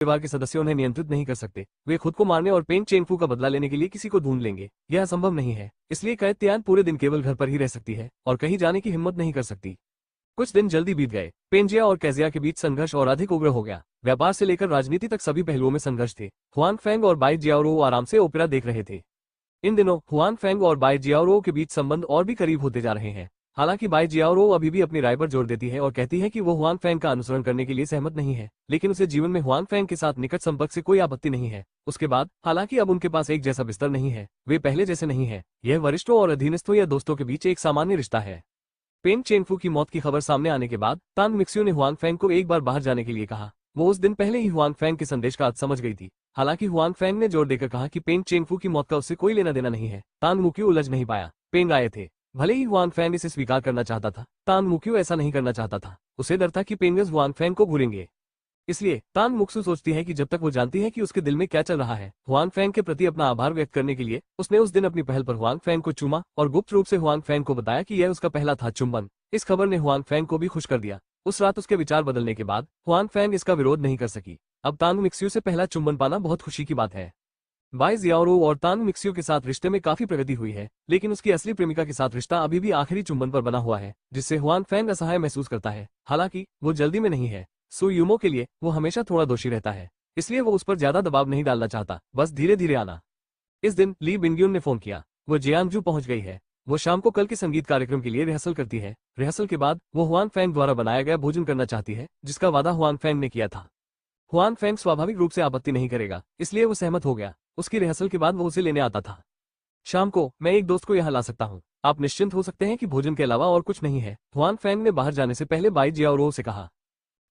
परिवार के सदस्य उन्हें नियंत्रित नहीं कर सकते। वे खुद को मारने और पेंग चेंगफू का बदला लेने के लिए किसी को ढूंढ लेंगे। यह असंभव नहीं है, इसलिए कैद तियान पूरे दिन केवल घर पर ही रह सकती है और कहीं जाने की हिम्मत नहीं कर सकती। कुछ दिन जल्दी बीत गए। पेंजिया और कैजिया के बीच संघर्ष और अधिक उग्र हो गया। व्यापार से लेकर राजनीति तक सभी पहलुओं में संघर्ष थे। हुआन फेंग और बाई जियाओरो आराम से ओपेरा देख रहे थे। इन दिनों हुआन फेंग और बाई जियाओरो के बीच संबंध और भी करीब होते जा रहे हैं। हालांकि बाई जियाओरो अभी भी अपनी राय पर जोर देती है और कहती है कि वो हुआन फेंग का अनुसरण करने के लिए सहमत नहीं है, लेकिन उसे जीवन में हुआन फेंग के साथ निकट संपर्क से कोई आपत्ति नहीं है। उसके बाद हालांकि अब उनके पास एक जैसा बिस्तर नहीं है, वे पहले जैसे नहीं है। यह वरिष्ठों और अधीनस्थों या दोस्तों के बीच एक सामान्य रिश्ता है। पेंग चेंगफू की मौत की खबर सामने आने के बाद तांग मिक्सियो ने हुआन फेंग को एक बार बाहर जाने के लिए कहा। वो उस दिन पहले ही हुआन फेंग के संदेश का अर्थ समझ गई थी। हालांकि हुआन फेंग ने जोर देकर कहा कि पेंग चेंगफू की मौत का उससे कोई लेना देना नहीं है। तांग मुक्यू उलझ नहीं पाया। पेंग आए थे। भले ही हुआन फेंग इसे स्वीकार करना चाहता था, तांग मुक्यू ऐसा नहीं करना चाहता था। उसे डर था कि पेंगस हुआन फेंग को भूलेंगे। इसलिए तांग मुक्सू सोचती है कि जब तक वो जानती है कि उसके दिल में क्या चल रहा है, हुआन फेंग के प्रति अपना आभार व्यक्त करने के लिए उसने उस दिन अपनी पहल पर हुआन फेंग को चूमा और गुप्त रूप से हुआन फेंग को बताया कि यह उसका पहला था चुंबन। इस खबर ने हुआन फेंग को भी खुश कर दिया। उस रात उसके विचार बदलने के बाद हुआन फेंग इसका विरोध नहीं कर सकी। अब तांग मिक्सियो से पहला चुंबन पाना बहुत खुशी की बात है। बाई जियाओरो और तांग मिक्सियो के साथ रिश्ते में काफी प्रगति हुई है, लेकिन उसकी असली प्रेमिका के साथ रिश्ता अभी भी आखिरी चुंबन पर बना हुआ है, जिससे हुआन फेंग असहाय महसूस करता है। हालांकि वो जल्दी में नहीं है। सु यूमो के लिए वो हमेशा थोड़ा दोषी रहता है, इसलिए वो उस पर ज्यादा दबाव नहीं डालना चाहता, बस धीरे धीरे आना। इस दिन ली बिंग्यून ने फोन किया। वो जियांगजू पहुंच गई है। वो शाम को कल के संगीत कार्यक्रम के लिए रिहर्सल करती है। रिहर्सल के बाद वो हुआन फेंग द्वारा बनाया गया भोजन करना चाहती है, जिसका वादा हुआन फेंग ने किया था। हुआन फेंग स्वाभाविक रूप से आपत्ति नहीं करेगा, इसलिए वो सहमत हो गया। उसकी रिहर्सल के बाद वो उसे लेने आता था। शाम को मैं एक दोस्त को यहाँ ला सकता हूँ। आप निश्चिंत हो सकते हैं कि भोजन के अलावा और कुछ नहीं है। हुआन फेंग ने बाहर जाने से पहले बाई जियाओरो से कहा।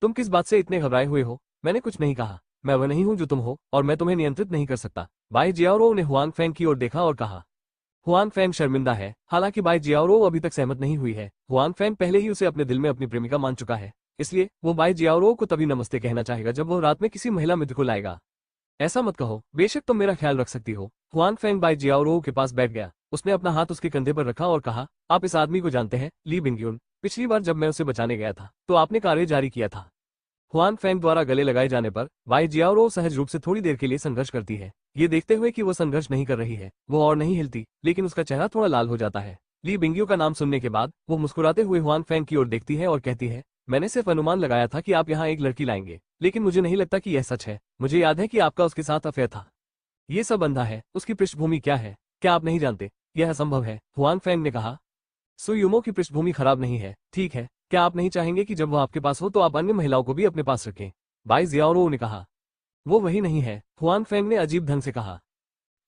तुम किस बात से इतने घबराए हुए हो? मैंने कुछ नहीं कहा। मैं वह नहीं हूं जो तुम हो, और मैं तुम्हें नियंत्रित नहीं कर सकता। बाई जियाओरो ने हुआन फेंग की ओर देखा और कहा। हुआन फेंग शर्मिंदा है। हालांकि बाई जियाओरो अभी तक सहमत नहीं हुई है। हुआन फेंग पहले ही उसे अपने दिल में अपनी प्रेमिका मान चुका है, इसलिए वो बाई जियाओरो को तभी नमस्ते कहना चाहेगा जब वो रात में किसी महिला मित्र को लाएगा। ऐसा मत कहो, बेशक तुम मेरा ख्याल रख सकती हो। हुआन फेंग बाई जियाओरो के पास बैठ गया। उसने अपना हाथ उसके कंधे पर रखा और कहा, आप इस आदमी को जानते हैं, ली बिंग्यून। पिछली बार जब मैं उसे बचाने गया था तो आपने कार्य जारी किया था। हुआन फेंग द्वारा गले लगाए जाने पर बाई जियाओरो सहज रूप से थोड़ी देर के लिए संघर्ष करती है। ये देखते हुए कि वो संघर्ष नहीं कर रही है, वो और नहीं हिलती, लेकिन उसका चेहरा थोड़ा लाल हो जाता है। ली बिंग्यू का नाम सुनने के बाद वो मुस्कुराते हुए हुआन फेंग की ओर देखती है और कहती है, मैंने सिर्फ अनुमान लगाया था कि आप यहाँ एक लड़की लाएंगे, लेकिन मुझे नहीं लगता कि यह सच है। मुझे याद है कि आपका उसके साथ अफेयर था। ये सब अंधा है। उसकी पृष्ठभूमि क्या है, क्या आप नहीं जानते? यह असंभव है, हुआन फेंग ने कहा। सुयुमो की पृष्ठभूमि खराब नहीं है, ठीक है। क्या आप नहीं चाहेंगे कि जब वो आपके पास हो तो आप अन्य महिलाओं को भी अपने पास रखें? बाई जियाओरो ने कहा। वो वही नहीं है, हुआन फेंग ने अजीब ढंग से कहा।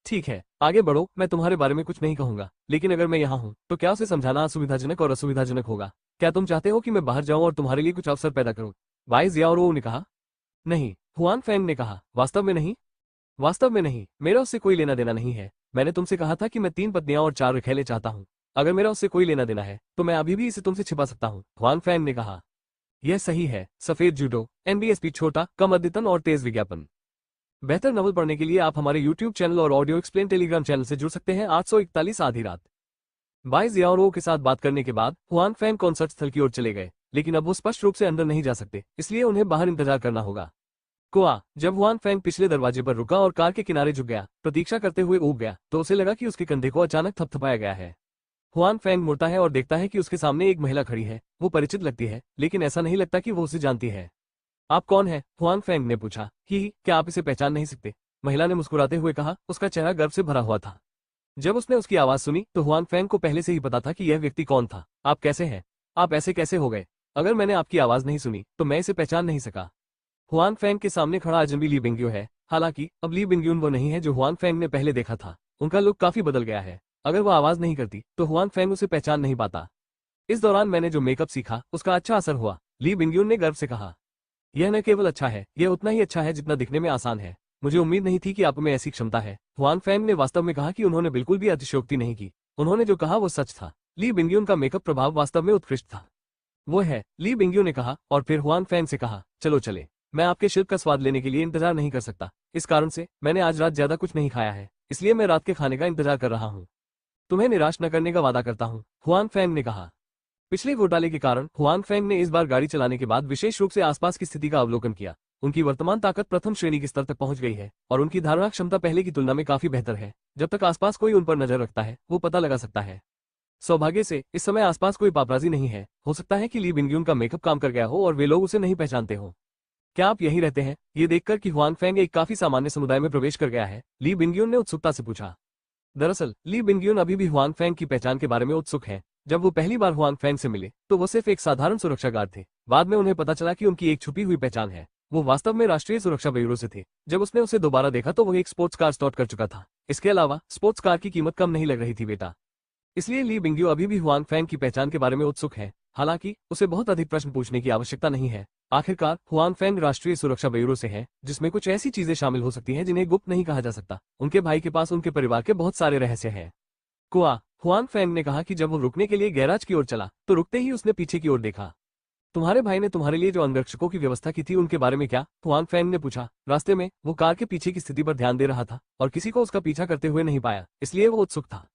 ठीक है, आगे बढ़ो। मैं तुम्हारे बारे में कुछ नहीं कहूंगा, लेकिन अगर मैं यहाँ हूँ तो क्या उसे समझाना असुविधाजनक और असुविधाजनक होगा? क्या तुम चाहते हो कि मैं बाहर जाऊं और तुम्हारे लिए कुछ अवसर पैदा करूं? बाई जियाओरो ने कहा। नहीं, हुआन फेंग ने कहा। वास्तव में नहीं? वास्तव में नहीं, मेरा उससे कोई लेना देना नहीं है। मैंने तुमसे कहा था कि मैं 3 पत्नियां और 4 रखैले चाहता हूँ। अगर मेरा उससे कोई लेना देना है तो मैं अभी भी इसे तुमसे छिपा सकता हूँ, हुआन फेंग ने कहा। यह सही है। सफेद जूडो, एनबीएसपी, छोटा, कम अद्यतन और तेज विज्ञापन। बेहतर नवल पढ़ने के लिए आप हमारे YouTube चैनल और ऑडियो एक्सप्लेन टेलीग्राम चैनल से जुड़ सकते हैं। 841 आधी रात। बाई जियाओरो के साथ बात करने के बाद हुआन फेंग कॉन्सर्ट स्थल की ओर चले गए, लेकिन अब वो स्पष्ट रूप से अंदर नहीं जा सकते, इसलिए उन्हें बाहर इंतजार करना होगा। कुआ, जब हुआन फेंग पिछले दरवाजे पर रुका और कार के किनारे झुक गया, प्रतीक्षा करते हुए ऊब गया, तो उसे लगा कि उसके कंधे को अचानक थपथपाया गया है। हुआन फेंग मुड़ता है और देखता है कि उसके सामने एक महिला खड़ी है। वो परिचित लगती है, लेकिन ऐसा नहीं लगता कि वो उसे जानती है। आप कौन है? हुआन फेंग ने पूछा। ही, क्या आप इसे पहचान नहीं सकते? महिला ने मुस्कुराते हुए कहा। उसका चेहरा गर्व से भरा हुआ था। जब उसने उसकी आवाज सुनी तो हुआन फेंग को पहले से ही पता था कि यह व्यक्ति कौन था। आप कैसे हैं? आप ऐसे कैसे हो गए? अगर मैंने आपकी आवाज नहीं सुनी तो मैं इसे पहचान नहीं सका। हुआन फेंग के सामने खड़ा अजनबी ली बिंग्यू है। हालांकि अब ली बिंग्यून वो नहीं है जो हुआन फेंग ने पहले देखा था। उनका लुक काफी बदल गया है। अगर वो आवाज नहीं करती तो हुआन फेंग उसे पहचान नहीं पाता। इस दौरान मैंने जो मेकअप सीखा उसका अच्छा असर हुआ, ली बिंग्यून ने गर्व से कहा। यह न केवल अच्छा है, यह उतना ही अच्छा है जितना दिखने में आसान है। मुझे उम्मीद नहीं थी कि आप में ऐसी क्षमता है। हुआन फेंग ने वास्तव में कहा कि उन्होंने बिल्कुल भी अतिशयोक्ति नहीं की। उन्होंने जो कहा वो सच था। ली बिंग्यून का मेकअप प्रभाव वास्तव में उत्कृष्ट था। वो है, ली बिंग्यू ने कहा, और फिर हुआन फेंग से कहा, चलो चले। मैं आपके शिल्प का स्वाद लेने के लिए इंतजार नहीं कर सकता। इस कारण से मैंने आज रात ज्यादा कुछ नहीं खाया है, इसलिए मैं रात के खाने का इंतजार कर रहा हूँ। तुम्हें निराश न करने का वादा करता हूँ, हुआन फेंग ने कहा। पिछले घोटाले के कारण हुआन फेंग ने इस बार गाड़ी चलाने के बाद विशेष रूप से आसपास की स्थिति का अवलोकन किया। उनकी वर्तमान ताकत प्रथम श्रेणी के स्तर तक पहुंच गई है और उनकी धारणा क्षमता पहले की तुलना में काफी बेहतर है। जब तक आसपास कोई उन पर नजर रखता है वो पता लगा सकता है। सौभाग्य से इस समय आसपास कोई पापराजी नहीं है। हो सकता है कि ली बिंगयुन का मेकअप काम कर गया हो और वे लोग उसे नहीं पहचानते हो। क्या आप यहीं रहते हैं? ये देखकर कि हुआंग फेंग एक काफी सामान्य समुदाय में प्रवेश कर गया है, ली बिंगयुन ने उत्सुकता से पूछा। दरअसल ली बिंगयुन अभी भी हुआंग फेंग की पहचान के बारे में उत्सुक है। जब वो पहली बार हुआंग फेंग से मिले तो वो सिर्फ एक साधारण सुरक्षा गार्ड थे। बाद में उन्हें पता चला कि उनकी एक छुपी हुई पहचान है। वो वास्तव में राष्ट्रीय सुरक्षा ब्यूरो से थे। जब उसने उसे दोबारा देखा तो वो एक स्पोर्ट्स कार स्टॉर्ट कर चुका था। इसके अलावा स्पोर्ट्स कार की कीमत कम नहीं लग रही थी बेटा। इसलिए ली बिंगयू अभी भी हुआंग फेंग की पहचान के बारे में उत्सुक है। हालांकि उसे बहुत अधिक प्रश्न पूछने की आवश्यकता नहीं है। आखिरकार हुआंग फेंग राष्ट्रीय सुरक्षा ब्यूरो से है, जिसमें कुछ ऐसी चीजें शामिल हो सकती हैं जिन्हें गुप्त नहीं कहा जा सकता। उनके भाई के पास उनके परिवार के बहुत सारे रहस्य हैं। कुआ, हुआंग फेंग ने कहा कि जब वो रुकने के लिए गैराज की ओर चला तो रुकते ही उसने पीछे की ओर देखा। तुम्हारे भाई ने तुम्हारे लिए जो अंगरक्षकों की व्यवस्था की थी उनके बारे में क्या? हुआंग फेंग ने पूछा। रास्ते में वो कार के पीछे की स्थिति पर ध्यान दे रहा था और किसी को उसका पीछा करते हुए नहीं पाया, इसलिए वो उत्सुक था।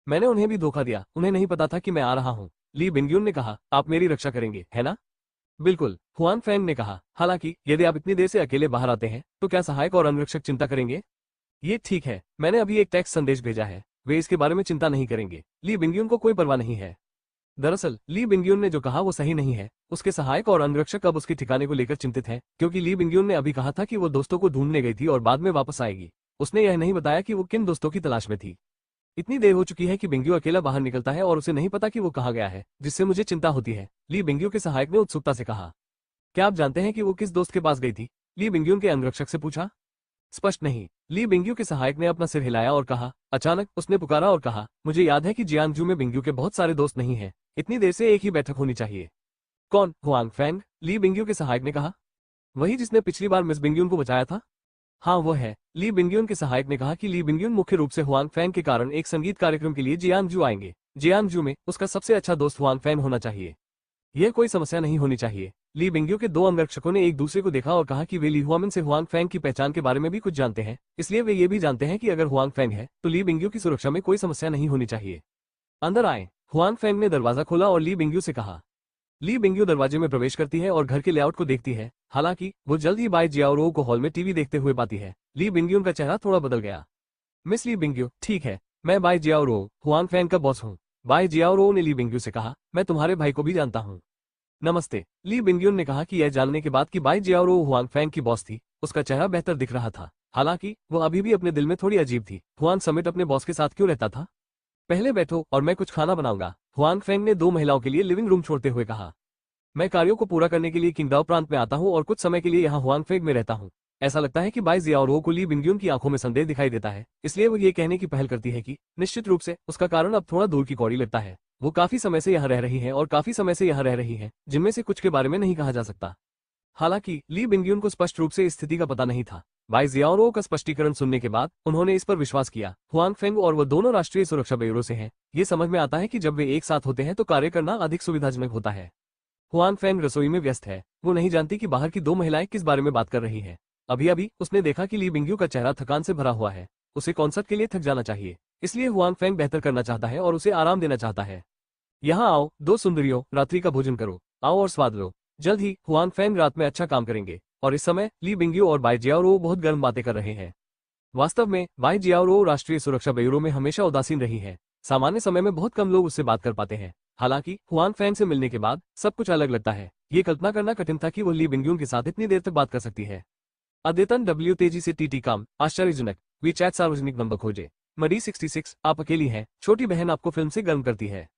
मैंने उन्हें भी धोखा दिया, उन्हें नहीं पता था कि मैं आ रहा हूँ। ली बिंगयुन ने कहा। आप मेरी रक्षा करेंगे, है ना? बिल्कुल, हुआंग फेंग ने कहा। हालांकि यदि आप इतनी देर से अकेले बाहर आते हैं तो क्या सहायक और अंगरक्षक चिंता करेंगे? ये ठीक है, मैंने अभी एक टेक्स्ट संदेश भेजा है, वे इसके बारे में चिंता नहीं करेंगे। ली बिंगयुन को कोई परवाह नहीं है। दरअसल ली बिंगयुन ने जो कहा वो सही नहीं है। उसके सहायक और अंगरक्षक अब उसके ठिकाने को लेकर चिंतित हैं, क्योंकि ली बिंगयुन ने अभी कहा था कि वो दोस्तों को ढूंढने गई थी और बाद में वापस आएगी। उसने यह नहीं बताया कि वो किन दोस्तों की तलाश में थी। इतनी देर हो चुकी है कि बिंगयू अकेला बाहर निकलता है और उसे नहीं पता कि वो कहाँ गया है, जिससे मुझे चिंता होती है, ली बिंगयू के सहायक ने उत्सुकता से कहा। क्या आप जानते हैं कि वो किस दोस्त के पास गई थी? ली बिंगयू के अंगरक्षक से पूछा। स्पष्ट नहीं, ली बिंगयू के सहायक ने अपना सिर हिलाया और कहा। अचानक उसने पुकारा और कहा, मुझे याद है कि जियांगजू में बिंगयू के बहुत सारे दोस्त नहीं हैं, इतनी देर से एक ही बैठक होनी चाहिए। कौन? हुआंग फेंग, ली बिंगयू के सहायक ने कहा। वही जिसने पिछली बार मिस बिंगयून को बचाया था? हाँ वो है, ली बिंगयून के सहायक ने कहा कि ली बिंगयून मुख्य रूप से हुआंग फेंग के कारण एक संगीत कार्यक्रम के लिए जियांगजू आएंगे। जियांगजू में उसका सबसे अच्छा दोस्त हुआंग फेंग होना चाहिए। यह कोई समस्या नहीं होनी चाहिए। ली बिंगयू के दो अंगरक्षकों ने एक दूसरे को देखा और कहा कि वे ली हुआमिन से हुआंग फेंग की पहचान के बारे में भी कुछ जानते हैं, इसलिए वे ये भी जानते हैं कि अगर हुआंग फेंग है तो ली बिंगयू की सुरक्षा में कोई समस्या नहीं होनी चाहिए। अंदर आए, हुआंग फेंग ने दरवाजा खोला और ली बिंगयू से कहा। ली बिंगयू दरवाजे में प्रवेश करती है और घर के लेआउट को देखती है। हालांकि वो जल्द ही बाई जियाओरो को हॉल में टीवी देखते हुए पाती है। ली बिंगयू का चेहरा थोड़ा बदल गया। मिस ली बिंगयू, ठीक है, मैं बाई जियाओरो, हुआंग फेंग का बॉस हूँ। बाई जियाओरो ने ली बिंगयू से कहा, मैं तुम्हारे भाई को भी जानता हूँ। नमस्ते, ली बिंगयू ने कहा कि यह जानने के बाद कि बाई जियाओरो हुआंग फेंग की बॉस थी, उसका चेहरा बेहतर दिख रहा था। हालांकि वो अभी भी अपने दिल में थोड़ी अजीब थी। हुआंग समिट अपने बॉस के साथ क्यों रहता था? पहले बैठो और मैं कुछ खाना बनाऊंगा, हुआंग फेंग ने दो महिलाओं के लिए लिविंग रूम छोड़ते हुए कहा। मैं कार्यों को पूरा करने के लिए किंगडाओ प्रांत में आता हूँ और कुछ समय के लिए यहाँ हुआंग फेंग में रहता हूँ। ऐसा लगता है कि बाई जियाओरो को ली बिंगयून की आंखों में संदेह दिखाई देता है, इसलिए वो ये कहने की पहल करती है कि निश्चित रूप से उसका कारण अब थोड़ा दूर की कौड़ी लगता है। वो काफी समय से यहाँ रह रही है और काफी समय से यहाँ रह रही है, जिनमें से कुछ के बारे में नहीं कहा जा सकता। हालांकि ली बिंगयून को स्पष्ट रूप से इस स्थिति का पता नहीं था। बाई जियाओरो का स्पष्टीकरण सुनने के बाद उन्होंने इस पर विश्वास किया। हुआंग फेंग और वो दोनों राष्ट्रीय सुरक्षा ब्यूरो से हैं। ये समझ में आता है कि जब वे एक साथ होते हैं तो कार्य करना अधिक सुविधाजनक होता है। हुआंग फेंग रसोई में व्यस्त है। वो नहीं जानती कि बाहर की दो महिलाएं किस बारे में बात कर रही हैं। अभी अभी उसने देखा कि ली बिंगयू का चेहरा थकान से भरा हुआ है। उसे कॉन्सर्ट के लिए थक जाना चाहिए, इसलिए हुआंग फेंग बेहतर करना चाहता है और उसे आराम देना चाहता है। यहाँ आओ दो सुंदरियों, रात्रि का भोजन करो, आओ और स्वाद लो। जल्द ही हुआंग फेंग रात में अच्छा काम करेंगे। और इस समय ली बिंगयू और बाई जियाओरो बहुत गर्म बातें कर रहे हैं। वास्तव में बाई जियाओरो राष्ट्रीय सुरक्षा ब्यूरो में हमेशा उदासीन रही है। सामान्य समय में बहुत कम लोग उससे बात कर पाते हैं। हालांकि हुआंग फेंग से मिलने के बाद सब कुछ अलग लगता है। ये कल्पना करना कठिन था कि वो ली बिंगयू के साथ इतनी देर तक बात कर सकती है। अद्यतन डब्ल्यू तेजी से टीटी काम, आश्चर्यजनक, वी चैट सार्वजनिक नंबर खोजे। मरी 66, आप अकेली हैं, छोटी बहन आपको फिल्म से गर्म करती है।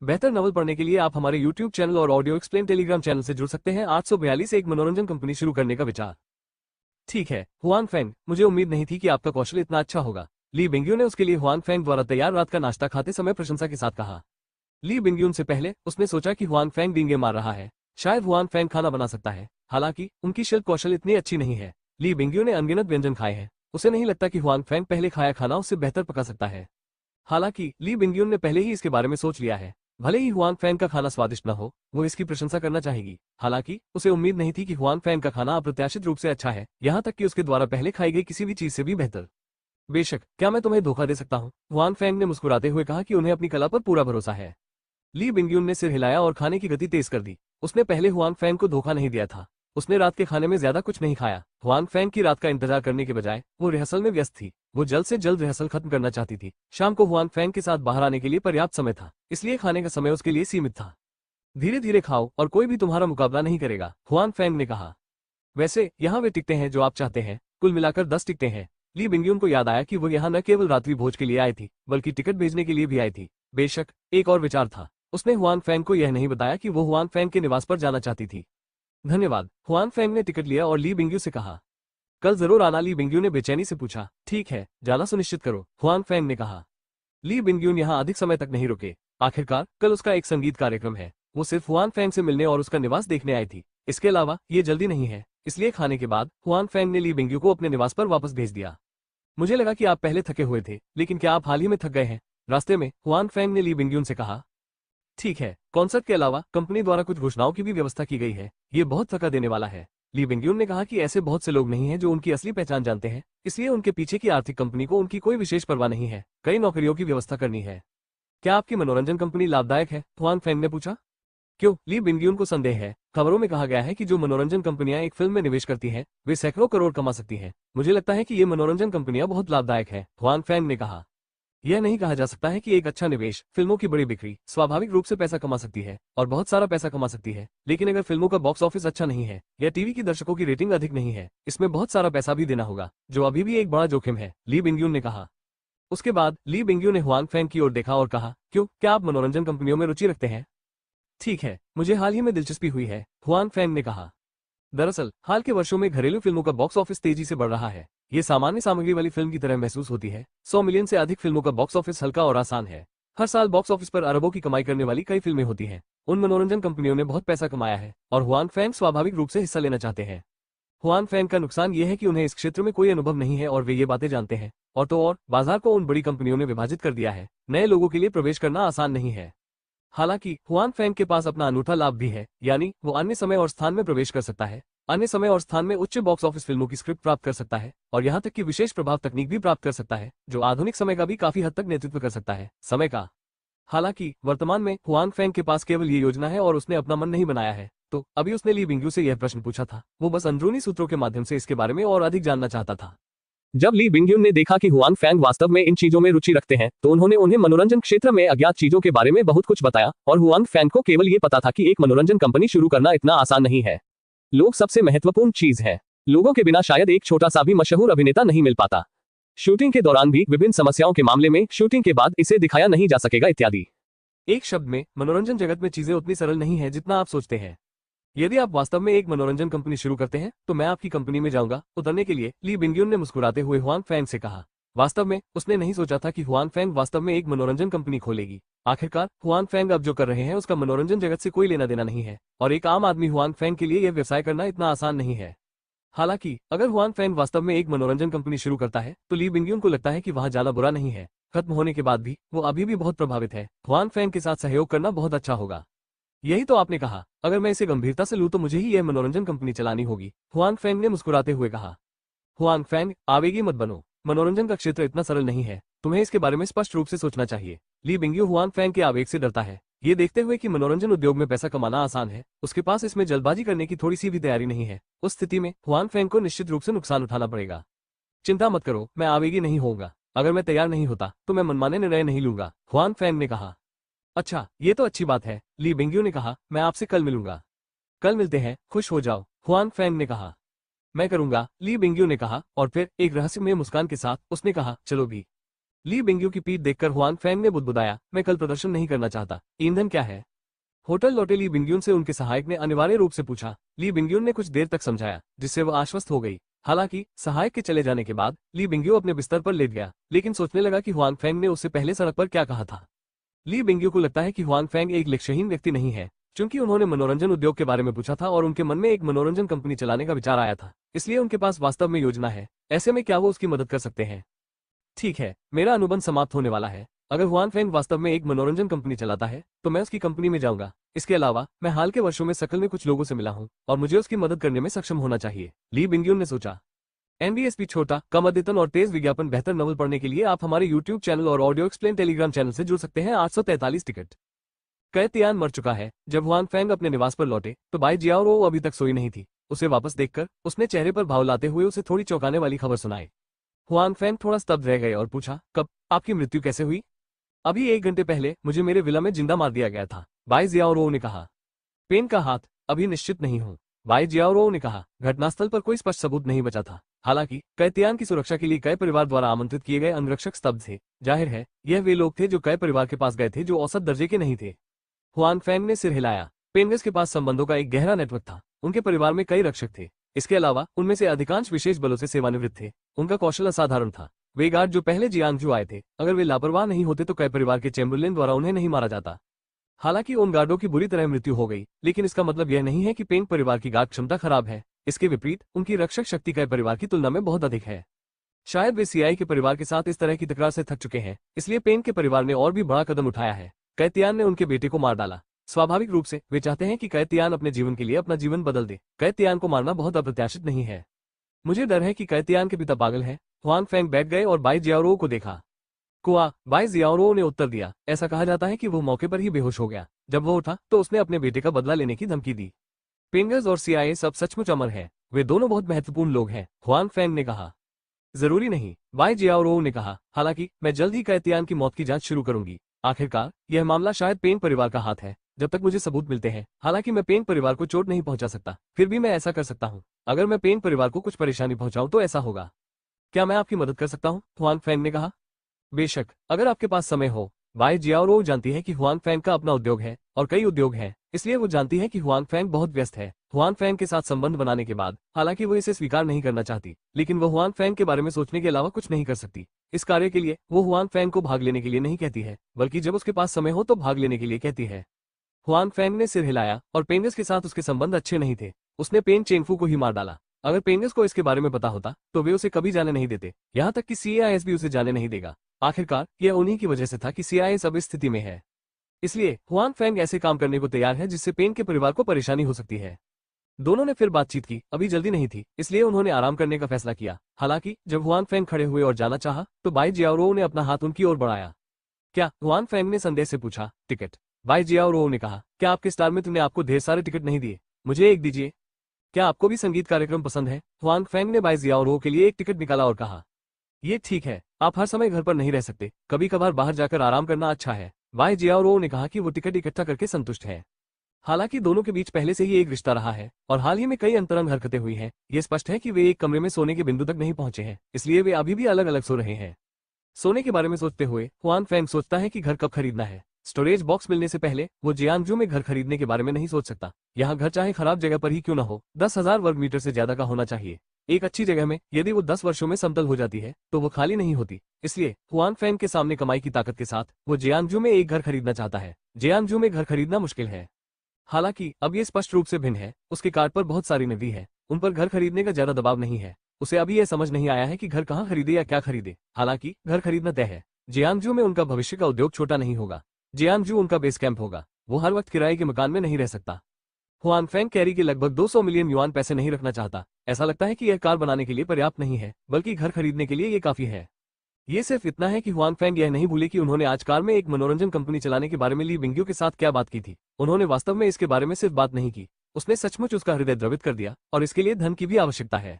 बेहतर नॉवल पढ़ने के लिए आप हमारे YouTube चैनल और ऑडियो एक्सप्लेन टेलीग्राम चैनल से जुड़ सकते हैं। 842 एक मनोरंजन कंपनी शुरू करने का विचार। ठीक है हुआंग फेंग, मुझे उम्मीद नहीं थी कि आपका कौशल इतना अच्छा होगा, ली बिंगयू ने उसके लिए हुआंग फेंग द्वारा तैयार रात का नाश्ता खाते समय प्रशंसा के साथ कहा। ली बिंगयून से पहले उसने सोचा कि हुआंग फेंग डींगे मार रहा है। शायद हुआंग फेंग खाना बना सकता है, हालांकि उनकी शिल्प कौशल इतनी अच्छी नहीं है। ली बिंगयू ने अनगिनत व्यंजन खाए हैं, उसे नहीं लगता कि हुआंग फेंग पहले खाया खाना उससे बेहतर पका सकता है। हालांकि ली बिंगयून ने पहले ही इसके बारे में सोच लिया है। भले ही हुआंग फेंग का खाना स्वादिष्ट न हो, वो इसकी प्रशंसा करना चाहेगी। हालांकि उसे उम्मीद नहीं थी कि हुआंग फेंग का खाना अप्रत्याशित रूप से अच्छा है, यहाँ तक कि उसके द्वारा पहले खाई गई किसी भी चीज से भी बेहतर। बेशक, क्या मैं तुम्हें धोखा दे सकता हूँ? हुआंग फेंग ने मुस्कुराते हुए कहा कि उन्हें अपनी कला पर पूरा भरोसा है। ली बिंगयून ने सिर हिलाया और खाने की गति तेज कर दी। उसने पहले हुआंग फेंग को धोखा नहीं दिया था। उसने रात के खाने में ज्यादा कुछ नहीं खाया। हुआन फैंग की रात का इंतजार करने के बजाय वो रिहर्सल में व्यस्त थी। वो जल्द से जल्द रिहर्सल खत्म करना चाहती थी। शाम को हुआन फैंग के साथ बाहर आने के लिए पर्याप्त समय था, इसलिए खाने का समय उसके लिए सीमित था। धीरे धीरे खाओ और कोई भी तुम्हारा मुकाबला नहीं करेगा, हुआन फैंग ने कहा। वैसे यहाँ वे टिकटे हैं जो आप चाहते हैं, कुल मिलाकर 10 टिकटें हैं। ली बिंगयून को याद आया कि वो यहाँ न केवल रात्रि भोज के लिए आई थी, बल्कि टिकट भेजने के लिए भी आई थी। बेशक एक और विचार था। उसने हुआन फैंग को यह नहीं बताया कि वो हुआन फैंग के निवास पर जाना चाहती थी। धन्यवाद। हुआन फैंग ने टिकट लिया और ली बिंगयू से कहा, कल जरूर आना। ली बिंगयू ने बेचैनी से पूछा। ठीक है, जाना सुनिश्चित करो, हुआन फैंग ने कहा। ली बिंगयून यहाँ अधिक समय तक नहीं रुके। आखिरकार कल उसका एक संगीत कार्यक्रम है। वो सिर्फ हुआन फैंग से मिलने और उसका निवास देखने आई थी। इसके अलावा ये जल्दी नहीं है, इसलिए खाने के बाद हुआन फैंग ने ली बिंगयू को अपने निवास पर वापस भेज दिया। मुझे लगा कि आप पहले थके हुए थे, लेकिन क्या आप हाल ही में थक गए हैं? रास्ते में हुआन फैंग ने ली बिंगयून से कहा। ठीक है, कॉन्सर्ट के अलावा कंपनी द्वारा कुछ घोषणाओं की भी व्यवस्था की गई है। ये बहुत थका देने वाला है। ली बिंगयून ने कहा कि ऐसे बहुत से लोग नहीं हैं जो उनकी असली पहचान जानते हैं, इसलिए उनके पीछे की आर्थिक कंपनी को उनकी कोई विशेष परवाह नहीं है। कई नौकरियों की व्यवस्था करनी है। क्या आपकी मनोरंजन कंपनी लाभदायक है? हुआन फैंग ने पूछा। क्यों? ली बिंगयून को संदेह है। खबरों में कहा गया है कि जो मनोरंजन कंपनियां एक फिल्म में निवेश करती हैं, वे सैकड़ों करोड़ कमा सकती हैं। मुझे लगता है कि ये मनोरंजन कंपनियां बहुत लाभदायक है, हुआन फैंग ने कहा। यह नहीं कहा जा सकता है कि एक अच्छा निवेश, फिल्मों की बड़ी बिक्री, स्वाभाविक रूप से पैसा कमा सकती है और बहुत सारा पैसा कमा सकती है, लेकिन अगर फिल्मों का बॉक्स ऑफिस अच्छा नहीं है या टीवी की दर्शकों की रेटिंग अधिक नहीं है, इसमें बहुत सारा पैसा भी देना होगा, जो अभी भी एक बड़ा जोखिम है, ली बिंगयून ने कहा। उसके बाद ली बिंगयू ने हुआन फैंग की ओर देखा और कहा, क्यों, क्या आप मनोरंजन कंपनियों में रुचि रखते हैं? ठीक है, मुझे हाल ही में दिलचस्पी हुई है, हुआन फैंग ने कहा। दरअसल हाल के वर्षों में घरेलू फिल्मों का बॉक्स ऑफिस तेजी से बढ़ रहा है। ये सामान्य सामग्री वाली फिल्म की तरह महसूस होती है। 100 मिलियन से अधिक फिल्मों का बॉक्स ऑफिस हल्का और आसान है। हर साल बॉक्स ऑफिस पर अरबों की कमाई करने वाली कई फिल्में होती हैं। उन मनोरंजन कंपनियों ने बहुत पैसा कमाया है और हुआन फैंग स्वाभाविक रूप से हिस्सा लेना चाहते हैं। हुआन फैंग का नुकसान ये है कि उन्हें इस क्षेत्र में कोई अनुभव नहीं है और वे ये बातें जानते हैं। और तो और बाजार को उन बड़ी कंपनियों ने विभाजित कर दिया है। नए लोगों के लिए प्रवेश करना आसान नहीं है। हालांकि हुआन फैंग के पास अपना अनूठा लाभ भी है, यानी वो अन्य समय और स्थान में प्रवेश कर सकता है। अन्य समय और स्थान में उच्च बॉक्स ऑफिस फिल्मों की स्क्रिप्ट प्राप्त कर सकता है और यहाँ तक कि विशेष प्रभाव तकनीक भी प्राप्त कर सकता है, जो आधुनिक समय का भी काफी हद तक नेतृत्व कर सकता है, समय का। हालांकि वर्तमान में हुआन फैंग के पास केवल ये योजना है और उसने अपना मन नहीं बनाया है। तो अभी उसने ली बिंगयू से यह प्रश्न पूछा था। वो बस अंदरूनी सूत्रों के माध्यम से इसके बारे में और अधिक जानना चाहता था। जब ली बिंगयून ने देखा कि हुआन फैंग वास्तव में इन चीजों में रुचि रखते हैं, तो उन्होंने उन्हें मनोरंजन क्षेत्र में अज्ञात चीजों के बारे में बहुत कुछ बताया और हुआन फैंग को केवल ये पता था कि एक मनोरंजन कंपनी शुरू करना इतना आसान नहीं है। लोग सबसे महत्वपूर्ण चीज है। लोगों के बिना शायद एक छोटा सा भी मशहूर अभिनेता नहीं मिल पाता। शूटिंग के दौरान भी विभिन्न समस्याओं के मामले में शूटिंग के बाद इसे दिखाया नहीं जा सकेगा इत्यादि। एक शब्द में, मनोरंजन जगत में चीजें उतनी सरल नहीं है जितना आप सोचते हैं। यदि आप वास्तव में एक मनोरंजन कंपनी शुरू करते हैं, तो मैं आपकी कंपनी में जाऊंगा उतरने के लिए, ली बिंगयून ने मुस्कुराते हुए हुआन फैंग से कहा। वास्तव में उसने नहीं सोचा था कि हुआन फैंग वास्तव में एक मनोरंजन कंपनी खोलेगी। आखिरकार हुआन फैंग अब जो कर रहे हैं उसका मनोरंजन जगत से कोई लेना देना नहीं है और एक आम आदमी हुआन फैंग के लिए यह व्यवसाय करना इतना आसान नहीं है। हालांकि अगर हुआन फैंग वास्तव में एक मनोरंजन कंपनी शुरू करता है, तो ली बिंगयून को लगता है कि वहां जाना बुरा नहीं है। खत्म होने के बाद भी वो अभी भी बहुत प्रभावित है। हुआन फैंग के साथ सहयोग करना बहुत अच्छा होगा। यही तो आपने कहा, अगर मैं इसे गंभीरता से लूं तो मुझे ही यह मनोरंजन कंपनी चलानी होगी, हुआन फैंग ने मुस्कुराते हुए कहा। हुआन फैंग, आवेगी मत बनो। मनोरंजन का क्षेत्र इतना सरल नहीं है, तुम्हें इसके बारे में स्पष्ट रूप से सोचना चाहिए। ली बिंगयू हुआन फैंग के आवेग से डरता है। ये देखते हुए कि मनोरंजन उद्योग में पैसा कमाना आसान है, उसके पास इसमें जल्दबाजी करने की थोड़ी सी भी तैयारी नहीं है। उस स्थिति में हुआन फैंग को निश्चित रूप से नुकसान उठाना पड़ेगा। चिंता मत करो, मैं आवेगी नहीं होऊंगा। अगर मैं तैयार नहीं होता तो मैं मनमाने निर्णय नहीं लूंगा, हुआन फैंग ने कहा। अच्छा, ये तो अच्छी बात है, ली बिंगयू ने कहा। मैं आपसे कल मिलूंगा। कल मिलते हैं, खुश हो जाओ, हुआन फैंग ने कहा। मैं करूंगा, ली बिंगयू ने कहा और फिर एक रहस्यमय मुस्कान के साथ उसने कहा, चलो भी। ली बिंगयू की पीठ देखकर हुआन फैंग ने बुदबुदाया, मैं कल प्रदर्शन नहीं करना चाहता। ईंधन क्या है? होटल लौटे ली बिंगयून से उनके सहायक ने अनिवार्य रूप से पूछा। ली बिंगयून ने कुछ देर तक समझाया, जिससे वह आश्वस्त हो गई। हालांकि सहायक के चले जाने के बाद ली बिंगयू अपने बिस्तर पर लेट गया, लेकिन सोचने लगा कि हुआन फैंग ने उससे पहले सड़क पर क्या कहा था। ली बिंगयू को लगता है कि हुआन फैंग एक लक्ष्यहीन व्यक्ति नहीं है, क्योंकि उन्होंने मनोरंजन उद्योग के बारे में पूछा था और उनके मन में एक मनोरंजन कंपनी चलाने का विचार आया था, इसलिए उनके पास वास्तव में योजना है। ऐसे में क्या वो उसकी मदद कर सकते हैं? ठीक है, मेरा अनुबंध समाप्त होने वाला है। अगर हुआन फैंग वास्तव में एक मनोरंजन कंपनी चलाता है, तो मैं उसकी कंपनी में जाऊंगा। इसके अलावा मैं हाल के वर्षों में सकल में कुछ लोगों से मिला हूं और मुझे उसकी मदद करने में सक्षम होना चाहिए, ली बिंगयून ने सोचा। एनबीएसपी छोटा, कम अद्यतन और तेज विज्ञापन बेहतर नवल पढ़ने के लिए आप हमारे यूट्यूब चैनल और ऑडियो एक्सप्लेन टेलीग्राम चैनल से जुड़ सकते हैं। 843 टिकट। कय तियान मर चुका है। जब हुआन फैंग अपने निवास पर लौटे तो बाई जियाओ अभी तक सोई नहीं थी। उसे वापस देखकर उसने चेहरे पर भाव लाते हुए उसे थोड़ी चौंकाने वाली खबर सुनाई। हुआन फैंग थोड़ा स्तब्ध रह गए और पूछा, कब? आपकी मृत्यु कैसे हुई? अभी 1 घंटे पहले मुझे मेरे विला में जिंदा मार दिया गया था, बाई जियाओरो ने कहा। पेन का हाथ, अभी निश्चित नहीं हूं, बाई जियाओरो ने कहा। घटनास्थल पर कोई स्पष्ट सबूत नहीं बचा था। हालांकि कैतियान की सुरक्षा के लिए कई परिवार द्वारा आमंत्रित किए गए अंगरक्षक स्तब्ध थे। जाहिर है यह वे लोग थे जो कई परिवार के पास गए थे जो औसत दर्जे के नहीं थे। हुआन फैंग ने सिर हिलाया। पेंगस के पास संबंधों का एक गहरा नेटवर्क था। उनके परिवार में कई रक्षक थे। इसके अलावा उनमें से अधिकांश विशेष बलों से सेवानिवृत्त थे। उनका कौशल असाधारण था। वे गार्ड जो पहले जियांगजू आए थे, अगर वे लापरवाह नहीं होते तो कई परिवार के चैम्बरलेन द्वारा उन्हें नहीं मारा जाता। हालांकि उन गार्डों की बुरी तरह मृत्यु हो गई, लेकिन इसका मतलब यह नहीं है कि पेंग परिवार की गार्ड क्षमता खराब है। इसके विपरीत उनकी रक्षक शक्ति कई परिवार की तुलना में बहुत अधिक है। शायद वे सीआई के परिवार के साथ इस तरह की तकरार से थक चुके हैं, इसलिए पेंग के परिवार ने और भी बड़ा कदम उठाया है। कैतियान ने उनके बेटे को मार डाला। स्वाभाविक रूप से वे चाहते हैं कि कैतियान अपने जीवन के लिए अपना जीवन बदल दे। कैतियान को मारना बहुत अप्रत्याशित नहीं है। मुझे डर है कि कैतियान के पिता पागल हैं। हुआन फैंग बैठ गए और बाई जियाओरो को देखा। कुआ, बाई जियाओरो ने उत्तर दिया। ऐसा कहा जाता है कि वो मौके पर ही बेहोश हो गया। जब वो उठा तो उसने अपने बेटे का बदला लेने की धमकी दी। पेंगर्स और सीआईए सब सचमुच अमर है। वे दोनों बहुत महत्वपूर्ण लोग हैं, हुआन फैंग ने कहा। जरूरी नहीं, बाई जियाओरो ने कहा। हालांकि मैं जल्द ही कैतियान की मौत की जांच शुरू करूंगी। आखिरकार यह मामला शायद पेंग परिवार का हाथ है। जब तक मुझे सबूत मिलते हैं, हालांकि मैं पेंग परिवार को चोट नहीं पहुंचा सकता, फिर भी मैं ऐसा कर सकता हूं। अगर मैं पेंग परिवार को कुछ परेशानी पहुंचाऊं तो ऐसा होगा। क्या मैं आपकी मदद कर सकता हूं? हुआन फैंग ने कहा। बेशक, अगर आपके पास समय हो। बाई जियाओरो जानती है कि हुआन फैंग का अपना उद्योग है और कई उद्योग हैं, इसलिए वो जानती है कि हुआन फैंग बहुत व्यस्त है। हुआन फैंग के साथ संबंध बनाने के बाद हालांकि वो इसे स्वीकार नहीं करना चाहती, लेकिन वो हुआन फैंग के बारे में सोचने के अलावा कुछ नहीं कर सकती। इस कार्य के लिए वो हुआन फैंग को भाग लेने के लिए नहीं कहती है, बल्कि जब उसके पास समय हो तो भाग लेने के लिए कहती है। हुआन फैंग ने सिर हिलाया और पेंगस के साथ उसके संबंध अच्छे नहीं थे। उसने पेन चेंगफू को ही मार डाला। अगर पेंगस को इसके बारे में पता होता तो वे उसे कभी जाने नहीं देते, यहाँ तक कि सीआईएस भी उसे जाने नहीं देगा। आखिरकार यह उन्हीं की वजह से था कि सीआईएस अब इस स्थिति में है। इसलिए हुआन फैंग ऐसे काम करने को तैयार है जिससे पेन के परिवार को परेशानी हो सकती है। दोनों ने फिर बातचीत की। अभी जल्दी नहीं थी, इसलिए उन्होंने आराम करने का फैसला किया। हालांकि जब हुआन फैंग खड़े हुए और जाना चाहा तो बाई जियाओरो ने अपना हाथ उनकी ओर बढ़ाया। क्या? हुआन फैंग ने संदेह से पूछा। टिकट, बाई जियाओरो ने कहा। क्या आपके स्टार मित्र ने आपको ढेर सारे टिकट नहीं दिए? मुझे एक दीजिए। क्या आपको भी संगीत कार्यक्रम पसंद है? हुआन फैंग ने बाई जियाओरो के लिए एक टिकट निकाला और कहा। ये ठीक है, आप हर समय घर पर नहीं रह सकते, कभी कभार बाहर जाकर आराम करना अच्छा है। बाई जियाओरो ने कहा कि वो टिकट इकट्ठा करके संतुष्ट है। हालांकि दोनों के बीच पहले से ही एक रिश्ता रहा है और हाल ही में कई अंतरंग हरकतें हुई हैं। ये स्पष्ट है कि वे एक कमरे में सोने के बिंदु तक नहीं पहुंचे हैं, इसलिए वे अभी भी अलग अलग सो रहे हैं। सोने के बारे में सोचते हुए हुआन फैंग सोचता है कि घर कब खरीदना है। स्टोरेज बॉक्स मिलने से पहले वो जियांगजू में घर खरीदने के बारे में नहीं सोच सकता। यहाँ घर चाहे खराब जगह पर ही क्यों न हो, 10,000 वर्ग मीटर से ज्यादा का होना चाहिए। एक अच्छी जगह में यदि वो 10 वर्षों में समतल हो जाती है तो वो खाली नहीं होती। इसलिए हुआन फैंग के सामने कमाई की ताकत के साथ वो जियांगजू में एक घर खरीदना चाहता है। जियांगजू में घर खरीदना मुश्किल है। हालांकि अब ये स्पष्ट रूप से भिन्न है। उसके कार्ड पर बहुत सारी नकदी है, उन पर घर खरीदने का ज्यादा दबाव नहीं है। उसे अभी यह समझ नहीं आया है कि घर कहाँ खरीदे या क्या खरीदे। हालांकि घर खरीदना तय है। जियांगजू में उनका भविष्य का उद्योग छोटा नहीं होगा। जियांगजू उनका बेस कैंप होगा। वो हर वक्त किराए के मकान में नहीं रह सकता। हुआन फैंग कैरी के लगभग 200 मिलियन युआन पैसे नहीं रखना चाहता। ऐसा लगता है कि यह कार बनाने के लिए पर्याप्त नहीं है, बल्कि घर खरीदने के लिए ये काफी है। ये सिर्फ इतना है कि हुआन फैंग यह नहीं भूले कि उन्होंने आज कार में एक मनोरंजन कंपनी चलाने के बारे में ली बिंग्यू के साथ क्या बात की थी। उन्होंने वास्तव में इसके बारे में सिर्फ बात नहीं की, उसने सचमुच उसका हृदय द्रवित कर दिया, और इसके लिए धन की भी आवश्यकता है।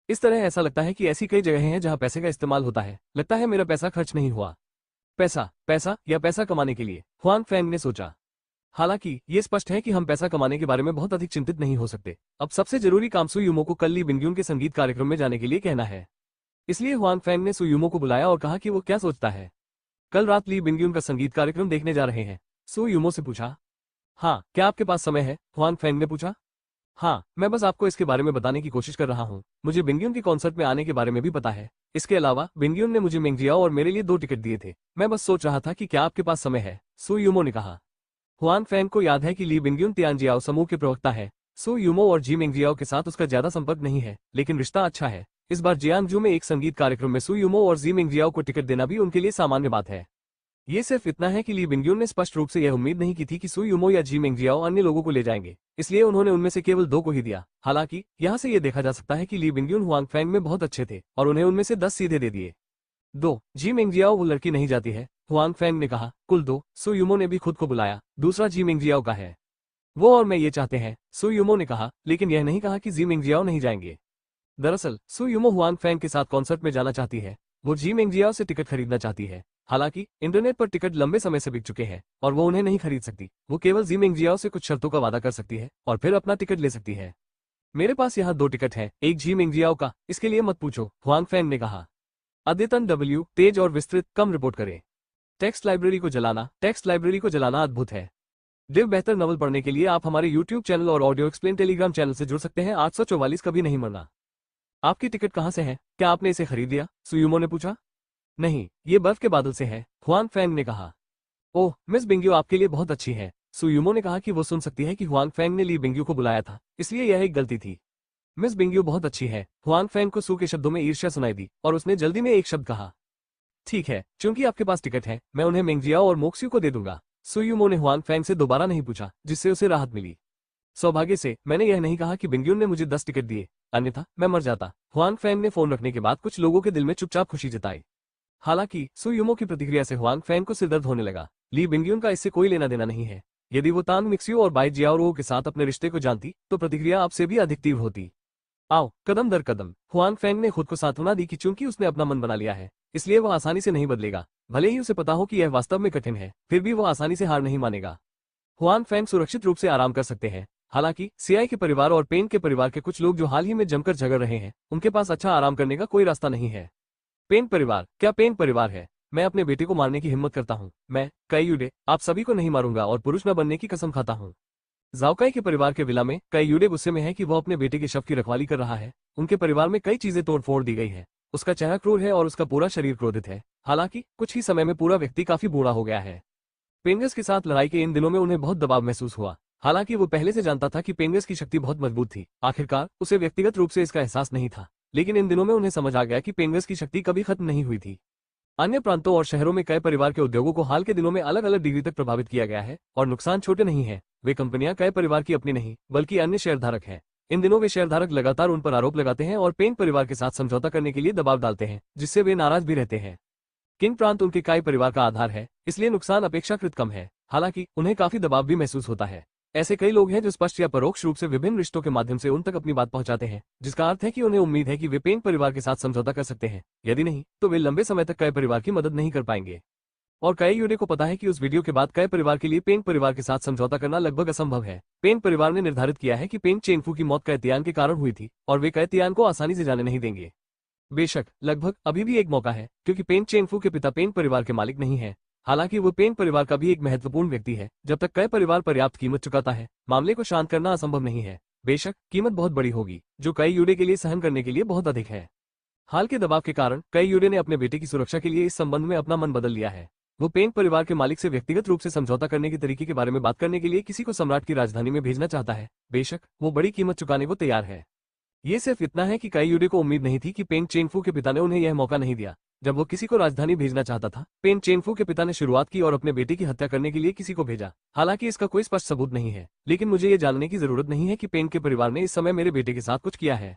इस तरह ऐसा लगता है कि ऐसी कई जगहें हैं जहां पैसे का इस्तेमाल होता है। लगता है मेरा पैसा खर्च नहीं हुआ। पैसा, पैसा या पैसा कमाने के लिए, हुआन फैंग ने सोचा। हालांकि ये स्पष्ट है कि हम पैसा कमाने के बारे में बहुत अधिक चिंतित नहीं हो सकते। अब सबसे जरूरी काम सुयुमो को कल ली बिंग्यून के संगीत कार्यक्रम में जाने के लिए कहना है। इसलिए हुआन फैंग ने सुयुमो को बुलाया और कहा कि वो क्या सोचता है। कल रात ली बिंग्यून का संगीत कार्यक्रम देखने जा रहे हैं, सुयुमो से पूछा। हाँ, क्या आपके पास समय है? हुआन फैंग ने पूछा। हाँ, मैं बस आपको इसके बारे में बताने की कोशिश कर रहा हूँ। मुझे बिंग्यून के कॉन्सर्ट में आने के बारे में भी पता है। इसके अलावा बिंग्यून ने मुझे मेंगजियाओ और मेरे लिए 2 टिकट दिए थे। मैं बस सोच रहा था कि क्या आपके पास समय है, सुयुमो ने कहा। हुआन फैंग को याद है कि ली बिंग्यून तियानजियाओ समूह के प्रवक्ता है। सुयुमो और जी मेंगजियाओ के साथ उसका ज्यादा संपर्क नहीं है, लेकिन रिश्ता अच्छा है। इस बार जियांगजू में एक संगीत कार्यक्रम में सुयुमो और जी मेंगजियाओ को टिकट देना भी उनके लिए सामान्य बात है। ये सिर्फ इतना है कि ली बिंग्यून ने स्पष्ट रूप से यह उम्मीद नहीं की थी कि सुयुमो या जी मेंगजियाओ अन्य लोगों को ले जाएंगे, इसलिए उन्होंने उनमें से केवल 2 को ही दिया। हालांकि यहाँ से यह देखा जा सकता है कि ली बिंग्यून हुआन फैंग में बहुत अच्छे थे और उन्हें उनमें से 10 सीधे दे दिए। 2 जी मेंगजियाओ वो लड़की नहीं जाती है, हुआन फैंग ने कहा। कुल 2 सुयुमो ने भी खुद को बुलाया, दूसरा जी मेंगजियाओ का है। वो और मैं ये चाहते हैं, सु यूमो ने कहा, लेकिन यह नहीं कहा कि जी मिंगजियाओ नहीं जाएंगे। दरअसल सु यूमो हुआंग फैंग के साथ कॉन्सर्ट में जाना चाहती है। वो जी मिंगजियाओ से टिकट खरीदना चाहती है। हालांकि इंटरनेट पर टिकट लंबे समय से बिक चुके हैं और वो उन्हें नहीं खरीद सकती। वो केवल जी मिंगजियाओ से कुछ शर्तों का वादा कर सकती है और फिर अपना टिकट ले सकती है। मेरे पास यहाँ 2 टिकट हैं, एक जी मिंगजियाओ का, इसके लिए मत पूछो, हुआंग फैंग ने कहा। अद्यतन W तेज और विस्तृत कम रिपोर्ट करें। टेक्स्ट लाइब्रेरी को जलाना अद्भुत है। दिव बेहतर नवल पढ़ने के लिए आप हमारे YouTube चैनल और ऑडियो एक्सप्लेन टेलीग्राम चैनल से जुड़ सकते हैं। 844 कभी नहीं मरना। आपकी टिकट कहाँ से है? क्या आपने इसे खरीद लिया? सुयुमो ने पूछा। नहीं, ये बर्फ के बादल से है, हुआंग फैंग ने कहा। ओह, मिस बिंग्यू आपके लिए बहुत अच्छी है। सुयुमो ने कहा कि वो सुन सकती है कि हुआंग फैंग ने ली बिंग्यू को बुलाया था, इसलिए यह एक गलती थी। मिस बिंग्यू बहुत अच्छी है। हुआंग फैंग को सू के शब्दों में ईर्ष्या सुनाई दी और उसने जल्दी में एक शब्द कहा। ठीक है, चूंकि आपके पास टिकट है, मैं उन्हें मेंगजियाओ और मोक्स्यू को दे दूंगा। सुयुमो ने हुआंग फैंग से दोबारा नहीं पूछा, जिससे उसे राहत मिली। सौभाग्य से मैंने यह नहीं कहा कि बिंग्यून ने मुझे 10 टिकट दिए, अन्यथा मैं मर जाता। हुआंग फैंग ने फोन रखने के बाद कुछ लोगों के दिल में चुपचाप खुशी जताई। हालांकि सुयुमो की प्रतिक्रिया से हुआंग फैंग को सिरदर्द होने लगा। ली बिंग्यून का इससे कोई लेना देना नहीं है। यदि वो तांग मिक्स्यू और बाई जियाओरो के साथ अपने रिश्ते को जानती तो प्रतिक्रिया आपसे भी अधिक तीव्र होती। आओ, कदम दर कदम। हुआंग फैंग ने खुद को सांत्वना दी कि चूंकि उसने अपना मन बना लिया है, इसलिए वह आसानी से नहीं बदलेगा। भले ही उसे पता हो कि यह वास्तव में कठिन है, फिर भी वह आसानी से हार नहीं मानेगा। हुआंग फैंग सुरक्षित रूप से आराम कर सकते हैं। हालांकि सियाई के परिवार और पेन के परिवार के कुछ लोग जो हाल ही में जमकर झगड़ रहे हैं, उनके पास अच्छा आराम करने का कोई रास्ता नहीं है। पेन परिवार? क्या पेन परिवार है? मैं अपने बेटे को मारने की हिम्मत करता हूँ। मैं कई युडे आप सभी को नहीं मारूंगा और पुरुष न बनने की कसम खाता हूँ। जाओकाई के परिवार के विला में कई युडे गुस्से में है कि वह अपने बेटे के शव की रखवाली कर रहा है। उनके परिवार में कई चीजें तोड़फोड़ दी गई है। उसका चेहरा क्रूर है और उसका पूरा शरीर क्रोधित है। हालांकि कुछ ही समय में पूरा व्यक्ति काफी बूढ़ा हो गया है। पेंगस के साथ लड़ाई के इन दिनों में उन्हें बहुत दबाव महसूस हुआ। हालांकि वो पहले से जानता था कि पेंगस की शक्ति बहुत मजबूत थी। आखिरकार उसे व्यक्तिगत रूप से इसका एहसास नहीं था, लेकिन इन दिनों में उन्हें समझ आ गया कि पेंगस की शक्ति कभी खत्म नहीं हुई थी। अन्य प्रांतों और शहरों में कई परिवार के उद्योगों को हाल के दिनों में अलग अलग डिग्री तक प्रभावित किया गया है और नुकसान छोटे नहीं है। वे कंपनियां कई परिवार की अपनी नहीं बल्कि अन्य शेयरधारक हैं। इन दिनों वे शेयरधारक लगातार उन पर आरोप लगाते हैं और पेन परिवार के साथ समझौता करने के लिए दबाव डालते हैं, जिससे वे नाराज भी रहते हैं। किंग प्रांत उनके काई परिवार का आधार है, इसलिए नुकसान अपेक्षाकृत कम है। हालांकि उन्हें काफी दबाव भी महसूस होता है। ऐसे कई लोग हैं जो स्पष्ट या परोक्ष रूप से विभिन्न रिश्तों के माध्यम से उन तक अपनी बात पहुंचाते हैं, जिसका अर्थ है कि उन्हें उम्मीद है कि वे पेन परिवार के साथ समझौता कर सकते हैं। यदि नहीं, तो वे लंबे समय तक कई परिवार की मदद नहीं कर पाएंगे। और कई यूडे को पता है कि उस वीडियो के बाद कई परिवार के लिए पेन परिवार के साथ समझौता करना लगभग असंभव है। पेन परिवार ने निर्धारित किया है कि पेन चेनफू की मौत कैतियान के कारण हुई थी और वे कैतियान को आसानी से जाने नहीं देंगे। बेशक लगभग अभी भी एक मौका है, क्योंकि पेन चेनफू के पिता पेन परिवार के मालिक नहीं है। हालांकि वो पेन परिवार का भी एक महत्वपूर्ण व्यक्ति है। जब तक कई परिवार पर्याप्त कीमत चुकाता है, मामले को शांत करना असंभव नहीं है। बेशक कीमत बहुत बड़ी होगी, जो कई यूडे के लिए सहन करने के लिए बहुत अधिक है। हाल के दबाव के कारण कई यूडे ने अपने बेटे की सुरक्षा के लिए इस संबंध में अपना मन बदल लिया है। वो पेन परिवार के मालिक से व्यक्तिगत रूप से समझौता करने के तरीके के बारे में बात करने के लिए किसी को सम्राट की राजधानी में भेजना चाहता है। बेशक वो बड़ी कीमत चुकाने को तैयार है। ये सिर्फ इतना है कि कई यूडे को उम्मीद नहीं थी कि पेन चेनफू के पिता ने उन्हें यह मौका नहीं दिया। जब वो किसी को राजधानी भेजना चाहता था, पेन चेनफू के पिता ने शुरुआत की और अपने बेटे की हत्या करने के लिए किसी को भेजा। हालांकि इसका कोई स्पष्ट सबूत नहीं है, लेकिन मुझे ये जानने की जरूरत नहीं है कि पेन के परिवार ने इस समय मेरे बेटे के साथ कुछ किया है।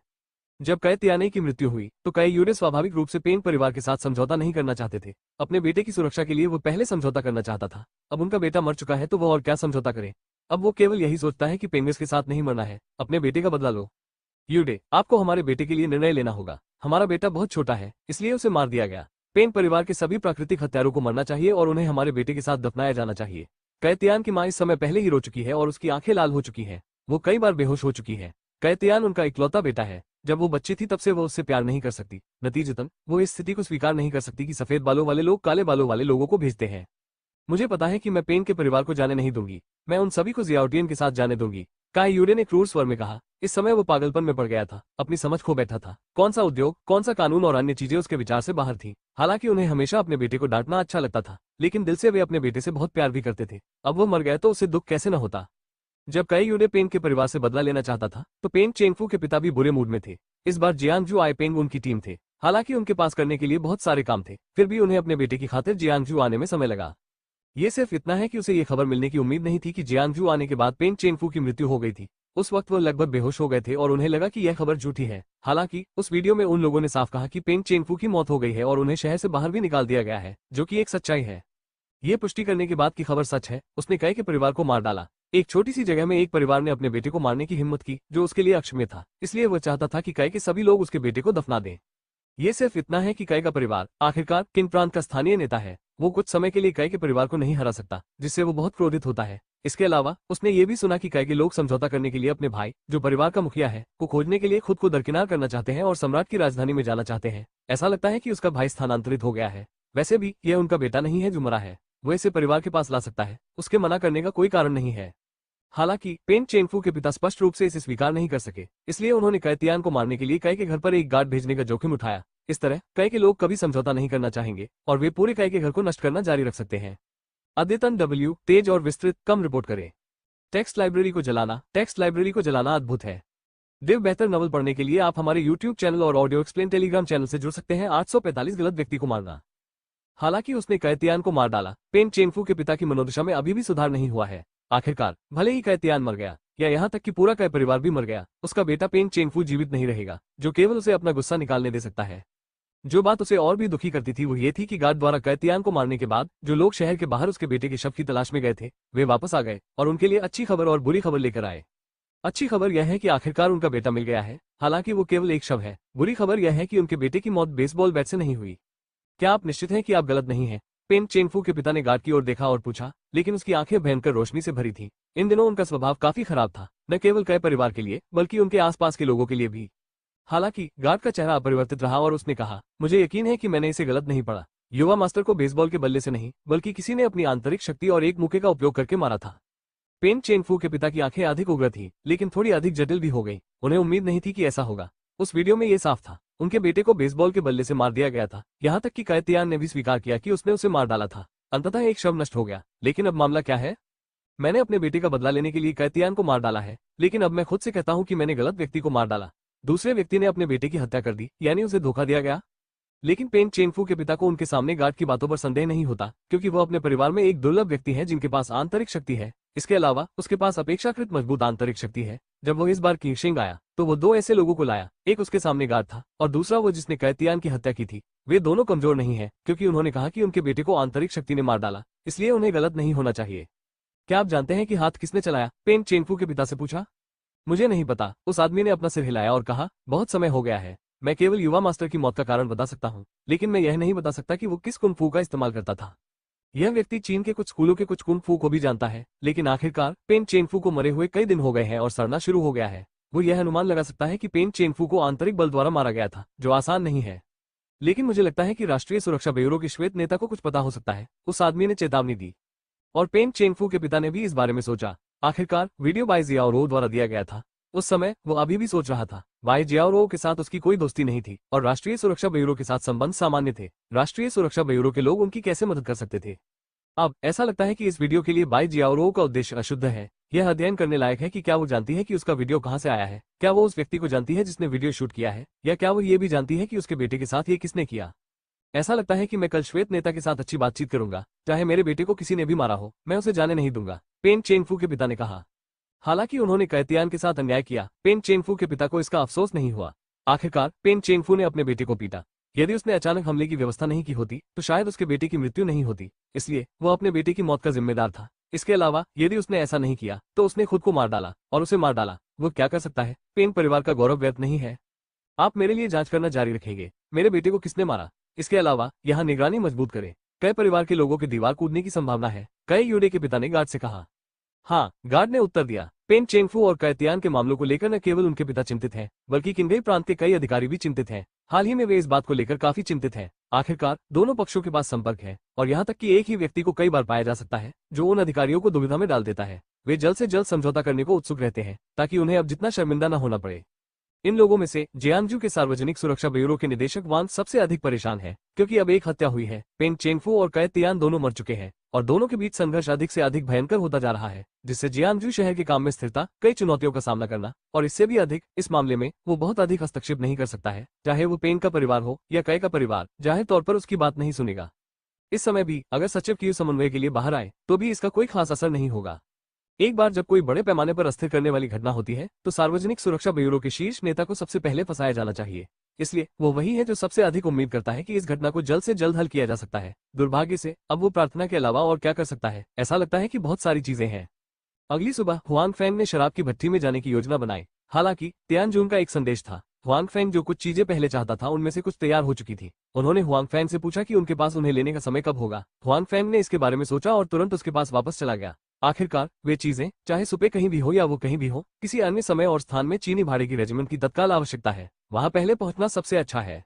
जब कई तियाने की मृत्यु हुई तो कई यूडे स्वाभाविक रूप से पेन परिवार के साथ समझौता नहीं करना चाहते थे। अपने बेटे की सुरक्षा के लिए वो पहले समझौता करना चाहता था। अब उनका बेटा मर चुका है तो वो और क्या समझौता करे। अब वो केवल यही सोचता है कि पेंगस के साथ नहीं मरना है, अपने बेटे का बदला लो। यूडे, आपको हमारे बेटे के लिए निर्णय लेना होगा। हमारा बेटा बहुत छोटा है, इसलिए उसे मार दिया गया। पेन परिवार के सभी प्राकृतिक हत्यारों को मरना चाहिए और उन्हें हमारे बेटे के साथ दफनाया जाना चाहिए। कैतियान की मां इस समय पहले ही रो चुकी है और उसकी आंखें लाल हो चुकी हैं। वो कई बार बेहोश हो चुकी है। कैतियान उनका इकलौता बेटा है। जब वो बच्ची थी तब से वो उससे प्यार नहीं कर सकती। नतीजतन वो इस स्थिति को स्वीकार नहीं कर सकती कि सफेद बालों वाले लोग काले बालों वाले लोगों को भेजते हैं। मुझे पता है कि मैं पेन के परिवार को जाने नहीं दूंगी। मैं उन सभी को जियाओटियन के साथ जाने दूंगी, काई यूडे ने क्रूर स्वर में कहा। इस समय वो पागलपन में पड़ गया था, अपनी समझ खो बैठा था। कौन सा उद्योग, कौन सा कानून और अन्य चीजें उसके विचार से बाहर थी। हालांकि उन्हें हमेशा अपने बेटे को डांटना अच्छा लगता था, लेकिन दिल से वे अपने बेटे से बहुत प्यार भी करते थे। अब वो मर गया तो उसे दुख कैसे न होता। जब कई यूडे पेन के परिवार से बदला लेना चाहता था तो पेन चेनफू के पिता भी बुरे मूड में थे। इस बार जियांगजू आईपेंग उनकी टीम थे। हालांकि उनके पास करने के लिए बहुत सारे काम थे, फिर भी उन्हें अपने बेटे की खातिर जियांगजू आने में समय लगा। ये सिर्फ इतना है कि उसे ये खबर मिलने की उम्मीद नहीं थी कि जियांगजू आने के बाद पेन चेनफू की मृत्यु हो गई थी। उस वक्त वो लगभग बेहोश हो गए थे और उन्हें लगा कि यह खबर झूठी है। हालांकि उस वीडियो में उन लोगों ने साफ कहा कि पेन चेनफू की मौत हो गई है और उन्हें शहर से बाहर भी निकाल दिया गया है, जो कि एक सच्चाई है। ये पुष्टि करने के बाद की खबर सच है, उसने कई के परिवार को मार डाला। एक छोटी सी जगह में एक परिवार ने अपने बेटे को मारने की हिम्मत की, जो उसके लिए अक्षम्य था। इसलिए वह चाहता था कि कई के सभी लोग उसके बेटे को दफना दें। ये सिर्फ इतना है कि कई का परिवार आखिरकार किन प्रांत का स्थानीय नेता है, वो कुछ समय के लिए कई के परिवार को नहीं हरा सकता, जिससे वो बहुत क्रोधित होता है। इसके अलावा उसने ये भी सुना कि कई के लोग समझौता करने के लिए अपने भाई, जो परिवार का मुखिया है, को खोजने के लिए खुद को दरकिनार करना चाहते हैं और सम्राट की राजधानी में जाना चाहते हैं। ऐसा लगता है कि उसका भाई स्थानांतरित हो गया है। वैसे भी यह उनका बेटा नहीं है जो मरा है, वो इसे परिवार के पास ला सकता है, उसके मना करने का कोई कारण नहीं है। हालांकि पेन चेनफू के पिता स्पष्ट रूप से इसे स्वीकार नहीं कर सके, इसलिए उन्होंने कैतियान को मारने के लिए कई के घर पर एक गार्ड भेजने का जोखिम उठाया। इस तरह कई के लोग कभी समझौता नहीं करना चाहेंगे और वे पूरे कई के घर को नष्ट करना जारी रख सकते हैं। अद्यतन W तेज और विस्तृत कम रिपोर्ट करें। टेक्स्ट लाइब्रेरी को जलाना अद्भुत है। दिव्य बेहतर नॉवल पढ़ने के लिए आप हमारे YouTube चैनल और ऑडियो एक्सप्लेन टेलीग्राम चैनल से जुड़ सकते हैं। 845 गलत व्यक्ति को मारना। हालांकि उसने कैतियान को मार डाला, पेन चेनफू के पिता की मनोदशा में अभी भी सुधार नहीं हुआ है। आखिरकार भले ही कैतियान मर गया या यहाँ तक कि पूरा कै परिवार भी मर गया, उसका बेटा पेन चेनफू जीवित नहीं रहेगा, जो केवल उसे अपना गुस्सा निकालने दे सकता है। जो बात उसे और भी दुखी करती थी वो ये थी कि गार्ड द्वारा कैतियान को मारने के बाद जो लोग शहर के बाहर उसके बेटे के शव की तलाश में गए थे, वे वापस आ गए और उनके लिए अच्छी खबर और बुरी खबर लेकर आए। अच्छी खबर यह है कि आखिरकार उनका बेटा मिल गया है, हालांकि वो केवल एक शव है। बुरी खबर यह है कि उनके बेटे की मौत बेसबॉल बैट से नहीं हुई। क्या आप निश्चित हैं कि आप गलत नहीं हैं? पेन चेनफू के पिता ने गार्ड की ओर देखा और पूछा, लेकिन उसकी आंखें भयंकर रोशनी से भरी थीं। इन दिनों उनका स्वभाव काफी खराब था, न केवल कई परिवार के लिए बल्कि उनके आसपास के लोगों के लिए भी। हालांकि गार्ड का चेहरा अपरिवर्तित रहा और उसने कहा, मुझे यकीन है कि मैंने इसे गलत नहीं पढ़ा। युवा मास्टर को बेसबॉल के बल्ले से नहीं बल्कि किसी ने अपनी आंतरिक शक्ति और एक मुक्के का उपयोग करके मारा था। पेन चेनफू के पिता की आंखें अधिक उग्र थी, लेकिन थोड़ी अधिक जटिल भी हो गई। उन्हें उम्मीद नहीं थी कि ऐसा होगा। उस वीडियो में ये साफ था, उनके बेटे को बेसबॉल के बल्ले से मार दिया गया था। यहाँ तक कि कैतियान ने भी स्वीकार किया कि उसने उसे मार डाला था। अंततः एक शव नष्ट हो गया। लेकिन अब मामला क्या है? मैंने अपने बेटे का बदला लेने के लिए कैतियान को मार डाला है, लेकिन अब मैं खुद से कहता हूँ कि मैंने गलत व्यक्ति को मार डाला। दूसरे व्यक्ति ने अपने बेटे की हत्या कर दी, यानी उसे धोखा दिया गया। लेकिन पेन चेनफू के पिता को उनके सामने गार्ड की बातों पर संदेह नहीं होता, क्योंकि वह अपने परिवार में एक दुर्लभ व्यक्ति है जिनके पास आंतरिक शक्ति है। इसके अलावा उसके पास अपेक्षाकृत मजबूत आंतरिक शक्ति है। जब वो इस बार कीशिंग आया तो वो दो ऐसे लोगों को लाया, एक उसके सामने गार्ड था और दूसरा वो जिसने कैतियान की हत्या की थी। वे दोनों कमजोर नहीं है, क्योंकि उन्होंने कहा कि उनके बेटे को आंतरिक शक्ति ने मार डाला, इसलिए उन्हें गलत नहीं होना चाहिए। क्या आप जानते हैं कि हाथ किसने चलाया? पेन चेनफू के पिता से पूछा। मुझे नहीं पता, उस आदमी ने अपना सिर हिलाया और कहा, बहुत समय हो गया है। मैं केवल युवा मास्टर की मौत का कारण बता सकता हूँ, लेकिन मैं यह नहीं बता सकता कि वो किस कुंग फू का इस्तेमाल करता था। यह व्यक्ति चीन के कुछ स्कूलों के कुछ कुंग फू को भी जानता है, लेकिन आखिरकार पेन चेनफू को मरे हुए कई दिन हो गए हैं और सड़ना शुरू हो गया है। वो यह अनुमान लगा सकता है कि पेन चेनफू को आंतरिक बल द्वारा मारा गया था, जो आसान नहीं है। लेकिन मुझे लगता है कि राष्ट्रीय सुरक्षा ब्यूरो के श्वेत नेता को कुछ पता हो सकता है, उस आदमी ने चेतावनी दी। और पेन चेनफू के पिता ने भी इस बारे में सोचा। आखिरकार वीडियो बाई जियाओरो द्वारा दिया गया था। उस समय वो अभी भी सोच रहा था। बाई जियाओरो के साथ उसकी कोई दोस्ती नहीं थी और राष्ट्रीय सुरक्षा ब्यूरो के साथ संबंध सामान्य थे। राष्ट्रीय सुरक्षा ब्यूरो के लोग उनकी कैसे मदद कर सकते थे? अब ऐसा लगता है कि इस वीडियो के लिए बाई जियाओरो का उद्देश्य अशुद्ध है। यह अध्ययन करने लायक है कि क्या वो जानती है कि उसका वीडियो कहां से आया है, क्या वो उस व्यक्ति को जानती है जिसने वीडियो शूट किया है, या क्या वो ये भी जानती है कि उसके बेटे के साथ ये किसने किया। ऐसा लगता है कि मैं कल श्वेत नेता के साथ अच्छी बातचीत करूंगा, चाहे मेरे बेटे को किसी ने भी मारा हो, मैं उसे जाने नहीं दूंगा, पेन चेनफू के पिता ने कहा। हालांकि उन्होंने कैतियान के साथ अन्याय किया, पेन चेनफू के पिता को इसका अफसोस नहीं हुआ। आखिरकार पेन चेनफू ने अपने बेटे को पीटा। यदि उसने अचानक हमले की व्यवस्था नहीं की होती तो शायद उसके बेटे की मृत्यु नहीं होती, इसलिए वह अपने बेटे की मौत का जिम्मेदार था। इसके अलावा यदि उसने ऐसा नहीं किया तो उसने खुद को मार डाला और उसे मार डाला। वो क्या कर सकता है? पेन परिवार का गौरव व्यर्थ नहीं है। आप मेरे लिए जांच करना जारी रखेंगे, मेरे बेटे को किसने मारा। इसके अलावा यहाँ निगरानी मजबूत करें। कई परिवार के लोगों के दीवार कूदने की संभावना है, कई यूडे के पिता ने गार्ड से कहा। हाँ, गार्ड ने उत्तर दिया। पेन चेनफू और कैतियान के मामलों को लेकर न केवल उनके पिता चिंतित हैं, बल्कि किन्गई प्रांत के कई अधिकारी भी चिंतित हैं। हाल ही में वे इस बात को लेकर काफी चिंतित हैं। आखिरकार दोनों पक्षों के पास संपर्क है और यहाँ तक कि एक ही व्यक्ति को कई बार पाया जा सकता है जो उन अधिकारियों को दुविधा में डाल देता है। वे जल्द से जल्द समझौता करने को उत्सुक रहते हैं ताकि उन्हें अब जितना शर्मिंदा न होना पड़े। इन लोगों में से जियांगजू के सार्वजनिक सुरक्षा ब्यूरो के निदेशक वान सबसे अधिक परेशान है, क्योंकि अब एक हत्या हुई है। पेन चेनफू और कैतियान दोनों मर चुके हैं और दोनों के बीच संघर्ष अधिक से अधिक भयंकर होता जा रहा है, जिससे जियांगजू शहर के काम में स्थिरता, कई चुनौतियों का सामना करना और इससे भी अधिक इस मामले में वो बहुत अधिक हस्तक्षेप नहीं कर सकता है, चाहे वो पेन का परिवार हो या कै का परिवार, जाहिर तौर पर उसकी बात नहीं सुनेगा। इस समय भी अगर सचिव की समन्वय के लिए बाहर आए तो भी इसका कोई खास असर नहीं होगा। एक बार जब कोई बड़े पैमाने पर अस्थिर करने वाली घटना होती है तो सार्वजनिक सुरक्षा ब्यूरो के शीर्ष नेता को सबसे पहले फंसाया जाना चाहिए। इसलिए वो वही है जो सबसे अधिक उम्मीद करता है कि इस घटना को जल्द से जल्द हल किया जा सकता है। दुर्भाग्य से अब वो प्रार्थना के अलावा और क्या कर सकता है? ऐसा लगता है कि बहुत सारी चीजें हैं। अगली सुबह हुआंग फेंग ने शराब की भट्टी में जाने की योजना बनाई। हालांकि तियानजून का एक संदेश था। हुआंग फेंग जो कुछ चीजें पहले चाहता था उनमें से कुछ तैयार हो चुकी थी। उन्होंने हुआंग फेंग से पूछा कि उनके पास उन्हें लेने का समय कब होगा। हुआंग फेंग ने इसके बारे में सोचा और तुरंत उसके पास वापस चला गया। आखिरकार वे चीजें, चाहे सुपे कहीं भी हो या वो कहीं भी हो, किसी अन्य समय और स्थान में चीनी भाड़े की रेजिमेंट की तत्काल आवश्यकता है। वहां पहले पहुंचना सबसे अच्छा है।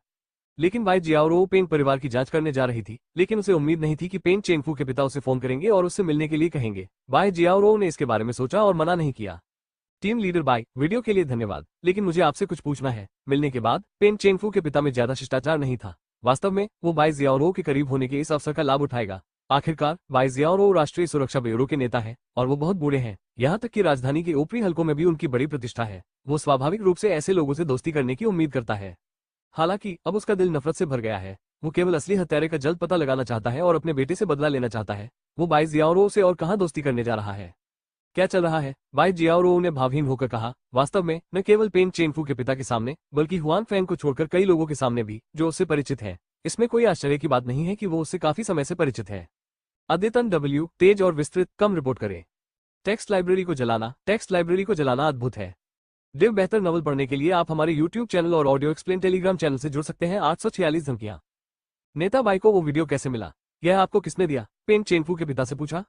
लेकिन बाई जियाओरो पेंग परिवार की जांच करने जा रही थी, लेकिन उसे उम्मीद नहीं थी कि पेंग चेंगफू के पिता उसे फोन करेंगे और उससे मिलने के लिए कहेंगे। बाई जियाओरो ने इसके बारे में सोचा और मना नहीं किया। टीम लीडर बाई, वीडियो के लिए धन्यवाद, लेकिन मुझे आपसे कुछ पूछना है। मिलने के बाद पेंग चेंगफू के पिता में ज्यादा शिष्टाचार नहीं था। वास्तव में वो बाई जियाओरो के करीब होने के इस अवसर का लाभ उठाएगा। आखिरकार बाई जियाओरो राष्ट्रीय सुरक्षा ब्यूरो के नेता है और वो बहुत बूढ़े हैं। यहाँ तक कि राजधानी के ऊपरी हलकों में भी उनकी बड़ी प्रतिष्ठा है। वो स्वाभाविक रूप से ऐसे लोगों से दोस्ती करने की उम्मीद करता है। हालांकि अब उसका दिल नफरत से भर गया है। वो केवल असली हत्यारे का जल्द पता लगाना चाहता है और अपने बेटे से बदला लेना चाहता है। वो बाई जियाओरो से और कहां दोस्ती करने जा रहा है? क्या चल रहा है? बाई जियाओरो ने भावहीन होकर कहा। वास्तव में न केवल पेन चेनफू के पिता के सामने, बल्कि हुआन फैंग को छोड़कर कई लोगों के सामने भी, जो उससे परिचित हैं। इसमें कोई आश्चर्य की बात नहीं है कि वो उससे काफी समय से परिचित है। अद्यतन डब्ल्यू तेज और विस्तृत कम रिपोर्ट करें। टेक्स्ट लाइब्रेरी को जलाना अद्भुत है। दिव्य बेहतर नॉवल पढ़ने के लिए आप हमारे YouTube चैनल और ऑडियो एक्सप्लेन टेलीग्राम चैनल से जुड़ सकते हैं। 846 धमकियां। नेता बाई को वो वीडियो कैसे मिला? यह आपको किसने दिया? पेन चेनफू के पिता से पूछा।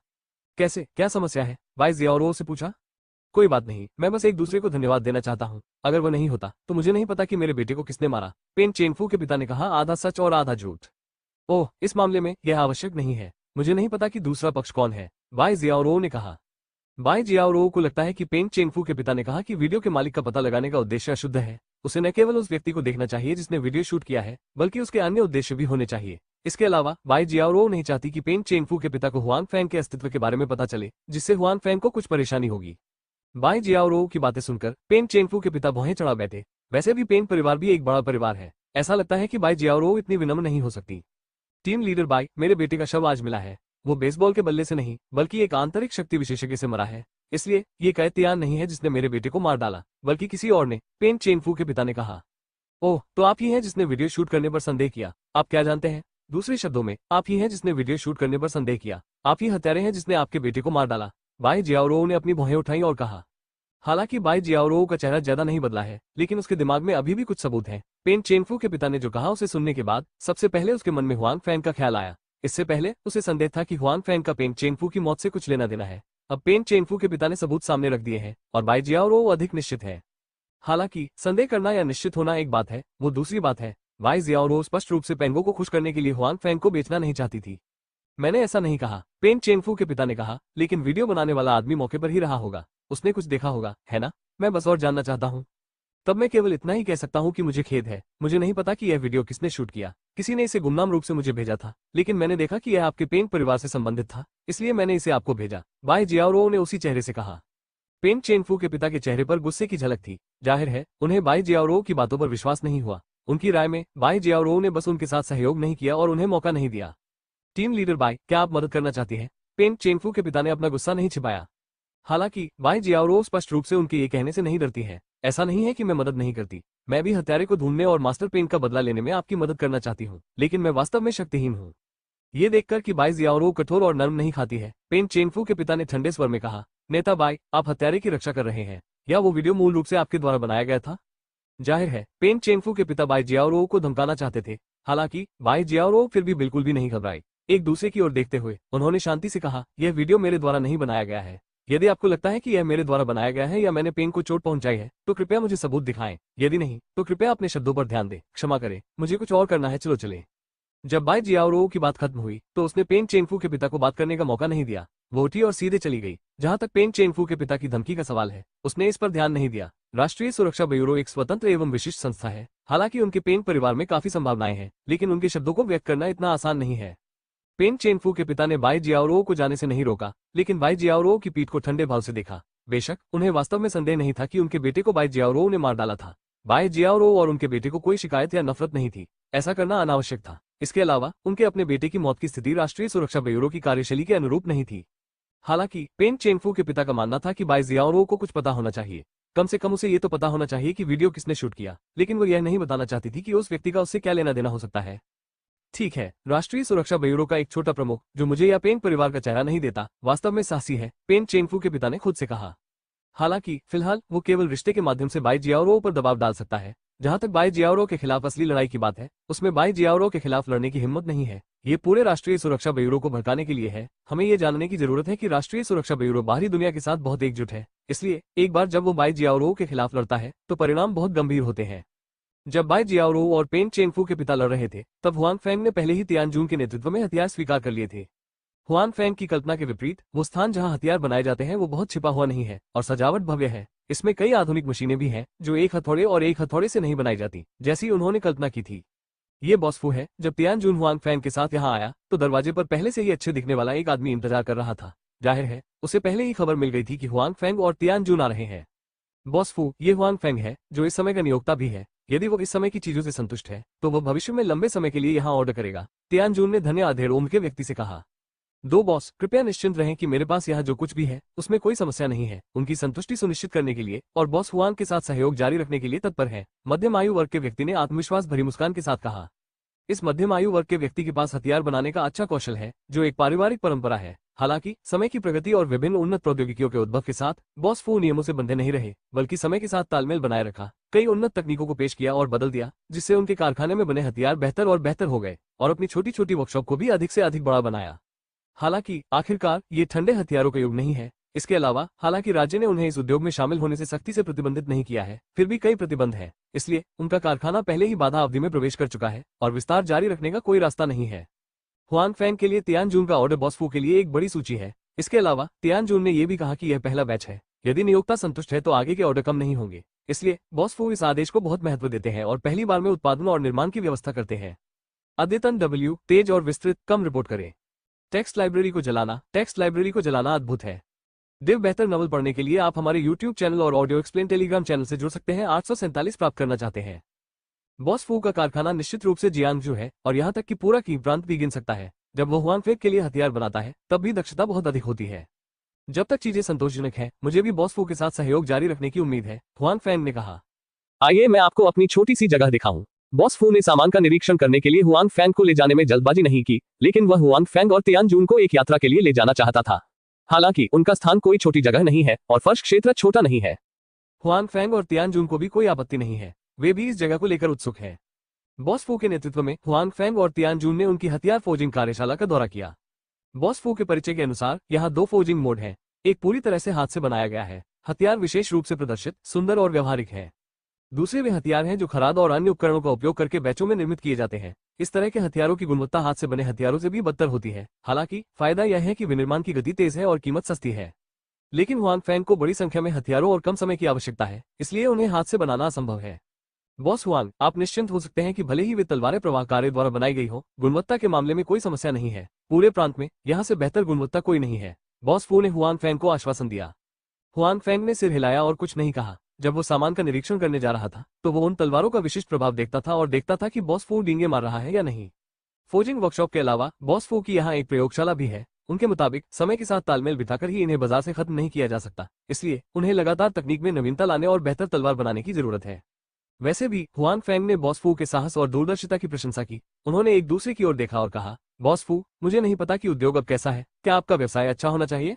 कैसे? क्या समस्या है? बाई जियाओरो से पूछा। कोई बात नहीं, मैं बस एक दूसरे को धन्यवाद देना चाहता हूँ। अगर वह नहीं होता तो मुझे नहीं पता कि मेरे बेटे को किसने मारा। पेन चेनफू के पिता ने कहा, आधा सच और आधा झूठ। ओह, इस मामले में यह आवश्यक नहीं है। मुझे नहीं पता कि दूसरा पक्ष कौन है, बाई जियाओरो ने कहा। बाई जियाओरो को लगता है कि पेंग चेंगफू के पिता ने कहा कि वीडियो के मालिक का पता लगाने का उद्देश्य अशुद्ध है। उसे न केवल उस व्यक्ति को देखना चाहिए जिसने वीडियो शूट किया है, बल्कि उसके अन्य उद्देश्य भी होने चाहिए। इसके अलावा बाई जियाओरो नहीं चाहती कि पेंग चेंगफू के पिता को हुआन फैंग के अस्तित्व के बारे में पता चले, जिससे हुआन फैंग को कुछ परेशानी होगी। बाई जियाओरो की बातें सुनकर पेंग चेंगफू के पिता भौहें चढ़ा बैठे। वैसे भी पेंग परिवार भी एक बड़ा परिवार है। ऐसा लगता है कि बाई जियाओरो इतनी विनम्र नहीं हो सकती। टीम लीडर बाई, मेरे बेटे का शव आज मिला है। वो बेसबॉल के बल्ले से नहीं, बल्कि एक आंतरिक शक्ति विशेषज्ञ से मरा है। इसलिए ये कैद तियान नहीं है जिसने मेरे बेटे को मार डाला, बल्कि किसी और ने, पेन चेनफू के पिता ने कहा। ओह, तो आप ही हैं जिसने वीडियो शूट करने पर संदेह किया। आप क्या जानते हैं? दूसरे शब्दों में, आप ही हैं जिसने वीडियो शूट करने पर संदेह किया। आप ही हत्यारे हैं जिसने आपके बेटे को मार डाला। बाई जियाओरो ने अपनी भौहें उठाई और कहा। हालांकि बाई जियाओरो का चेहरा ज्यादा नहीं बदला है, लेकिन उसके दिमाग में अभी भी कुछ सबूत हैं। पेन चेनफू के पिता ने जो कहा उसे सुनने के बाद सबसे पहले उसके मन में हुआंग फैंग का ख्याल आया। इससे पहले उसे संदेह था कि हुआंग फैंग का पेन चेनफू की मौत से कुछ लेना देना है। अब पेन चेनफू के पिता ने सबूत सामने रख दिए हैं और बाई जियाओरो अधिक निश्चित है। हालांकि संदेह करना या निश्चित होना एक बात है, वो दूसरी बात है। बाई जियाओरो स्पष्ट रूप से पेंगो को खुश करने के लिए हुआंग फैंग को बेचना नहीं चाहती थी। मैंने ऐसा नहीं कहा, पेन चेनफू के पिता ने कहा, लेकिन वीडियो बनाने वाला आदमी मौके पर ही रहा होगा। उसने कुछ देखा होगा, है ना? मैं बस और जानना चाहता हूँ। तब मैं केवल इतना ही कह सकता हूँ कि मुझे खेद है। मुझे नहीं पता कि यह वीडियो किसने शूट किया। किसी ने इसे गुमनाम रूप से मुझे भेजा था, लेकिन मैंने देखा कि यह आपके पेंग परिवार से संबंधित था, इसलिए मैंने इसे आपको भेजा। बाई जियाओरो ने उसी चेहरे से कहा। पेंग चेनफू के पिता के चेहरे पर गुस्से की झलक थी। जाहिर है उन्हें बाई जियाओरो की बातों पर विश्वास नहीं हुआ। उनकी राय में बाई जियाओरो ने बस उनके साथ सहयोग नहीं किया और उन्हें मौका नहीं दिया। टीम लीडर बाई, क्या आप मदद करना चाहती हैं? पेंग चेनफू के पिता ने अपना गुस्सा नहीं छिपाया। हालांकि बाई जियाओरो स्पष्ट रूप से उनके ये कहने से नहीं डरती है। ऐसा नहीं है कि मैं मदद नहीं करती। मैं भी हत्यारे को ढूंढने और मास्टर पेन का बदला लेने में आपकी मदद करना चाहती हूँ, लेकिन मैं वास्तव में शक्तिहीन हूँ। ये देखकर कि बाई जियाओरो कठोर और नर्म नहीं खाती है, पेन चेनफू के पिता ने ठंडे स्वर में कहा, नेता बाई, आप हत्यारे की रक्षा कर रहे हैं। या वो वीडियो मूल रूप से आपके द्वारा बनाया गया था? जाहिर है पेन चेनफू के पिता बाई जियाओरो को धमकाना चाहते थे। हालांकि बाई जियाओरो फिर भी बिल्कुल भी नहीं घबराई। एक दूसरे की ओर देखते हुए उन्होंने शांति से कहा, यह वीडियो मेरे द्वारा नहीं बनाया गया है। यदि आपको लगता है कि यह मेरे द्वारा बनाया गया है या मैंने पेन को चोट पहुंचाई है, तो कृपया मुझे सबूत दिखाएं। यदि नहीं, तो कृपया अपने शब्दों पर ध्यान दें। क्षमा करें, मुझे कुछ और करना है, चलो चले। जब बाई जियाओरो की बात खत्म हुई तो उसने पेन चेनफू के पिता को बात करने का मौका नहीं दिया। वो उठी और सीधे चली गई। जहां तक पेन चेनफू के पिता की धमकी का सवाल है, उसने इस पर ध्यान नहीं दिया। राष्ट्रीय सुरक्षा ब्यूरो एक स्वतंत्र एवं विशिष्ट संस्था है। हालांकि उनके पेन परिवार में काफी संभावनाएं हैं, लेकिन उनके शब्दों को व्यक्त करना इतना आसान नहीं है। पेन चेनफू के पिता ने बाई जियाओरो को जाने से नहीं रोका, लेकिन बाई जियाओरो की पीठ को ठंडे भाव से देखा। बेशक उन्हें वास्तव में संदेह नहीं था कि उनके बेटे को बाई जियाओरो ने मार डाला था। बाई जियाओरो और उनके बेटे को कोई शिकायत या नफरत नहीं थी। ऐसा करना अनावश्यक था। इसके अलावा उनके अपने बेटे की मौत की स्थिति राष्ट्रीय सुरक्षा ब्यूरो की कार्यशैली के अनुरूप नहीं थी। हालांकि पेन चेनफू के पिता का मानना था कि बाई जियाओरो को कुछ पता होना चाहिए। कम से कम उसे ये तो पता होना चाहिए कि वीडियो किसने शूट किया, लेकिन वो यह नहीं बताना चाहती थी कि उस व्यक्ति का उससे क्या लेना देना हो सकता है। ठीक है, राष्ट्रीय सुरक्षा ब्यूरो का एक छोटा प्रमुख जो मुझे या पेंग परिवार का चेहरा नहीं देता, वास्तव में साहसी है, पेन चेंगफू के पिता ने खुद से कहा। हालांकि फिलहाल वो केवल रिश्ते के माध्यम से बाई जियाओरो पर दबाव डाल सकता है। जहां तक बाई जियाओरो के खिलाफ असली लड़ाई की बात है, उसमें बाई जियाओरो के खिलाफ लड़ने की हिम्मत नहीं है। ये पूरे राष्ट्रीय सुरक्षा ब्यूरो को भड़काने के लिए है। हमें ये जानने की जरूरत है कि राष्ट्रीय सुरक्षा ब्यूरो बाहरी दुनिया के साथ बहुत एकजुट है। इसलिए एक बार जब वो बाई जियाओरो के खिलाफ लड़ता है तो परिणाम बहुत गंभीर होते हैं। जब बाई जियाओरो और पेन चेंगफू के पिता लड़ रहे थे, तब हुआंग फेंग ने पहले ही तियानजून के नेतृत्व में हथियार स्वीकार कर लिए थे। हुआंग फेंग की कल्पना के विपरीत वो स्थान जहां हथियार बनाए जाते हैं वो बहुत छिपा हुआ नहीं है और सजावट भव्य है। इसमें कई आधुनिक मशीनें भी हैं जो एक हथौड़े और एक हथौड़े से नहीं बनाई जाती, जैसी उन्होंने कल्पना की थी। ये बॉसफू है। जब तियानजून हुआंग फेंग के साथ यहाँ आया तो दरवाजे पर पहले से ही अच्छे दिखने वाला एक आदमी इंतजार कर रहा था। जाहिर है उसे पहले ही खबर मिल गई थी कि हुआंग फेंग और तियानजून आ रहे हैं। बॉसफू, ये हुआंग फेंग है जो इस समय का नियोक्ता भी है। यदि वो इस समय की चीजों से संतुष्ट है तो वो भविष्य में लंबे समय के लिए यहाँ ऑर्डर करेगा, तियानजून ने धन्य अधेड़ उम्र के व्यक्ति से कहा। दो बॉस, कृपया निश्चिंत रहें कि मेरे पास यहाँ जो कुछ भी है उसमें कोई समस्या नहीं है। उनकी संतुष्टि सुनिश्चित करने के लिए और बॉस हुआंग के साथ सहयोग जारी रखने के लिए तत्पर है, मध्यम आयु वर्ग के व्यक्ति ने आत्मविश्वास भरी मुस्कान के साथ कहा। इस मध्यम आयु वर्ग के व्यक्ति के पास हथियार बनाने का अच्छा कौशल है जो एक पारिवारिक परंपरा है। हालांकि समय की प्रगति और विभिन्न उन्नत प्रौद्योगिकियों के उद्भव के साथ बॉस फू नियमों से बंधे नहीं रहे, बल्कि समय के साथ तालमेल बनाए रखा, कई उन्नत तकनीकों को पेश किया और बदल दिया, जिससे उनके कारखाने में बने हथियार बेहतर और बेहतर हो गए और अपनी छोटी छोटी वर्कशॉप को भी अधिक से अधिक बड़ा बनाया। हालांकि आखिरकार ये ठंडे हथियारों का युग नहीं है। इसके अलावा हालांकि राज्य ने उन्हें इस उद्योग में शामिल होने से सख्ती से प्रतिबंधित नहीं किया है, फिर भी कई प्रतिबंध हैं। इसलिए उनका कारखाना पहले ही बाधा अवधि में प्रवेश कर चुका है और विस्तार जारी रखने का कोई रास्ता नहीं है। हुआंग फेंग के लिए तियानजून का ऑर्डर बॉसफू के लिए एक बड़ी सूची है। इसके अलावा तियानजून ने यह भी कहा कि यह पहला बैच है। यदि नियोक्ता संतुष्ट है तो आगे के ऑर्डर कम नहीं होंगे। इसलिए बॉसफू इस आदेश को बहुत महत्व देते हैं और पहली बार में उत्पादन और निर्माण की व्यवस्था करते हैं। अद्यतन W तेज और विस्तृत कम रिपोर्ट करें। टेक्स्ट लाइब्रेरी को जलाना अद्भुत है। दिव बेहतर नॉवल पढ़ने के लिए आप हमारे YouTube चैनल और ऑडियो एक्सप्लेन टेलीग्राम चैनल से जुड़ सकते हैं। 847 प्राप्त करना चाहते हैं। बॉसफू का कारखाना निश्चित रूप से जियांगजू है और यहाँ तक कि पूरा की प्रांत भी गिन सकता है। जब वो हुआंग फेंग के लिए हथियार बनाता है तब भी दक्षता बहुत अधिक होती है। जब तक चीजें संतोषजनक हैं, मुझे भी बॉसफू के साथ सहयोग जारी रखने की उम्मीद है, हुआंग फेंग ने कहा। आइए मैं आपको अपनी छोटी सी जगह दिखाऊं। बॉसफू ने सामान का निरीक्षण करने के लिए हुआंग फेंग को ले जाने में जल्दबाजी नहीं की, लेकिन वह हुआंग फेंग और तियानजून को एक यात्रा के लिए ले जाना चाहता था। हालांकि उनका स्थान कोई छोटी जगह नहीं है और फर्श क्षेत्र छोटा नहीं है। हुआंग फेंग और तियानजून को भी कोई आपत्ति नहीं है, वे भी इस जगह को लेकर उत्सुक हैं। बॉसफू के नेतृत्व में हुआंग फेंग और तियानजून ने उनकी हथियार फोर्जिंग कार्यशाला का दौरा किया। बॉसफू के परिचय के अनुसार यहाँ 2 फोर्जिंग मोड हैं। एक पूरी तरह से हाथ से बनाया गया है, हथियार विशेष रूप से प्रदर्शित, सुंदर और व्यवहारिक है। दूसरे वे हथियार हैं जो खराद और अन्य उपकरणों का उपयोग करके बैचों में निर्मित किए जाते हैं। इस तरह के हथियारों की गुणवत्ता हाथ से बने हथियारों से भी बदतर होती है। हालांकि फायदा यह है कि विनिर्माण की गति तेज है और कीमत सस्ती है। लेकिन हुआंग फेंग को बड़ी संख्या में हथियारों और कम समय की आवश्यकता है, इसलिए उन्हें हाथ से बनाना असंभव है। बॉस हुआंग, आप निश्चिंत हो सकते हैं कि भले ही वे तलवारें प्रवाहकारों द्वारा बनाई गई हो, गुणवत्ता के मामले में कोई समस्या नहीं है। पूरे प्रांत में यहाँ से बेहतर गुणवत्ता कोई नहीं है, बॉस फू ने हुआंग फेंग को आश्वासन दिया। हुआंग फेंग ने सिर हिलाया और कुछ नहीं कहा। जब वो सामान का निरीक्षण करने जा रहा था तो वो उन तलवारों का विशिष्ट प्रभाव देखता था और देखता था कि बॉस फू डींगे मार रहा है या नहीं। फोर्जिंग वर्कशॉप के अलावा बॉस फू की यहाँ एक प्रयोगशाला भी है। उनके मुताबिक समय के साथ तालमेल बिठाकर ही इन्हें बाजार से खत्म नहीं किया जा सकता, इसलिए उन्हें लगातार तकनीक में नवीनता लाने और बेहतर तलवार बनाने की जरूरत है। वैसे भी हुआंग फेंग ने बॉस फू के साहस और दूरदर्शिता की प्रशंसा की। उन्होंने एक दूसरे की ओर देखा और कहा, बॉस फू, मुझे नहीं पता कि उद्योग अब कैसा है, क्या आपका व्यवसाय अच्छा होना चाहिए?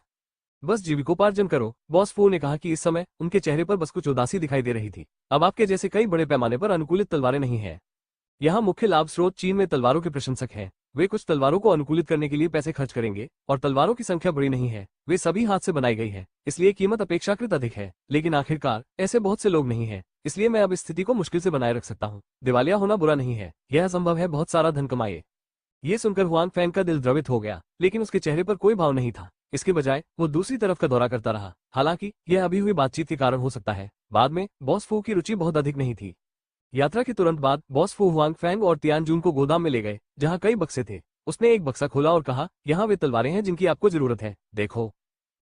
बस जीविकोपार्जन करो। बॉस फू ने कहा कि इस समय उनके चेहरे पर बस कुछ उदासी दिखाई दे रही थी। अब आपके जैसे कई बड़े पैमाने पर अनुकूलित तलवारें नहीं हैं। यहाँ मुख्य लाभ स्रोत चीन में तलवारों के प्रशंसक हैं। वे कुछ तलवारों को अनुकूलित करने के लिए पैसे खर्च करेंगे और तलवारों की संख्या बड़ी नहीं है, वे सभी हाथ से बनाई गई है, इसलिए कीमत अपेक्षाकृत अधिक है। लेकिन आखिरकार ऐसे बहुत से लोग नहीं हैं, इसलिए मैं अब इस स्थिति को मुश्किल से बनाए रख सकता हूँ। दिवालिया होना बुरा नहीं है, यह असंभव है बहुत सारा धन कमाए। ये सुनकर हुआंग फेंग का दिल द्रवित हो गया, लेकिन उसके चेहरे पर कोई भाव नहीं था। इसके बजाय वो दूसरी तरफ का दौरा करता रहा। हालांकि यह अभी हुई बातचीत के कारण हो सकता है। बाद में बॉस फू की रुचि बहुत अधिक नहीं थी। यात्रा के तुरंत बाद बॉस फू हुआंग फेंग और तियानजून को गोदाम में ले गए, जहां कई बक्से थे। उसने एक बक्सा खोला और कहा, यहाँ वे तलवारें हैं जिनकी आपको जरूरत है, देखो।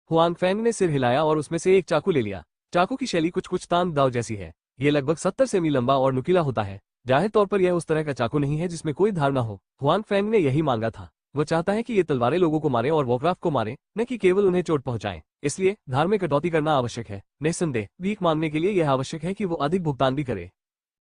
हुआंग फेंग ने सिर हिलाया और उसमें से एक चाकू ले लिया। चाकू की शैली कुछ तान दाव जैसी है। ये लगभग 70 सेमी लंबा और नुकीला होता है। जाहिर तौर पर यह उस तरह का चाकू नहीं है जिसमें कोई धार न हो। हुआंग फेंग ने यही मांगा था। वो चाहता है कि ये तलवारें लोगों को मारें और वॉरक्राफ्ट को मारें, न कि केवल उन्हें चोट पहुंचाएं। इसलिए धार में कटौती करना आवश्यक है। निस्संदेह भीख मांगने के लिए यह आवश्यक है कि वो अधिक भुगतान भी करे।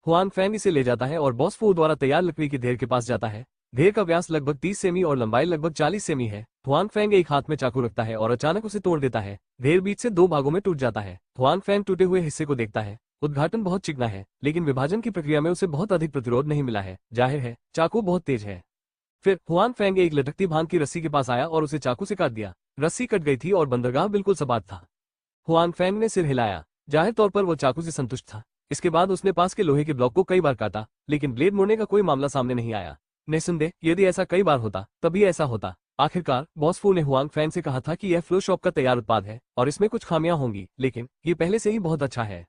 हुआंग फेंग इसे ले जाता है और बॉस फू द्वारा तैयार लकड़ी के ढेर के पास जाता है। ढेर का व्यास लगभग 30 सेमी और लंबाई लगभग 40 सेमी है। हुआन फेंग एक हाथ में चाकू रखता है और अचानक उसे तोड़ देता है। ढेर बीच से 2 भागों में टूट जाता है। हुआन फेंग टूटे हुए हिस्से को देखता है। उद्घाटन बहुत चिकना है, लेकिन विभाजन की प्रक्रिया में उसे बहुत अधिक प्रतिरोध नहीं मिला है। जाहिर है चाकू बहुत तेज है। फिर हुआन फेंग एक लटकती भांग की रस्सी के पास आया और उसे चाकू से काट दिया। रस्सी कट गई थी और बंदरगाह बिल्कुल सपाट था। हुआन फेंग ने सिर हिलाया। जाहिर तौर पर वो चाकू से संतुष्ट था। इसके बाद उसने पास के लोहे के ब्लॉक को कई बार काटा, लेकिन ब्लेड मुड़ने का कोई मामला सामने नहीं आया। निस्संदेह यदि ऐसा कई बार होता तभी ऐसा होता। आखिरकार बॉस फू ने हुआन फेंग से कहा था कि यह फ्लो शॉप का तैयार उत्पाद है और इसमें कुछ खामियां होंगी, लेकिन ये पहले से ही बहुत अच्छा है।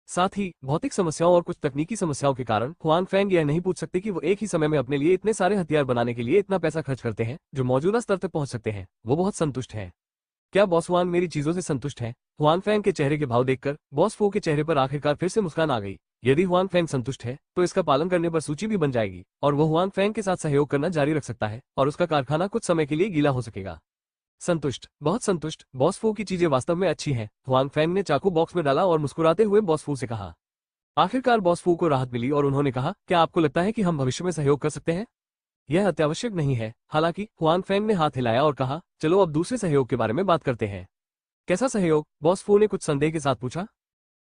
साथ ही भौतिक समस्याओं और कुछ तकनीकी समस्याओं के कारण हुआन फेंग यह नहीं पूछ सकते कि वो एक ही समय में अपने लिए इतने सारे हथियार बनाने के लिए इतना पैसा खर्च करते हैं जो मौजूदा स्तर तक पहुंच सकते हैं। वो बहुत संतुष्ट हैं। क्या बॉस हुआन मेरी चीजों से संतुष्ट हैं? हुआन फेंग के चेहरे के भाव देखकर बॉस फू के चेहरे पर आखिरकार फिर से मुस्कान आ गई। यदि हुआन फेंग संतुष्ट है तो इसका पालन करने पर सूची भी बन जाएगी और वो हुआन फेंग के साथ सहयोग करना जारी रख सकता है और उसका कारखाना कुछ समय के लिए गीला हो सकेगा। संतुष्ट, बहुत संतुष्ट। बॉस फू की चीजें वास्तव में अच्छी हैं। हुआन फेंग ने चाकू बॉक्स में डाला और मुस्कुराते हुए बॉस फू से कहा। आखिरकार बॉस फू को राहत मिली और उन्होंने कहा, क्या आपको लगता है कि हम भविष्य में सहयोग कर सकते हैं? यह अत्यावश्यक नहीं है। हालांकि हुआन फेंग ने हाथ हिलाया और कहा, चलो अब दूसरे सहयोग के बारे में बात करते हैं। कैसा सहयोग? बॉस फू ने कुछ संदेह के साथ पूछा।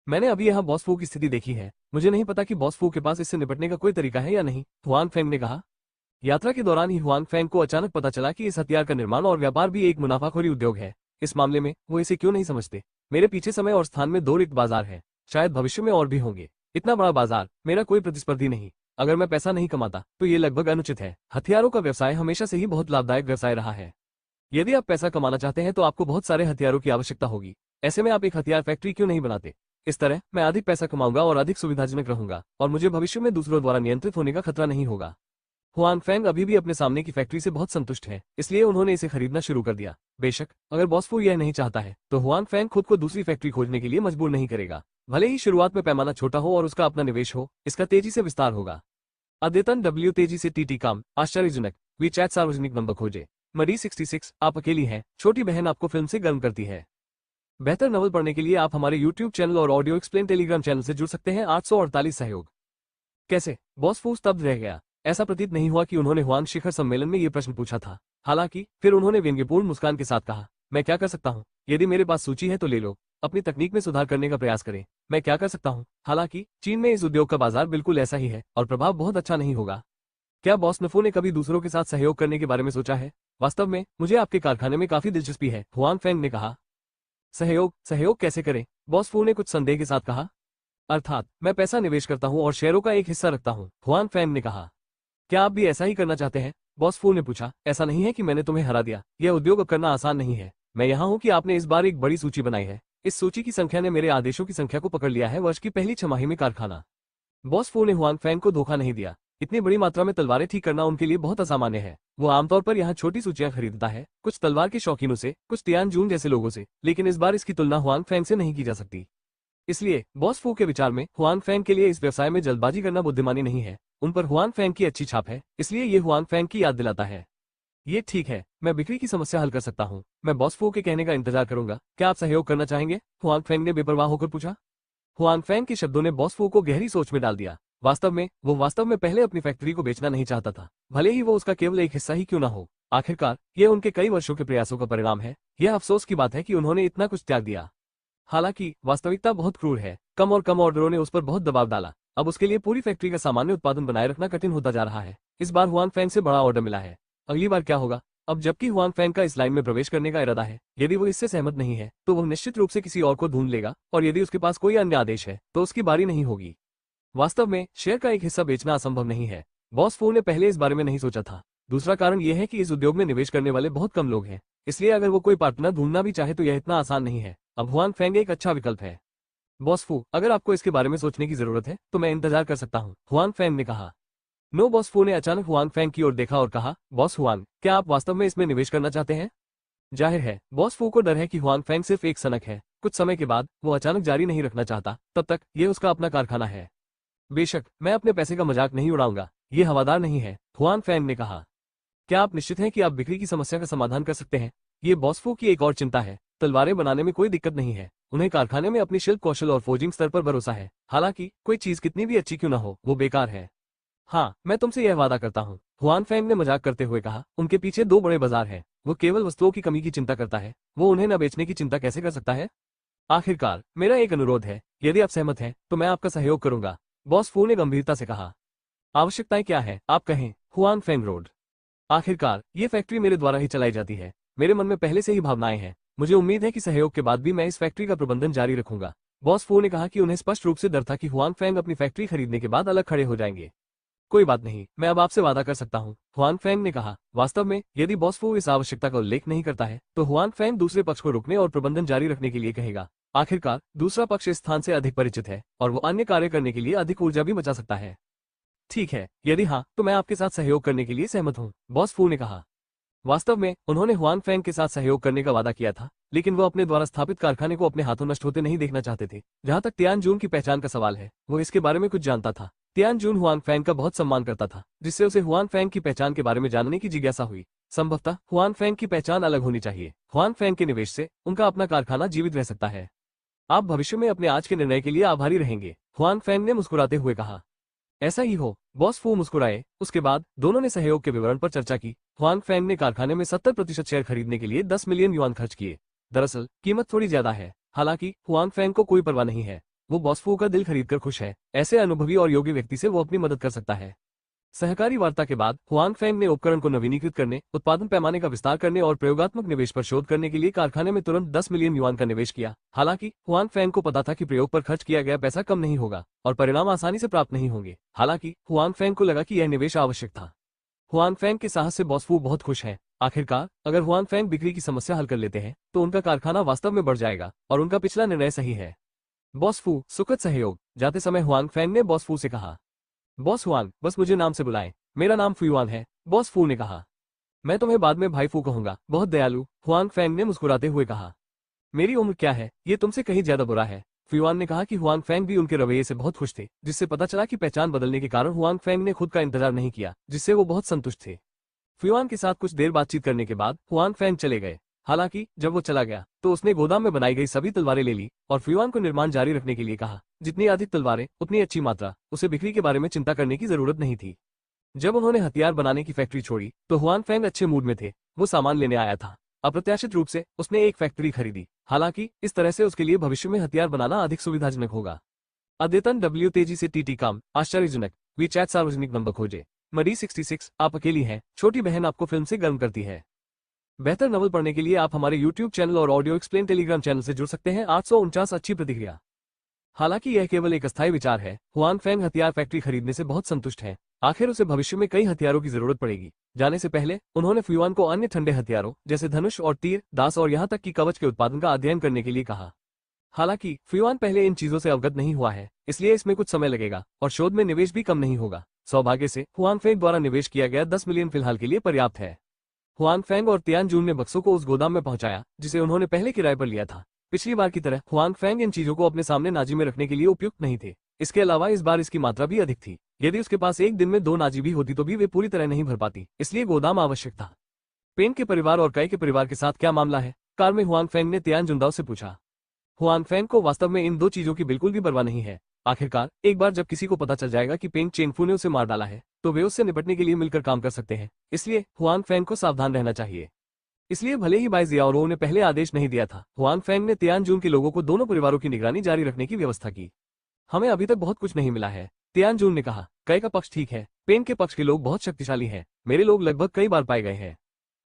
मैंने अभी यहाँ बॉस फू की स्थिति देखी है। मुझे नहीं पता कि बॉस फू के पास इससे निपटने का कोई तरीका है या नहीं, हुआन फेंग ने कहा। यात्रा के दौरान ही हुआन फेंग को अचानक पता चला कि इस हथियार का निर्माण और व्यापार भी एक मुनाफाखोरी उद्योग है। इस मामले में वो इसे क्यों नहीं समझते? मेरे पीछे समय और स्थान में 2 रिक्त बाजार है। शायद भविष्य में और भी होंगे। इतना बड़ा बाजार, मेरा कोई प्रतिस्पर्धी नहीं। अगर मैं पैसा नहीं कमाता तो ये लगभग अनुचित है। हथियारों का व्यवसाय हमेशा से ही बहुत लाभदायक व्यवसाय रहा है। यदि आप पैसा कमाना चाहते हैं तो आपको बहुत सारे हथियारों की आवश्यकता होगी। ऐसे में आप एक हथियार फैक्ट्री क्यों नहीं बनाते? इस तरह मैं अधिक पैसा कमाऊंगा और अधिक सुविधाजनक रहूंगा और मुझे भविष्य में दूसरों द्वारा नियंत्रित होने का खतरा नहीं होगा। हुआन फेंग अभी भी अपने सामने की फैक्ट्री से बहुत संतुष्ट है, इसलिए उन्होंने इसे खरीदना शुरू कर दिया। बेशक अगर बॉस फू यह नहीं चाहता है तो हुआन फेंग खुद को दूसरी फैक्ट्री खोजने के लिए मजबूर नहीं करेगा। भले ही शुरुआत में पैमाना छोटा हो और उसका अपना निवेश हो, इसका तेजी से विस्तार होगा। अद्यतन डब्ल्यू तेजी से टीटी काम आश्चर्यजनक वीचैट सार्वजनिक नंबर खोजे। मरी 66 आप अकेली हैं, छोटी बहन आपको फिल्म से गर्म करती है। बेहतर नवल पढ़ने के लिए आप हमारे YouTube चैनल और ऑडियो एक्सप्लेन टेलीग्राम चैनल से जुड़ सकते हैं। 848 सहयोग। कैसे? बॉस फू स्तब्ध रह गया। ऐसा प्रतीत नहीं हुआ कि उन्होंने हुआन शिखर सम्मेलन में ये प्रश्न पूछा था। हालांकि फिर उन्होंने व्यंग्यपूर्ण मुस्कान के साथ कहा, मैं क्या कर सकता हूँ? यदि मेरे पास सूची है तो ले लो। अपनी तकनीक में सुधार करने का प्रयास करें। मैं क्या कर सकता हूँ? हालांकि चीन में इस उद्योग का बाजार बिल्कुल ऐसा ही है और प्रभाव बहुत अच्छा नहीं होगा। क्या बॉस नफो ने कभी दूसरों के साथ सहयोग करने के बारे में सोचा है? वास्तव में मुझे आपके कारखाने में काफी दिलचस्पी है, हुआन फेंग ने कहा। सहयोग? सहयोग कैसे करें? बॉस फू ने कुछ संदेह के साथ कहा। अर्थात मैं पैसा निवेश करता हूं और शेयरों का एक हिस्सा रखता हूं, हुआन फेंग ने कहा। क्या आप भी ऐसा ही करना चाहते हैं? बॉस फू ने पूछा। ऐसा नहीं है कि मैंने तुम्हें हरा दिया, यह उद्योग अब करना आसान नहीं है। मैं यहाँ हूँ कि आपने इस बार एक बड़ी सूची बनाई है। इस सूची की संख्या ने मेरे आदेशों की संख्या को पकड़ लिया है। वर्ष की पहली छमाही में कारखाना। बॉस फू ने हुआन फेंग को धोखा नहीं दिया। इतनी बड़ी मात्रा में तलवारें ठीक करना उनके लिए बहुत असामान्य है। वो आमतौर पर यहाँ छोटी सूचियां खरीदता है, कुछ तलवार के शौकीनों से, कुछ तियानजून जैसे लोगों से, लेकिन इस बार इसकी तुलना हुआन फेंग से नहीं की जा सकती। इसलिए बॉस फू के विचार में हुआन फेंग के लिए इस व्यवसाय में जल्दबाजी करना बुद्धिमानी नहीं है। उन पर हुआन फेंग की अच्छी छाप है, इसलिए ये हुआन फेंग की याद दिलाता है। ये ठीक है, मैं बिक्री की समस्या हल कर सकता हूँ। मैं बॉस फू के कहने का इंतजार करूंगा। क्या आप सहयोग करना चाहेंगे? हुआन फेंग ने बेपरवाह होकर पूछा। हुआन फेंग के शब्दों ने बॉस फू को गहरी सोच में डाल दिया। वो वास्तव में पहले अपनी फैक्ट्री को बेचना नहीं चाहता था, भले ही वो उसका केवल एक हिस्सा ही क्यों ना हो। आखिरकार यह उनके कई वर्षों के प्रयासों का परिणाम है। यह अफसोस की बात है कि उन्होंने इतना कुछ त्याग दिया। हालांकि वास्तविकता बहुत क्रूर है। कम और कम ऑर्डरों ने उस पर बहुत दबाव डाला। अब उसके लिए पूरी फैक्ट्री का सामान्य उत्पादन बनाए रखना कठिन होता जा रहा है। इस बार हुआन फेंग से बड़ा ऑर्डर मिला है। अगली बार क्या होगा? अब जबकि हुआन फेंग का इस लाइन में प्रवेश करने का इरादा है, यदि वो इससे सहमत नहीं है तो वो निश्चित रूप से किसी और को ढूंढ लेगा, और यदि उसके पास कोई अन्य आदेश है तो उसकी बारी नहीं होगी। वास्तव में शेयर का एक हिस्सा बेचना असंभव नहीं है। बॉस फू ने पहले इस बारे में नहीं सोचा था। दूसरा कारण यह है कि इस उद्योग में निवेश करने वाले बहुत कम लोग हैं, इसलिए अगर वो कोई पार्टनर ढूंढना भी चाहे तो यह इतना आसान नहीं है। अब हुआन फेंग एक अच्छा विकल्प है। बॉस फू, अगर आपको इसके बारे में सोचने की जरूरत है तो मैं इंतजार कर सकता हूँ, हुआन फेंग ने कहा। नो, बॉस फू ने अचानक हुआन फेंग की ओर देखा और कहा, बॉस हुआन, क्या आप वास्तव में इसमें निवेश करना चाहते हैं? जाहिर है बॉस फू को डर है कि हुआन फेंग सिर्फ एक सनक है। कुछ समय के बाद वो अचानक जारी नहीं रखना चाहता, तब तक ये उसका अपना कारखाना है। बेशक मैं अपने पैसे का मजाक नहीं उड़ाऊंगा, ये हवादार नहीं है, हुआन फेंग ने कहा। क्या आप निश्चित हैं कि आप बिक्री की समस्या का समाधान कर सकते हैं? ये बॉस फू की एक और चिंता है। तलवारें बनाने में कोई दिक्कत नहीं है, उन्हें कारखाने में अपनी शिल्प कौशल और फोर्जिंग स्तर पर भरोसा है। हालांकि कोई चीज कितनी भी अच्छी क्यों ना हो, वो बेकार है। हाँ, मैं तुमसे यह वादा करता हूँ, हुआन फेंग ने मजाक करते हुए कहा। उनके पीछे 2 बड़े बाजार हैं। वो केवल वस्तुओं की कमी की चिंता करता है, वो उन्हें न बेचने की चिंता कैसे कर सकता है? आखिरकार मेरा एक अनुरोध है, यदि आप सहमत हैं तो मैं आपका सहयोग करूंगा, बॉस फू ने गंभीरता से कहा। आवश्यकताएं क्या है आप कहें, हुआन फेंग रोड। आखिरकार ये फैक्ट्री मेरे द्वारा ही चलाई जाती है, मेरे मन में पहले से ही भावनाएं हैं। मुझे उम्मीद है कि सहयोग के बाद भी मैं इस फैक्ट्री का प्रबंधन जारी रखूंगा। बॉस फू ने कहा कि उन्हें स्पष्ट रूप से डर था कि हुआन फेंग अपनी फैक्ट्री खरीदने के बाद अलग खड़े हो जाएंगे। कोई बात नहीं, मैं अब आपसे वादा कर सकता हूँ, हुआन फेंग ने कहा। वास्तव में यदि बॉस फू इस आवश्यकता का उल्लेख नहीं करता है तो हुआन फेंग दूसरे पक्ष को रुकने और प्रबंधन जारी रखने के लिए कहेगा। आखिरकार दूसरा पक्ष इस स्थान से अधिक परिचित है और वो अन्य कार्य करने के लिए अधिक ऊर्जा भी बचा सकता है। ठीक है, यदि हाँ तो मैं आपके साथ सहयोग करने के लिए सहमत हूँ, बॉस फू ने कहा। वास्तव में उन्होंने हुआन फेंग के साथ सहयोग करने का वादा किया था, लेकिन वो अपने द्वारा स्थापित कारखाने को अपने हाथों नष्ट होते नहीं देखना चाहते थे। जहां तक तियान जून की पहचान का सवाल है, वो इसके बारे में कुछ जानता था। तियान जून हुआन फेंग का बहुत सम्मान करता था, जिससे उसे हुआन फेंग की पहचान के बारे में जानने की जिज्ञासा हुई। संभवतः हुआन फेंग की पहचान अलग होनी चाहिए। हुआन फेंग के निवेश से उनका अपना कारखाना जीवित रह सकता है। आप भविष्य में अपने आज के निर्णय के लिए आभारी रहेंगे, हुआन फेंग ने मुस्कुराते हुए कहा। ऐसा ही हो, बॉस फू मुस्कुराए। उसके बाद दोनों ने सहयोग के विवरण पर चर्चा की। हुआन फेंग ने कारखाने में 70% शेयर खरीदने के लिए 10 मिलियन युआन खर्च किए। दरअसल कीमत थोड़ी ज्यादा है, हालांकि हुआन फेंग को कोई परवाह नहीं है। वो बॉस फू का दिल खरीदकर खुश है। ऐसे अनुभवी और योग्य व्यक्ति से वो अपनी मदद कर सकता है। सहकारी वार्ता के बाद हुआन फेंग ने उपकरण को नवीनीकृत करने, उत्पादन पैमाने का विस्तार करने और प्रयोगात्मक निवेश पर शोध करने के लिए कारखाने में तुरंत 10 मिलियन युआन का निवेश किया। हालांकि हुआन फेंग को पता था कि प्रयोग पर खर्च किया गया पैसा कम नहीं होगा और परिणाम आसानी से प्राप्त नहीं होंगे। हालांकि हुआन फेंग को लगा कि यह निवेश आवश्यक था। हुआन फेंग के साहस से बॉस फू बहुत खुश है। आखिरकार अगर हुआन फेंग बिक्री की समस्या हल कर लेते हैं तो उनका कारखाना वास्तव में बढ़ जाएगा और उनका पिछला निर्णय सही है। बॉस फू सुखद सहयोग। जाते समय हुआन फेंग ने बॉस फू से कहा, बॉस हुआन, बस मुझे नाम से बुलाएं, मेरा नाम फुयुआन है, बॉस फू ने कहा। मैं तुम्हें बाद में भाई फू कहूंगा, बहुत दयालु, हुआन फेंग ने मुस्कुराते हुए कहा। मेरी उम्र क्या है, ये तुमसे कहीं ज्यादा बुरा है, फुयुआन ने कहा कि हुआन फेंग भी उनके रवैये से बहुत खुश थे, जिससे पता चला कि पहचान बदलने के कारण हुआन फेंग ने खुद का इंतजार नहीं किया, जिससे वो बहुत संतुष्ट थे। फुयुआन के साथ कुछ देर बातचीत करने के बाद हुआन फेंग चले गए। हालांकि जब वो चला गया तो उसने गोदाम में बनाई गई सभी तलवारें ले ली और फुयुआन को निर्माण जारी रखने के लिए कहा। जितनी अधिक तलवारें उतनी अच्छी मात्रा, उसे बिक्री के बारे में चिंता करने की जरूरत नहीं थी। जब उन्होंने हथियार बनाने की फैक्ट्री छोड़ी तो हुआन फेंग अच्छे मूड में थे। वो सामान लेने आया था। अप्रत्याशित रूप से उसने एक फैक्ट्री खरीदी। हालांकि इस तरह से उसके लिए भविष्य में हथियार बनाना अधिक सुविधाजनक होगा। अद्यतन डब्ल्यू तेजी से टीटी काम, आश्चर्यजनक, वीचैट सार्वजनिक नंबर खोजे। मरी 66, आप अकेली हैं, छोटी बहन आपको फिल्म से गर्म करती है। बेहतर नवल पढ़ने के लिए आप हमारे यूट्यूब चैनल और ऑडियो एक्सप्लेन टेलीग्राम चैनल से जुड़ सकते हैं। 849 अच्छी प्रतिक्रिया। हालांकि यह केवल एक अस्थायी विचार है। हुआन फेंग हथियार फैक्ट्री खरीदने से बहुत संतुष्ट है। आखिर उसे भविष्य में कई हथियारों की जरूरत पड़ेगी। जाने से पहले उन्होंने फुयुआन को अन्य ठंडे हथियारों जैसे धनुष और तीर, दास और यहाँ तक कि कवच के उत्पादन का अध्ययन करने के लिए कहा। हालांकि फुयुआन पहले इन चीजों से अवगत नहीं हुआ है, इसलिए इसमें कुछ समय लगेगा और शोध में निवेश भी कम नहीं होगा। सौभाग्य से हुआन फेंग द्वारा निवेश किया गया 10 मिलियन फिलहाल के लिए पर्याप्त है। हुआन फेंग और तियान जून ने बक्सों को उस गोदाम में पहुंचाया जिसे उन्होंने पहले किराए पर लिया था। पिछली बार की तरह हुआन फेंग इन चीजों को अपने सामने नाजी में रखने के लिए उपयुक्त नहीं थे। इसके अलावा इस बार इसकी मात्रा भी अधिक थी। यदि उसके पास एक दिन में 2 नाजी भी होती तो भी वे पूरी तरह नहीं भर पाती, इसलिए गोदाम आवश्यक था। पेन के परिवार और कई के परिवार के साथ क्या मामला है, कार में हुआन फेंग ने तियान जुंदाओ से पूछा। हुआन फेंग को वास्तव में इन 2 चीजों की बिल्कुल भी परवाह नहीं है। आखिरकार एक बार जब किसी को पता चल जाएगा कि पेंग चेंगफू ने उसे मार डाला है तो वे उससे निपटने के लिए मिलकर काम कर सकते हैं। इसलिए हुआन फेंग को सावधान रहना चाहिए। इसलिए भले ही बाई जियाओरो ने पहले आदेश नहीं दिया था, हुआन फेंग ने तियान जून के लोगों को दोनों परिवारों की निगरानी जारी रखने की व्यवस्था की। हमें अभी तक बहुत कुछ नहीं मिला है, तियान जून ने कहा। कई का पक्ष ठीक है, पेन के पक्ष के लोग बहुत शक्तिशाली हैं। मेरे लोग लगभग कई बार पाए गए हैं।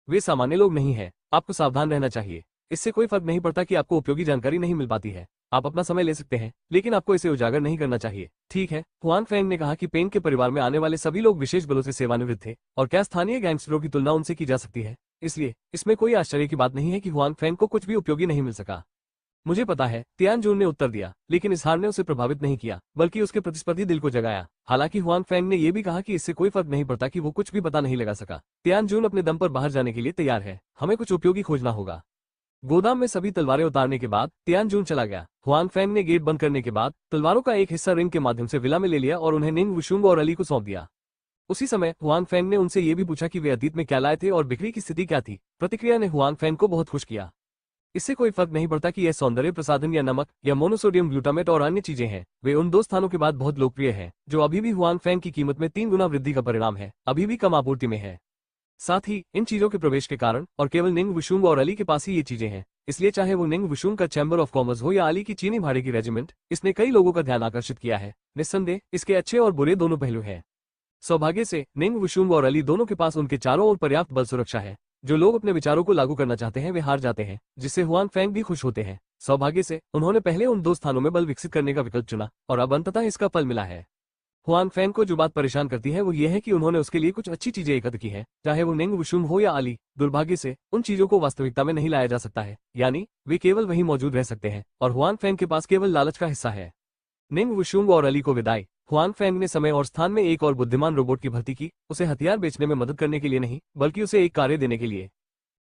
वे सामान्य लोग नहीं हैं। आपको सावधान रहना चाहिए। इससे कोई फर्क नहीं पड़ता कि आपको उपयोगी जानकारी नहीं मिल पाती है। आप अपना समय ले सकते हैं, लेकिन आपको इसे उजागर नहीं करना चाहिए। ठीक है, हुआन फेंग ने कहा कि पेन के परिवार में आने वाले सभी लोग विशेष बलों से सेवानिवृत्त थे और क्या स्थानीय गैंगस्टरों की तुलना उनसे की जा सकती है। इसलिए इसमें कोई आश्चर्य की बात नहीं है कि हुआन फेंग को कुछ भी उपयोगी नहीं मिल सका। मुझे पता है, तियान जून ने उत्तर दिया, लेकिन इस हार ने उसे प्रभावित नहीं किया, बल्कि उसके प्रतिस्पर्धी दिल को जगाया। हालांकि हुआन फेंग ने यह भी कहा कि इससे कोई फर्क नहीं पड़ता कि वो कुछ भी पता नहीं लगा सका। तियान जून अपने दम पर बाहर जाने के लिए तैयार है। हमें कुछ उपयोगी खोजना होगा। गोदाम में सभी तलवारें उतारने के बाद तियान जून चला गया। हुआन फेंग ने गेट बंद करने के बाद तलवारों का एक हिस्सा रिंग के माध्यम से विला में ले लिया और उन्हें निंग वुशुंग और अली को सौंप दिया। उसी समय हुआन फेंग ने उनसे ये भी पूछा कि वे अतीत में क्या लाए थे और बिक्री की स्थिति क्या थी। प्रतिक्रिया ने हुआन फेंग को बहुत खुश किया। इससे कोई फर्क नहीं पड़ता कि यह सौंदर्य प्रसाधन या नमक या मोनोसोडियम ग्लूटामेट और अन्य चीजें हैं, वे उन 2 स्थानों के बाद बहुत लोकप्रिय हैं, जो अभी भी हुआंग फैंग की कीमत में 3 गुना वृद्धि का परिणाम है, अभी भी कम आपूर्ति में है। साथ ही इन चीजों के प्रवेश के कारण और केवल निंग वुशुंग और अली के पास ही ये चीजें हैं, इसलिए चाहे वो निंग वुशुंग का चैम्बर ऑफ कॉमर्स हो या अली की चीनी भाड़े की रेजिमेंट, इसने कई लोगों का ध्यान आकर्षित किया है। निस्संदेह इसके अच्छे और बुरे दोनों पहलू हैं। सौभाग्य से निंग वुशुंग और अली दोनों के पास उनके चारों ओर पर्याप्त बल सुरक्षा है। जो लोग अपने विचारों को लागू करना चाहते हैं वे हार जाते हैं, जिससे हुआंग फैंग भी खुश होते हैं। सौभाग्य से उन्होंने पहले उन 2 स्थानों में बल विकसित करने का विकल्प चुना और अब अंततः इसका फल मिला है। हुआंग फैंग को जो बात परेशान करती है वो ये है कि उन्होंने उसके लिए कुछ अच्छी चीजें एकत्र की हैं, चाहे वो निंग वुशुंग हो या अली। दुर्भाग्य से उन चीजों को वास्तविकता में नहीं लाया जा सकता है, यानी वे केवल वहीं मौजूद रह सकते हैं और हुआंग फैंग के पास केवल लालच का हिस्सा है। निंग वुशुंग और अली को विदाई। हुआंग फैंग ने समय और स्थान में एक और बुद्धिमान रोबोट की भर्ती की, उसे हथियार बेचने में मदद करने के लिए नहीं, बल्कि उसे एक कार्य देने के लिए।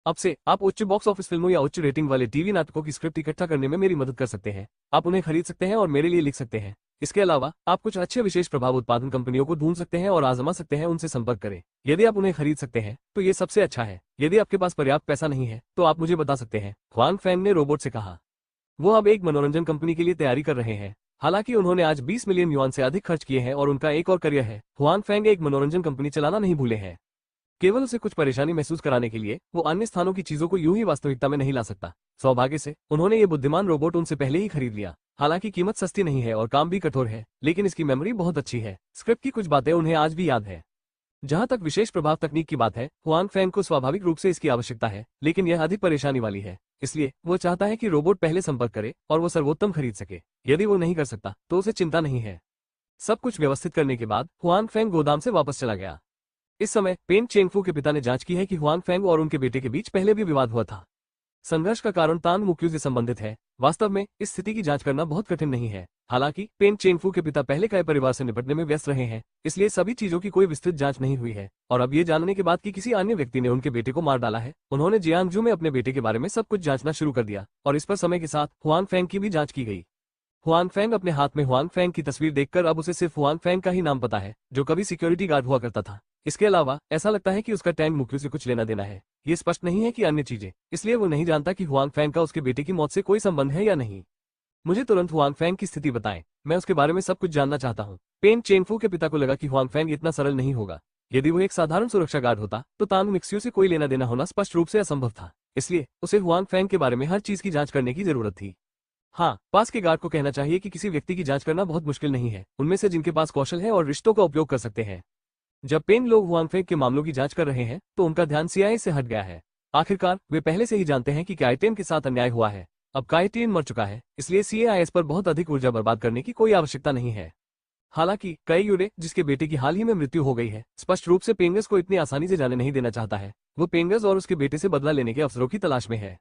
अब से आप उच्च बॉक्स ऑफिस फिल्मों या उच्च रेटिंग वाले टीवी नाटकों की स्क्रिप्ट इकट्ठा करने में मेरी मदद कर सकते हैं। आप उन्हें खरीद सकते हैं और मेरे लिए लिख सकते हैं। इसके अलावा आप कुछ अच्छे विशेष प्रभाव उत्पादन कंपनियों को ढूंढ सकते हैं और आजमा सकते हैं, उनसे संपर्क करें। यदि आप उन्हें खरीद सकते हैं तो ये सबसे अच्छा है। यदि आपके पास पर्याप्त पैसा नहीं है तो आप मुझे बता सकते हैं, हुआंग फैंग ने रोबोट से कहा। वो अब एक मनोरंजन कंपनी के लिए तैयारी कर रहे हैं। हालांकि उन्होंने आज 20 मिलियन युआन से अधिक खर्च किए हैं और उनका एक और करियर है। हुआंग फैंग एक मनोरंजन कंपनी चलाना नहीं भूले हैं। केवल उसे कुछ परेशानी महसूस कराने के लिए वो अन्य स्थानों की चीजों को यूं ही वास्तविकता में नहीं ला सकता। सौभाग्य से उन्होंने ये बुद्धिमान रोबोट उनसे पहले ही खरीद लिया। हालांकि कीमत सस्ती नहीं है और काम भी कठोर है, लेकिन इसकी मेमोरी बहुत अच्छी है। स्क्रिप्ट की कुछ बातें उन्हें आज भी याद है। जहां तक विशेष प्रभाव तकनीक की बात है, हुआंग फैंग को स्वाभाविक रूप से इसकी आवश्यकता है, लेकिन यह अधिक परेशानी वाली है। इसलिए वो चाहता है कि रोबोट पहले संपर्क करे और वो सर्वोत्तम खरीद सके। यदि वो नहीं कर सकता तो उसे चिंता नहीं है। सब कुछ व्यवस्थित करने के बाद हुआंग फैंग गोदाम से वापस चला गया। इस समय पेन चेंगफू के पिता ने जांच की है कि हुआंग फैंग और उनके बेटे के बीच पहले भी विवाद हुआ था। संघर्ष का कारण तांग मुक्यू से संबंधित है। वास्तव में इस स्थिति की जांच करना बहुत कठिन नहीं है। हालांकि पेन चेंगफू के पिता पहले कई परिवार से निपटने में व्यस्त रहे हैं, इसलिए सभी चीजों की कोई विस्तृत जांच नहीं हुई है। और अब ये जानने के बाद कि किसी अन्य व्यक्ति ने उनके बेटे को मार डाला है, उन्होंने जियांगजू में अपने बेटे के बारे में सब कुछ जांचना शुरू कर दिया और इस पर समय के साथ हुआंग फैंग की भी जांच की गई। हुआंग फैंग अपने हाथ में हुआंग फैंग की तस्वीर देखकर अब उसे सिर्फ हुआंग फैंग का ही नाम पता है, जो कभी सिक्योरिटी गार्ड हुआ करता था। इसके अलावा ऐसा लगता है कि उसका टैंग मुक्यू से कुछ लेना देना है। ये स्पष्ट नहीं है कि अन्य चीजें, इसलिए वो नहीं जानता कि हुआंग फैंग का उसके बेटे की मौत से कोई संबंध है या नहीं। मुझे तुरंत हुआंग फैंग की स्थिति बताएं, मैं उसके बारे में सब कुछ जानना चाहता हूँ। पेन चेंगफू के पिता को लगा कि हुआंग फैंग इतना सरल नहीं होगा। यदि वो एक साधारण सुरक्षा गार्ड होता तो तांग मिक्स्यू से कोई लेना देना होना स्पष्ट रूप से असंभव था। इसलिए उसे हुआंग फैंग के बारे में हर चीज की जांच करने की जरूरत थी। हाँ, पास के गार्ड को कहना चाहिए कि किसी व्यक्ति की जांच करना बहुत मुश्किल नहीं है, उनमें से जिनके पास कौशल है और रिश्तों का उपयोग कर सकते हैं। जब पेन लोग हुआंग फैंग के मामलों की जांच कर रहे हैं तो उनका ध्यान सीआईए से हट गया है। आखिरकार वे पहले से ही जानते हैं कि काइटेन के साथ अन्याय हुआ है। अब काइटेन मर चुका है, इसलिए सीआईएस पर बहुत अधिक ऊर्जा बर्बाद करने की कोई आवश्यकता नहीं है। हालांकि कई यूरे, जिसके बेटे की हाल ही में मृत्यु हो गई है, स्पष्ट रूप से पेंगस को इतनी आसानी से जाने नहीं देना चाहता है। वो पेंगस और उसके बेटे से बदला लेने के अवसरों की तलाश में है।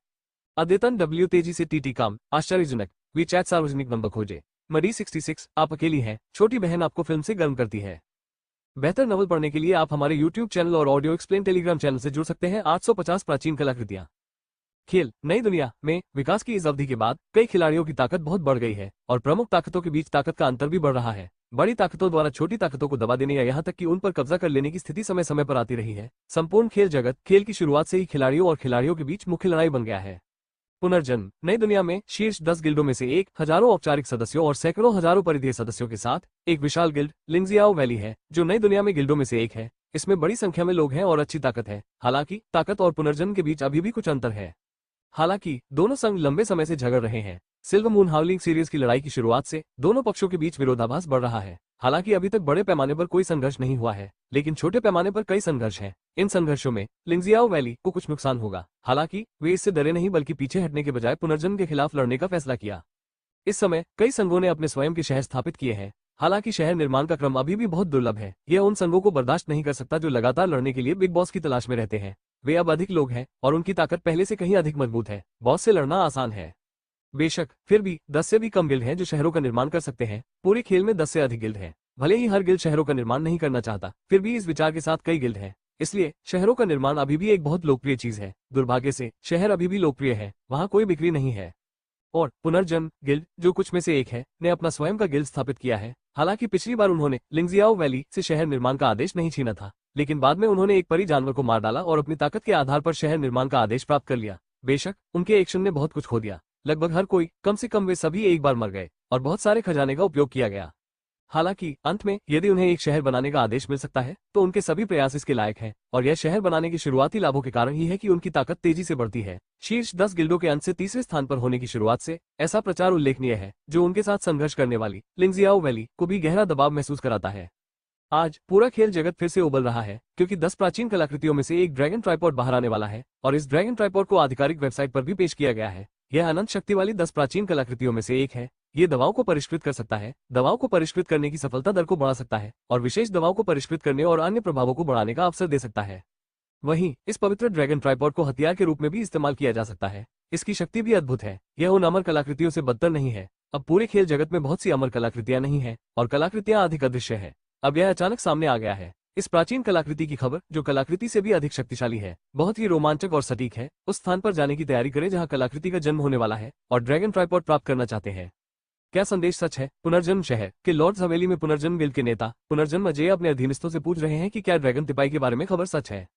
अद्यतन डब्ल्यू तेजी से टीटी काम आश्चर्यजनक वीचैट सार्वजनिक नंबर खोजे। मरी 66 आप अकेली हैं, छोटी बहन आपको फिल्म से गर्म करती है। बेहतर नवल पढ़ने के लिए आप हमारे YouTube चैनल और ऑडियो एक्सप्लेन टेलीग्राम चैनल से जुड़ सकते हैं। 850 प्राचीन कलाकृतियां। खेल नई दुनिया में विकास की इस अवधि के बाद कई खिलाड़ियों की ताकत बहुत बढ़ गई है और प्रमुख ताकतों के बीच ताकत का अंतर भी बढ़ रहा है। बड़ी ताकतों द्वारा छोटी ताकतों को दबा देने या यहाँ तक कि उन पर कब्जा कर लेने की स्थिति समय समय पर आती रही है। संपूर्ण खेल जगत खेल की शुरुआत से ही खिलाड़ियों और खिलाड़ियों के बीच मुख्य लड़ाई बन गया है। पुनर्जन्म नई दुनिया में शीर्ष 10 गिल्डों में से एक, हजारों औपचारिक सदस्यों और सैकड़ों हजारों परिधीय सदस्यों के साथ एक विशाल गिल्ड लिंगजियाओ वैली है, जो नई दुनिया में गिल्डों में से एक है। इसमें बड़ी संख्या में लोग हैं और अच्छी ताकत है। हालांकि ताकत और पुनर्जन्म के बीच अभी भी कुछ अंतर है। हालांकि दोनों संघ लंबे समय से झगड़ रहे हैं। सिल्वर मून हाउलिंग सीरीज की लड़ाई की शुरुआत से दोनों पक्षों के बीच विरोधाभास बढ़ रहा है। हालांकि अभी तक बड़े पैमाने पर कोई संघर्ष नहीं हुआ है, लेकिन छोटे पैमाने पर कई संघर्ष हैं। इन संघर्षों में लिंगजियाओ वैली को कुछ नुकसान होगा। हालांकि वे इससे डरे नहीं, बल्कि पीछे हटने के बजाय पुनर्जन्म के खिलाफ लड़ने का फैसला किया। इस समय कई संघों ने अपने स्वयं के शहर स्थापित किए हैं। हालांकि शहर निर्माण का क्रम अभी भी बहुत दुर्लभ है। यह उन संघों को बर्दाश्त नहीं कर सकता जो लगातार लड़ने के लिए बिग बॉस की तलाश में रहते हैं। वे अब अधिक लोग हैं और उनकी ताकत पहले से कहीं अधिक मजबूत है। बॉस से लड़ना आसान है। बेशक फिर भी 10 से भी कम गिल्ड हैं जो शहरों का निर्माण कर सकते हैं। पूरे खेल में 10 से अधिक गिल्ड हैं। भले ही हर गिल्ड शहरों का निर्माण नहीं करना चाहता, फिर भी इस विचार के साथ कई गिल्ड हैं। इसलिए शहरों का निर्माण अभी भी एक बहुत लोकप्रिय चीज है। दुर्भाग्य से शहर अभी भी लोकप्रिय है, वहाँ कोई बिक्री नहीं है। और पुनर्जन्म गिल्ड, जो कुछ में से एक है, ने अपना स्वयं का गिल्ड स्थापित किया है। हालांकि पिछली बार उन्होंने लिंगजियाओ वैली से शहर निर्माण का आदेश नहीं छीना था, लेकिन बाद में उन्होंने एक परी जानवर को मार डाला और अपनी ताकत के आधार पर शहर निर्माण का आदेश प्राप्त कर लिया। बेशक उनके एक्शन ने बहुत कुछ खो दिया, लगभग हर कोई, कम से कम वे सभी एक बार मर गए और बहुत सारे खजाने का उपयोग किया गया। हालांकि अंत में यदि उन्हें एक शहर बनाने का आदेश मिल सकता है तो उनके सभी प्रयास इसके लायक हैं, और यह शहर बनाने के शुरुआती लाभों के कारण ही है कि उनकी ताकत तेजी से बढ़ती है। शीर्ष 10 गिल्डों के अंत से तीसरे स्थान पर होने की शुरुआत से ऐसा प्रचार उल्लेखनीय है, जो उनके साथ संघर्ष करने वाली लिंगजियाओ वैली को भी गहरा दबाव महसूस कराता है। आज पूरा खेल जगत फिर से उबल रहा है, क्योंकि 10 प्राचीन कलाकृतियों में से एक ड्रैगन ट्राइपॉड बाहर आने वाला है, और इस ड्रैगन ट्राइपॉड को आधिकारिक वेबसाइट पर भी पेश किया गया है। यह अनंत शक्ति वाली 10 प्राचीन कलाकृतियों में से एक है। ये दवाओं को परिष्कृत कर सकता है, दवाओं को परिष्कृत करने की सफलता दर को बढ़ा सकता है, और विशेष दवाओं को परिष्कृत करने और अन्य प्रभावों को बढ़ाने का अवसर दे सकता है। वहीं इस पवित्र ड्रैगन ट्राइपॉड को हथियार के रूप में भी इस्तेमाल किया जा सकता है। इसकी शक्ति भी अद्भुत है, यह उन अमर कलाकृतियों से बदतर नहीं है। अब पूरे खेल जगत में बहुत सी अमर कलाकृतियां नहीं है, और कलाकृतियां अधिक अदृश्य है। अब यह अचानक सामने आ गया है। इस प्राचीन कलाकृति की खबर, जो कलाकृति से भी अधिक शक्तिशाली है, बहुत ही रोमांचक और सटीक है। उस स्थान पर जाने की तैयारी करें जहां कलाकृति का जन्म होने वाला है और ड्रैगन ट्राइपॉड प्राप्त करना चाहते हैं। क्या संदेश सच है? पुनर्जन्म शहर के लॉर्ड्स हवेली में पुनर्जन्म गिल्ड के नेता पुनर्जन्म अजय अपने अधीनस्थों से पूछ रहे हैं कि क्या ड्रैगन तिपाई के बारे में खबर सच है।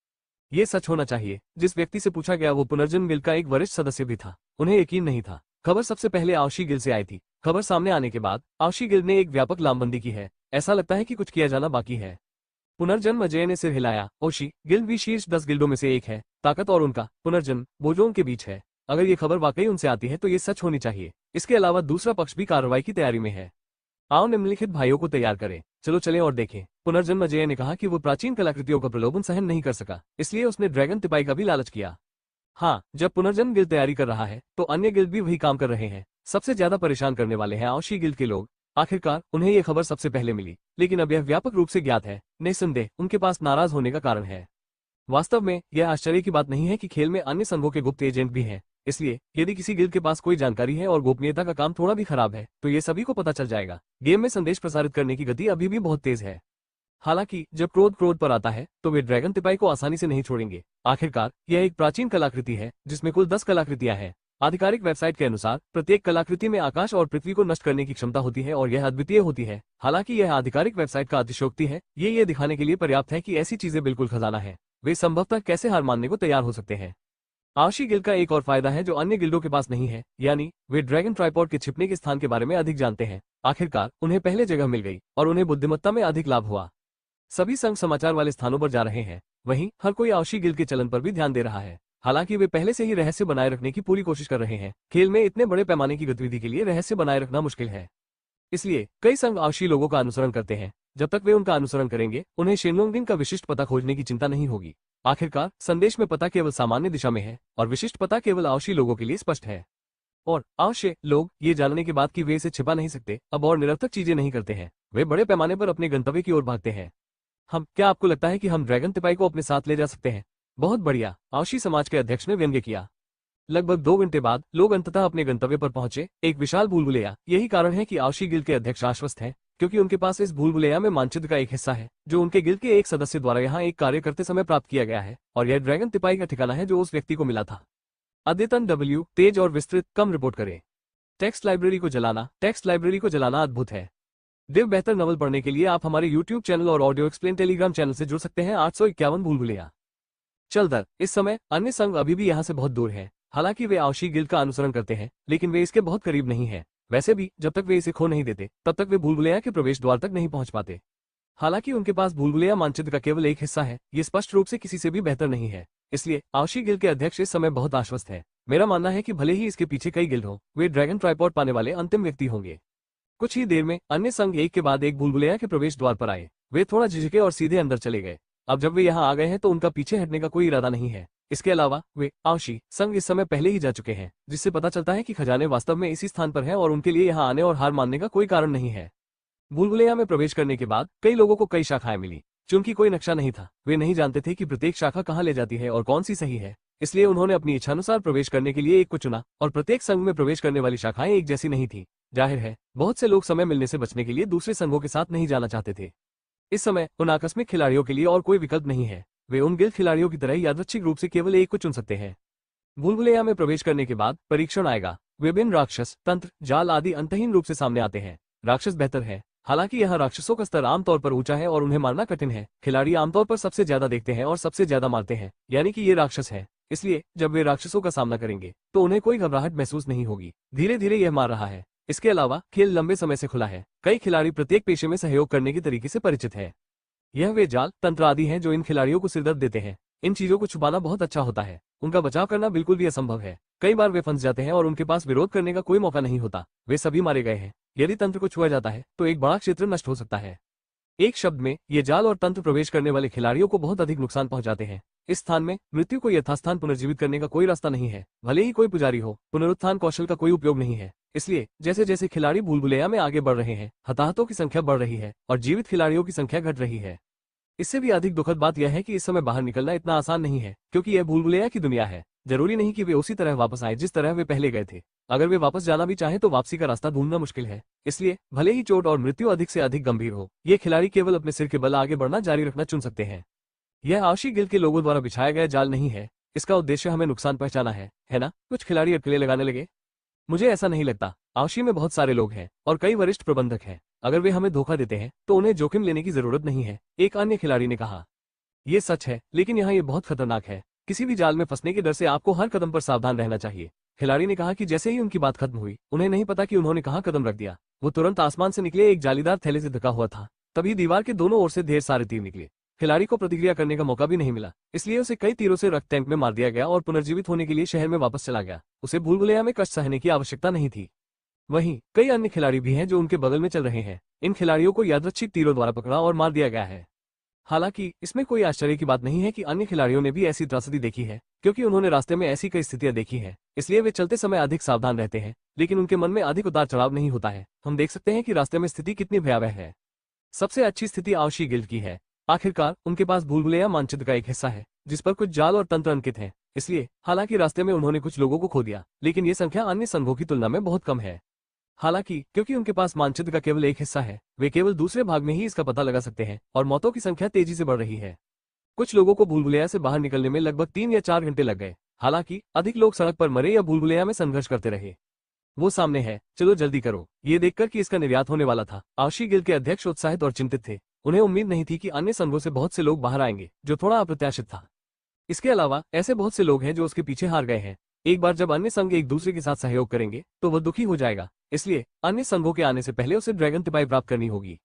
ये सच होना चाहिए। जिस व्यक्ति से पूछा गया वो पुनर्जन्म गिल्ड का एक वरिष्ठ सदस्य भी था। उन्हें यकीन नहीं था। खबर सबसे पहले आओशी गिल्ड से आई थी। खबर सामने आने के बाद आओशी गिल्ड ने एक व्यापक लामबंदी की है। ऐसा लगता है कि कुछ किया जाना बाकी है। पुनर्जन्म अजय ने सिर हिलाया। ओशी गिल्ड भी शीर्ष 10 गिल्डों में से एक है। ताकत और उनका पुनर्जन्म बोजों के बीच है। अगर ये खबर वाकई उनसे आती है तो ये सच होनी चाहिए। इसके अलावा दूसरा पक्ष भी कार्रवाई की तैयारी में है। आओ निम्नलिखित भाइयों को तैयार करें। चलो चलें और देखें। पुनर्जन्म अजय ने कहा कि वो प्राचीन कलाकृतियों का प्रलोभन सहन नहीं कर सका, इसलिए उसने ड्रैगन तिपाई का भी लालच किया। हाँ, जब पुनर्जन्म गिल्ड तैयारी कर रहा है तो अन्य गिल्ड भी वही काम कर रहे हैं। सबसे ज्यादा परेशान करने वाले हैं आओशी गिल्ड के लोग। आखिरकार उन्हें ये खबर सबसे पहले मिली, लेकिन अब यह व्यापक रूप से ज्ञात है। निस्संदेह उनके पास नाराज होने का कारण है। वास्तव में यह आश्चर्य की बात नहीं है कि खेल में अन्य संघों के गुप्त एजेंट भी हैं। इसलिए यदि किसी गिल्ड के पास कोई जानकारी है और गोपनीयता का काम थोड़ा भी खराब है तो ये सभी को पता चल जाएगा। गेम में संदेश प्रसारित करने की गति अभी भी बहुत तेज है। हालांकि जब क्रोध पर आता है तो वे ड्रैगन तिपाई को आसानी से नहीं छोड़ेंगे। आखिरकार यह एक प्राचीन कलाकृति है जिसमें कुल 10 कलाकृतियां हैं। आधिकारिक वेबसाइट के अनुसार प्रत्येक कलाकृति में आकाश और पृथ्वी को नष्ट करने की क्षमता होती है और यह अद्वितीय होती है। हालांकि यह आधिकारिक वेबसाइट का अतिशयोक्ति है। ये दिखाने के लिए पर्याप्त है कि ऐसी चीजें बिल्कुल खजाना है। वे संभवतः कैसे हार मानने को तैयार हो सकते हैं। आओशी गिल्ड का एक और फायदा है जो अन्य गिल्डों के पास नहीं है, यानी वे ड्रैगन ट्राइपॉड के छिपने के स्थान के बारे में अधिक जानते हैं। आखिरकार उन्हें पहले जगह मिल गई और उन्हें बुद्धिमत्ता में अधिक लाभ हुआ। सभी संघ समाचार वाले स्थानों पर जा रहे हैं। वहीं हर कोई आओशी गिल्ड के चलन पर भी ध्यान दे रहा है। हालांकि वे पहले से ही रहस्य बनाए रखने की पूरी कोशिश कर रहे हैं। खेल में इतने बड़े पैमाने की गतिविधि के लिए रहस्य बनाए रखना मुश्किल है, इसलिए कई संघ आओशी लोगों का अनुसरण करते हैं। जब तक वे उनका अनुसरण करेंगे उन्हें शेनलोंगडिंग का विशिष्ट पता खोजने की चिंता नहीं होगी। आखिरकार संदेश में पता केवल सामान्य दिशा में है और विशिष्ट पता केवल आओशी लोगों के लिए स्पष्ट है। और आवश्य लोग ये जानने के बाद कि वे इसे छिपा नहीं सकते, अब और निरर्थक चीजें नहीं करते हैं। वे बड़े पैमाने पर अपने गंतव्य की ओर भागते हैं। क्या आपको लगता है कि हम ड्रैगन तिपाई को अपने साथ ले जा सकते हैं? बहुत बढ़िया, आओशी समाज के अध्यक्ष ने व्यंग्य किया। लगभग 2 घंटे बाद लोग अंततः अपने गंतव्य पर पहुंचे, एक विशाल भूलभुलैया। यही कारण है कि आओशी गिल्ड के अध्यक्ष आश्वस्त हैं, क्योंकि उनके पास इस भूलभुलैया में मानचित्र का एक हिस्सा है जो उनके गिल्ड के एक सदस्य द्वारा यहाँ एक कार्य करते समय प्राप्त किया गया है, और यह ड्रैगन तिपाई का ठिकाना है जो उस व्यक्ति को मिला था। अद्यतन W तेज और विस्तृत कम रिपोर्ट करें। टेक्स्ट लाइब्रेरी को जलाना अद्भुत है। दिव्य बेहतर नवल पढ़ने के लिए आप हमारे YouTube चैनल और ऑडियो एक्सप्लेन टेलीग्राम चैनल से जुड़ सकते हैं। 851 भूलभुलैया। चल दर इस समय अन्य संघ अभी भी यहाँ से बहुत दूर है। हालांकि वे आओशी गिल्ड का अनुसरण करते हैं, लेकिन वे इसके बहुत करीब नहीं है। वैसे भी जब तक वे इसे खो नहीं देते तब तक वे भूलभुलैया के प्रवेश द्वार तक नहीं पहुंच पाते। हालांकि उनके पास भूलभुलैया मानचित्र का केवल एक हिस्सा है, ये स्पष्ट रूप से किसी से भी बेहतर नहीं है। इसलिए आओशी गिल्ड के अध्यक्ष इस समय बहुत आश्वस्त है। मेरा मानना है कि भले ही इसके पीछे कई गिल्ड हो, वे ड्रैगन ट्राइपॉड पाने वाले अंतिम व्यक्ति होंगे। कुछ ही देर में अन्य संघ एक के बाद एक भूलभुलैया के प्रवेश द्वार पर आए। वे थोड़ा झिझके और सीधे अंदर चले गए। अब जब वे यहाँ आ गए हैं तो उनका पीछे हटने का कोई इरादा नहीं है। इसके अलावा वे आओशी संघ इस समय पहले ही जा चुके हैं, जिससे पता चलता है कि खजाने वास्तव में इसी स्थान पर हैं और उनके लिए यहाँ आने और हार मानने का कोई कारण नहीं है। भूलभुलैया में प्रवेश करने के बाद कई लोगों को कई शाखाएं मिली। चूंकि कोई नक्शा नहीं था, वे नहीं जानते थे कि प्रत्येक शाखा कहाँ ले जाती है और कौन सी सही है। इसलिए उन्होंने अपनी इच्छानुसार प्रवेश करने के लिए एक को चुना, और प्रत्येक संघ में प्रवेश करने वाली शाखाएं एक जैसी नहीं थी। जाहिर है, बहुत से लोग समय मिलने से बचने के लिए दूसरे संघों के साथ नहीं जाना चाहते थे। इस समय उन आकस्मिक खिलाड़ियों के लिए और कोई विकल्प नहीं है। वे उन गिल्ड खिलाड़ियों की तरह यादृच्छिक रूप से केवल एक को चुन सकते हैं। भूलभुलैया में प्रवेश करने के बाद परीक्षण आएगा। विभिन्न राक्षस, तंत्र, जाल आदि अंतहीन रूप से सामने आते हैं। राक्षस बेहतर है। हालांकि यहाँ राक्षसों का स्तर आमतौर पर ऊंचा है और उन्हें मारना कठिन है। खिलाड़ी आमतौर पर सबसे ज्यादा देखते हैं और सबसे ज्यादा मारते हैं, यानी कि ये राक्षस है। इसलिए जब वे राक्षसों का सामना करेंगे तो उन्हें कोई घबराहट महसूस नहीं होगी। धीरे धीरे यह मार रहा है। इसके अलावा खेल लंबे समय से खुला है। कई खिलाड़ी प्रत्येक पेशे में सहयोग करने के तरीके से परिचित है। यह वे जाल, तंत्र आदि हैं जो इन खिलाड़ियों को सिरदर्द देते हैं। इन चीजों को छुपाना बहुत अच्छा होता है। उनका बचाव करना बिल्कुल भी असंभव है। कई बार वे फंस जाते हैं और उनके पास विरोध करने का कोई मौका नहीं होता। वे सभी मारे गए हैं। यदि तंत्र को छुआ जाता है तो एक बड़ा क्षेत्र नष्ट हो सकता है। एक शब्द में, ये जाल और तंत्र प्रवेश करने वाले खिलाड़ियों को बहुत अधिक नुकसान पहुंचाते हैं। इस स्थान में मृत्यु को यथास्थान पुनर्जीवित करने का कोई रास्ता नहीं है। भले ही कोई पुजारी हो, पुनरुत्थान कौशल का कोई उपयोग नहीं है। इसलिए जैसे जैसे खिलाड़ी भूल भुलैया में आगे बढ़ रहे हैं, हताहतों की संख्या बढ़ रही है और जीवित खिलाड़ियों की संख्या घट रही है। इससे भी अधिक दुखद बात यह है कि इस समय बाहर निकलना इतना आसान नहीं है, क्योंकि यह भूल भुलैया की दुनिया है। जरूरी नहीं कि वे उसी तरह वापस आए जिस तरह वे पहले गए थे। अगर वे वापस जाना भी चाहें तो वापसी का रास्ता ढूंढना मुश्किल है। इसलिए भले ही चोट और मृत्यु अधिक से अधिक गंभीर हो, ये खिलाड़ी केवल अपने सिर के बल आगे बढ़ना जारी रखना चुन सकते हैं। यह आशी गिल्ड के लोगों द्वारा बिछाया गया जाल नहीं है। इसका उद्देश्य हमें नुकसान पहुंचाना है ना? कुछ खिलाड़ी अटकलें लगाने लगे। मुझे ऐसा नहीं लगता। आवशी में बहुत सारे लोग हैं और कई वरिष्ठ प्रबंधक हैं। अगर वे हमें धोखा देते हैं तो उन्हें जोखिम लेने की जरूरत नहीं है, एक अन्य खिलाड़ी ने कहा। ये सच है, लेकिन यहाँ ये बहुत खतरनाक है। किसी भी जाल में फंसने के डर से आपको हर कदम पर सावधान रहना चाहिए। खिलाड़ी ने कहा कि जैसे ही उनकी बात खत्म हुई, उन्हें नहीं पता कि उन्होंने कहाँ कदम रख दिया। वो तुरंत आसमान से निकले एक जालीदार थैले से ढका हुआ था। तभी दीवार के दोनों ओर से ढेर सारे तीर निकले। खिलाड़ी को प्रतिक्रिया करने का मौका भी नहीं मिला, इसलिए उसे कई तीरों से रक्त टैंक में मार दिया गया और पुनर्जीवित होने के लिए शहर में वापस चला गया। उसे भूल भुलैया में कष्ट सहने की आवश्यकता नहीं थी। वहीं कई अन्य खिलाड़ी भी हैं जो उनके बगल में चल रहे हैं। इन खिलाड़ियों को यादृच्छिक तीरों द्वारा पकड़ा और मार दिया गया है। हालांकि इसमें कोई आश्चर्य की बात नहीं है कि अन्य खिलाड़ियों ने भी ऐसी त्रासदी देखी है, क्योंकि उन्होंने रास्ते में ऐसी कई स्थितियां देखी हैं। इसलिए वे चलते समय अधिक सावधान रहते हैं, लेकिन उनके मन में अधिक उतार चढ़ाव नहीं होता है। हम देख सकते हैं कि रास्ते में स्थिति कितनी भयावह है। सबसे अच्छी स्थिति आवशी गिल्ड की है। आखिरकार उनके पास भूल भुलैया मानचित्र का एक हिस्सा है जिस पर कुछ जाल और तंत्र अंकित हैं। इसलिए हालांकि रास्ते में उन्होंने कुछ लोगों को खो दिया, लेकिन ये संख्या अन्य संघों की तुलना में बहुत कम है। हालांकि क्योंकि उनके पास मानचित्र का केवल एक हिस्सा है, वे केवल दूसरे भाग में ही इसका पता लगा सकते हैं और मौतों की संख्या तेजी से बढ़ रही है। कुछ लोगों को भूल भुलैया से बाहर निकलने में लगभग 3 या 4 घंटे लग गए। हालांकि अधिक लोग सड़क पर मरे या भूल भुलैया में संघर्ष करते रहे। वो सामने है, चलो जल्दी करो। ये देखकर कि इसका निर्यात होने वाला था, आवशी गिल्ड के अध्यक्ष उत्साहित और चिंतित थे। उन्हें उम्मीद नहीं थी कि अन्य संघों से बहुत से लोग बाहर आएंगे, जो थोड़ा अप्रत्याशित था। इसके अलावा ऐसे बहुत से लोग हैं जो उसके पीछे हार गए हैं। एक बार जब अन्य संघ एक दूसरे के साथ सहयोग करेंगे तो वह दुखी हो जाएगा। इसलिए अन्य संघों के आने से पहले उसे ड्रैगन तिपाई प्राप्त करनी होगी।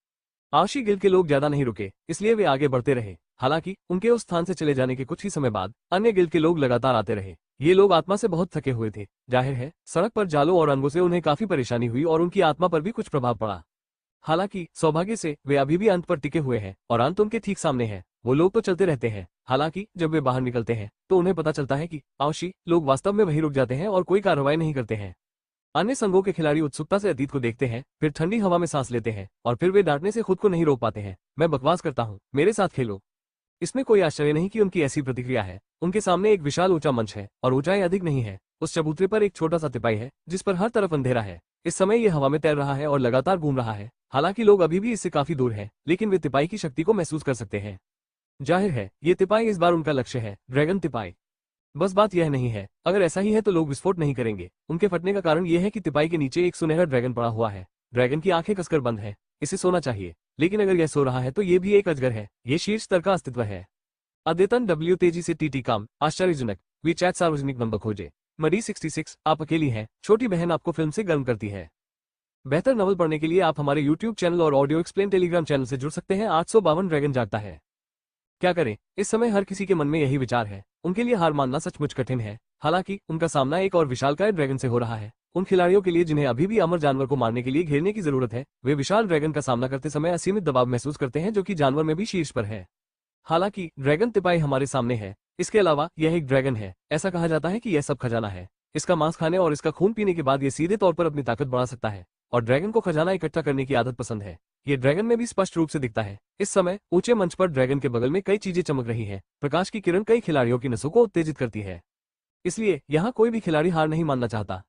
आवशी गिल्ड के लोग ज्यादा नहीं रुके, इसलिए वे आगे बढ़ते रहे। हालांकि उनके उस स्थान से चले जाने के कुछ ही समय बाद अन्य गिल्ड के लोग लगातार आते रहे। ये लोग आत्मा से बहुत थके हुए थे। जाहिर है, सड़क पर जालों और अनगों से उन्हें काफी परेशानी हुई और उनकी आत्मा पर भी कुछ प्रभाव पड़ा। हालांकि सौभाग्य से वे अभी भी अंत पर टिके हुए हैं और अंत उनके ठीक सामने है। वो लोग तो चलते रहते हैं। हालांकि जब वे बाहर निकलते हैं तो उन्हें पता चलता है कि आवशी लोग वास्तव में वहीं रुक जाते हैं और कोई कार्रवाई नहीं करते हैं। अन्य संघों के खिलाड़ी उत्सुकता से अतीत को देखते हैं, फिर ठंडी हवा में सांस लेते हैं और फिर वे डांटने से खुद को नहीं रोक पाते हैं। मैं बकवास करता हूँ, मेरे साथ खेलो। इसमें कोई आश्चर्य नहीं कि उनकी ऐसी प्रतिक्रिया है। उनके सामने एक विशाल ऊंचा मंच है और ऊंचाई अधिक नहीं है। उस चबूतरे पर एक छोटा सा तिपाई है जिस पर हर तरफ अंधेरा है। इस समय ये हवा में तैर रहा है और लगातार घूम रहा है। हालांकि लोग अभी भी इससे काफी दूर हैं, लेकिन वे तिपाई की शक्ति को महसूस कर सकते हैं। जाहिर है, ये तिपाई इस बार उनका लक्ष्य है, ड्रैगन तिपाई। बस बात यह नहीं है, अगर ऐसा ही है तो लोग विस्फोट नहीं करेंगे। उनके फटने का कारण यह है कि तिपाई के नीचे एक सुनहरा ड्रैगन पड़ा हुआ है। ड्रैगन की आंखें कसकर बंद है, इसे सोना चाहिए। लेकिन अगर यह सो रहा है तो ये भी एक अजगर है। ये शीर्ष स्तर का अस्तित्व है। अद्यतन डब्ल्यू तेजी से टीटी काम आश्चर्यजनक वीचैट सार्वजनिक नंबर खोजे। मरी 66 आप अकेली हैं, छोटी बहन आपको फिल्म से गर्म करती है। बेहतर नॉवल पढ़ने के लिए आप हमारे यूट्यूब चैनल और ऑडियो एक्सप्लेन टेलीग्राम चैनल से जुड़ सकते हैं। 852 ड्रैगन जागता है। क्या करें, इस समय हर किसी के मन में यही विचार है। उनके लिए हार मानना सचमुच कठिन है। हालांकि उनका सामना एक और विशालकाय ड्रैगन से हो रहा है। उन खिलाड़ियों के लिए जिन्हें अभी भी अमर जानवर को मारने के लिए घेरने की जरूरत है, वे विशाल ड्रैगन का सामना करते समय असीमित दबाव महसूस करते हैं, जो कि जानवर में भी शीर्ष पर है। हालांकि ड्रैगन तिपाई हमारे सामने है। इसके अलावा यह एक ड्रैगन है। ऐसा कहा जाता है कि यह सब खजाना है। इसका मांस खाने और इसका खून पीने के बाद यह सीधे तौर पर अपनी ताकत बढ़ा सकता है और ड्रैगन को खजाना इकट्ठा करने की आदत पसंद है। ये ड्रैगन में भी स्पष्ट रूप से दिखता है। इस समय ऊंचे मंच पर ड्रैगन के बगल में कई चीजें चमक रही हैं। प्रकाश की किरण कई खिलाड़ियों की नसों को उत्तेजित करती है। इसलिए यहाँ कोई भी खिलाड़ी हार नहीं मानना चाहता।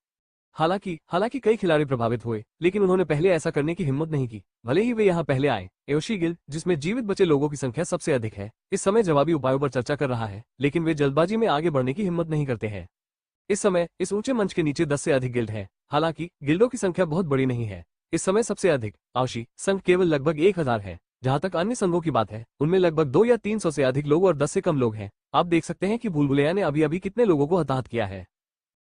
हालांकि कई खिलाड़ी प्रभावित हुए, लेकिन उन्होंने पहले ऐसा करने की हिम्मत नहीं की, भले ही वे यहाँ पहले आए। एओशी गिल्ड, जिसमें जीवित बचे लोगों की संख्या सबसे अधिक है, इस समय जवाबी उपायों पर चर्चा कर रहा है, लेकिन वे जल्दबाजी में आगे बढ़ने की हिम्मत नहीं करते हैं। इस समय इस ऊंचे मंच के नीचे 10 से अधिक गिल्ड है। हालांकि गिल्डों की संख्या बहुत बड़ी नहीं है। इस समय सबसे अधिक आवशी संघ केवल लगभग 1000 है। जहां तक अन्य संघों की बात है, उनमें लगभग 2 या 300 से अधिक लोग और 10 से कम लोग हैं। आप देख सकते हैं कि भूलभुलैया ने अभी अभी कितने लोगों को हताहत किया है।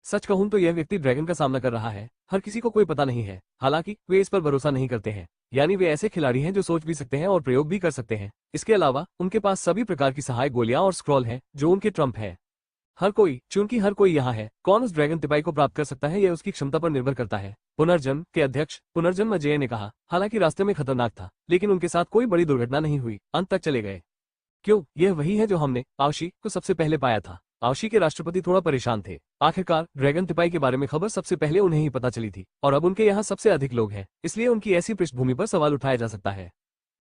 सच कहूं तो यह व्यक्ति ड्रैगन का सामना कर रहा है, हर किसी को कोई पता नहीं है, हालांकि वे इस पर भरोसा नहीं करते हैं। यानी वे ऐसे खिलाड़ी हैं जो सोच भी सकते हैं और प्रयोग भी कर सकते हैं। इसके अलावा उनके पास सभी प्रकार की सहायक गोलियां और स्क्रॉल हैं जो उनके ट्रम्प है। हर कोई, चूंकि हर कोई यहाँ है, कौन उस ड्रैगन तिपाई को प्राप्त कर सकता है यह उसकी क्षमता पर निर्भर करता है। पुनर्जन्म के अध्यक्ष पुनर्जन्म अजय ने कहा, हालांकि रास्ते में खतरनाक था, लेकिन उनके साथ कोई बड़ी दुर्घटना नहीं हुई, अंत तक चले गए। क्यों, यह वही है जो हमने आवशी को सबसे पहले पाया था। आवशी के राष्ट्रपति थोड़ा परेशान थे। आखिरकार ड्रैगन तिपाई के बारे में खबर सबसे पहले उन्हें ही पता चली थी, और अब उनके यहाँ सबसे अधिक लोग हैं, इसलिए उनकी ऐसी पृष्ठभूमि पर सवाल उठाया जा सकता है।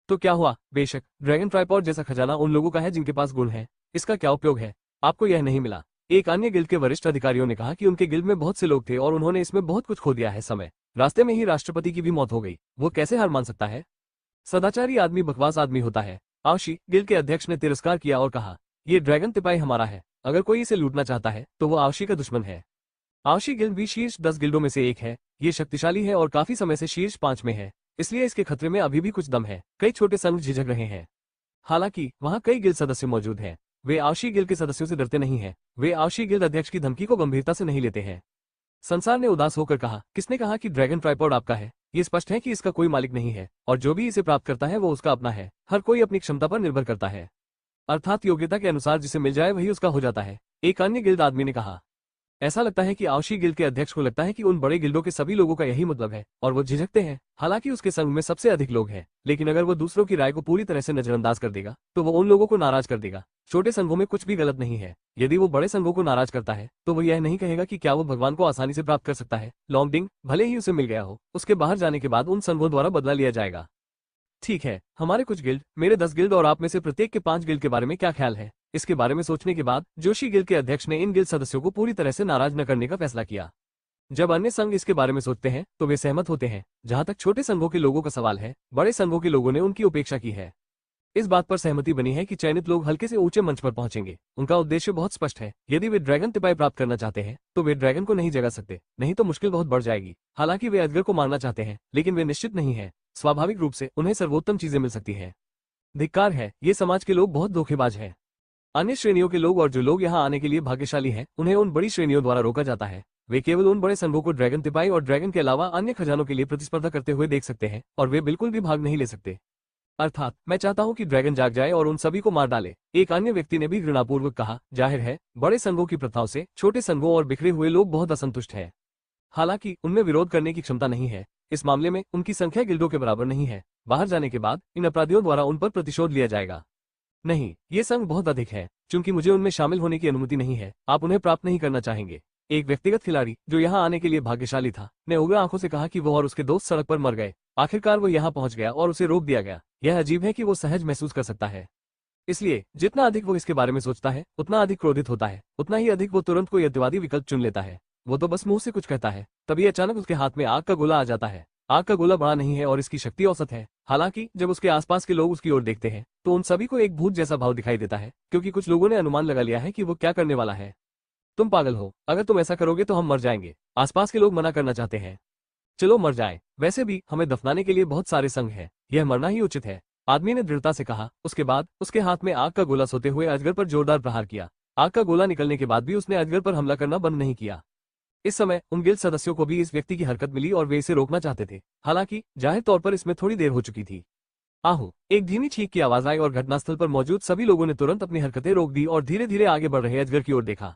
तो क्या हुआ? बेशक ड्रैगन ट्राइपॉड जैसा खजाना उन लोगों का है जिनके पास गुण है। इसका क्या उपयोग है? आपको यह नहीं मिला। एक अन्य गिल्ड के वरिष्ठ अधिकारियों ने कहा कि उनके गिल्ड में बहुत से लोग थे और उन्होंने इसमें बहुत कुछ खो दिया है। समय रास्ते में ही राष्ट्रपति की भी मौत हो गई, वो कैसे हार मान सकता है? सदाचारी आदमी बकवास आदमी होता है। आवशी गिल्ड के अध्यक्ष ने तिरस्कार किया और कहा, ये ड्रैगन तिपाई हमारा है, अगर कोई इसे लूटना चाहता है तो वो आवशी का दुश्मन है। आवशी गिल्ड भी शीर्ष 10 गिल्डों में से एक है। ये शक्तिशाली है और काफी समय से शीर्ष 5 में है, इसलिए इसके खतरे में अभी भी कुछ दम है। कई छोटे संघ झिझक रहे हैं, हालांकि वहाँ कई गिल्ड सदस्य मौजूद हैं। वे आवशी गिल्ड के सदस्यों से डरते नहीं हैं, वे आवशी गिल्ड अध्यक्ष की धमकी को गंभीरता से नहीं लेते हैं। संसार ने उदास होकर कहा, किसने कहा कि ड्रैगन ट्राइपॉड आपका है? ये स्पष्ट है कि इसका कोई मालिक नहीं है, और जो भी इसे प्राप्त करता है वो उसका अपना है। हर कोई अपनी क्षमता पर निर्भर करता है, अर्थात योग्यता के अनुसार जिसे मिल जाए वही उसका हो जाता है। एक अन्य गिल्ड आदमी ने कहा, ऐसा लगता है कि आवशी गिल्ड के अध्यक्ष को लगता है कि उन बड़े गिल्डों के सभी लोगों का यही मतलब है, और वो झिझकते हैं। हालांकि उसके संघ में सबसे अधिक लोग हैं, लेकिन अगर वो दूसरों की राय को पूरी तरह से नजरअंदाज कर देगा तो वो उन लोगों को नाराज कर देगा। छोटे संघों में कुछ भी गलत नहीं है। यदि वो बड़े संघों को नाराज करता है तो वो यह नहीं कहेगा कि क्या वो भगवान को आसानी से प्राप्त कर सकता है। लॉन्गडिंग भले ही उसे मिल गया हो, उसके बाहर जाने के बाद उन संघों द्वारा बदला लिया जाएगा। ठीक है, हमारे कुछ गिल्ड, मेरे 10 गिल्ड और आप में से प्रत्येक के 5 गिल्ड के बारे में क्या ख्याल है? इसके बारे में सोचने के बाद जोशी गिल्ड के अध्यक्ष ने इन गिल्ड सदस्यों को पूरी तरह से नाराज न करने का फैसला किया। जब अन्य संघ इसके बारे में सोचते हैं तो वे सहमत होते हैं। जहां तक छोटे संघों के लोगों का सवाल है, बड़े संघों के लोगों ने उनकी उपेक्षा की है। इस बात पर सहमति बनी है कि चयनित लोग हल्के से ऊंचे मंच पर पहुंचेंगे। उनका उद्देश्य बहुत स्पष्ट है। यदि वे ड्रैगन तिपाई प्राप्त करना चाहते हैं तो वे ड्रैगन को नहीं जगा सकते, नहीं तो मुश्किल बहुत बढ़ जाएगी। हालांकि वे अजगर को मारना चाहते हैं, लेकिन वे निश्चित नहीं है। स्वाभाविक रूप से उन्हें सर्वोत्तम चीजें मिल सकती है। धिक्कार है, ये समाज के लोग बहुत धोखेबाज हैं। अन्य श्रेणियों के लोग और जो लोग यहाँ आने के लिए भाग्यशाली हैं, उन्हें उन बड़ी श्रेणियों द्वारा रोका जाता है। वे केवल उन बड़े संघों को ड्रैगन तिपाई और ड्रैगन के अलावा अन्य खजानों के लिए प्रतिस्पर्धा करते हुए देख सकते हैं, और वे बिल्कुल भी भाग नहीं ले सकते। अर्थात मैं चाहता हूं कि ड्रैगन जाग जाए और उन सभी को मार डाले। एक अन्य व्यक्ति ने भी घृणापूर्वक कहा, जाहिर है बड़े संघों की प्रथाओं से छोटे संघों और बिखरे हुए लोग बहुत असंतुष्ट हैं। हालांकि उनमें विरोध करने की क्षमता नहीं है। इस मामले में उनकी संख्या गिल्डों के बराबर नहीं है। बाहर जाने के बाद इन अपराधियों द्वारा उन पर प्रतिशोध लिया जाएगा। नहीं, ये संघ बहुत अधिक है। चूंकि मुझे उनमें शामिल होने की अनुमति नहीं है, आप उन्हें प्राप्त नहीं करना चाहेंगे। एक व्यक्तिगत खिलाड़ी जो यहाँ आने के लिए भाग्यशाली था ने उग्र आंखों से कहा कि वो और उसके दोस्त सड़क पर मर गए। आखिरकार वो यहाँ पहुंच गया और उसे रोक दिया गया। यह अजीब है कि वो सहज महसूस कर सकता है। इसलिए जितना अधिक वो इसके बारे में सोचता है उतना अधिक क्रोधित होता है, उतना ही अधिक वो तुरंत कोई अतिवादी विकल्प चुन लेता है। वो तो बस मुंह से कुछ कहता है, तभी अचानक उसके हाथ में आग का गोला आ जाता है। आग का गोला बड़ा नहीं है और इसकी शक्ति औसत है। हालांकि जब उसके आसपास के लोग उसकी ओर देखते हैं तो उन सभी को एक भूत जैसा भाव दिखाई देता है, क्योंकि कुछ लोगों ने अनुमान लगा लिया है कि वो क्या करने वाला है। तुम पागल हो, अगर तुम ऐसा करोगे तो हम मर जाएंगे। आसपास के लोग मना करना चाहते हैं। चलो मर जाएं। वैसे भी हमें दफनाने के लिए बहुत सारे संघ हैं, यह मरना ही उचित है, आदमी ने दृढ़ता से कहा। उसके बाद उसके हाथ में आग का गोला सोते हुए अजगर पर जोरदार प्रहार किया। आग का गोला निकलने के बाद भी उसने अजगर पर हमला करना बंद नहीं किया। इस समय उन गिल्ड सदस्यों को भी इस व्यक्ति की हरकत मिली और वे इसे रोकना चाहते थे। हालांकि जाहिर तौर पर इसमें थोड़ी देर हो चुकी थी। आहू, एक धीमी चीख की आवाज आई और घटनास्थल पर मौजूद सभी लोगों ने तुरंत अपनी हरकतें रोक दी और धीरे धीरे आगे बढ़ रहे अजगर की ओर देखा।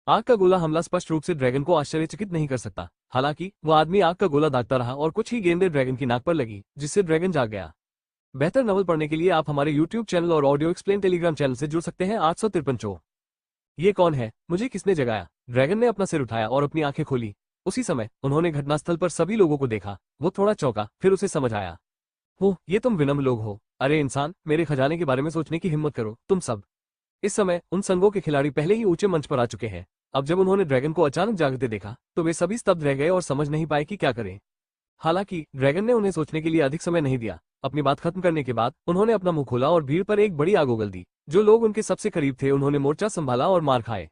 आग का गोला हमला स्पष्ट रूप से ड्रैगन को आश्चर्यचकित नहीं कर सकता। हालांकि वो आदमी आग का गोला दागता रहा और कुछ ही गेंदें ड्रैगन की नाक पर लगी, जिससे ड्रैगन जाग गया। बेहतर नवल पढ़ने के लिए आप हमारे यूट्यूब चैनल और ऑडियो एक्सप्लेन टेलीग्राम चैनल से जुड़ सकते हैं। 853। ये कौन है? मुझे किसने जगाया? ड्रैगन ने अपना सिर उठाया और अपनी आंखें खोली। उसी समय उन्होंने घटनास्थल पर सभी लोगों को देखा। वो थोड़ा चौंका, फिर उसे समझ आया। हो, ये तुम विनम्र लोग हो। अरे इंसान, मेरे खजाने के बारे में सोचने की हिम्मत करो, तुम सब। इस समय उन संघों के खिलाड़ी पहले ही ऊंचे मंच पर आ चुके हैं। अब जब उन्होंने ड्रैगन को अचानक जागते देखा तो वे सभी स्तब्ध रह गए और समझ नहीं पाए कि क्या करें। हालांकि ड्रैगन ने उन्हें सोचने के लिए अधिक समय नहीं दिया। अपनी बात खत्म करने के बाद उन्होंने अपना मुंह खोला और भीड़ पर एक बड़ी आग उगल दी। जो लोग उनके सबसे करीब थे उन्होंने मोर्चा संभाला और मार खाए।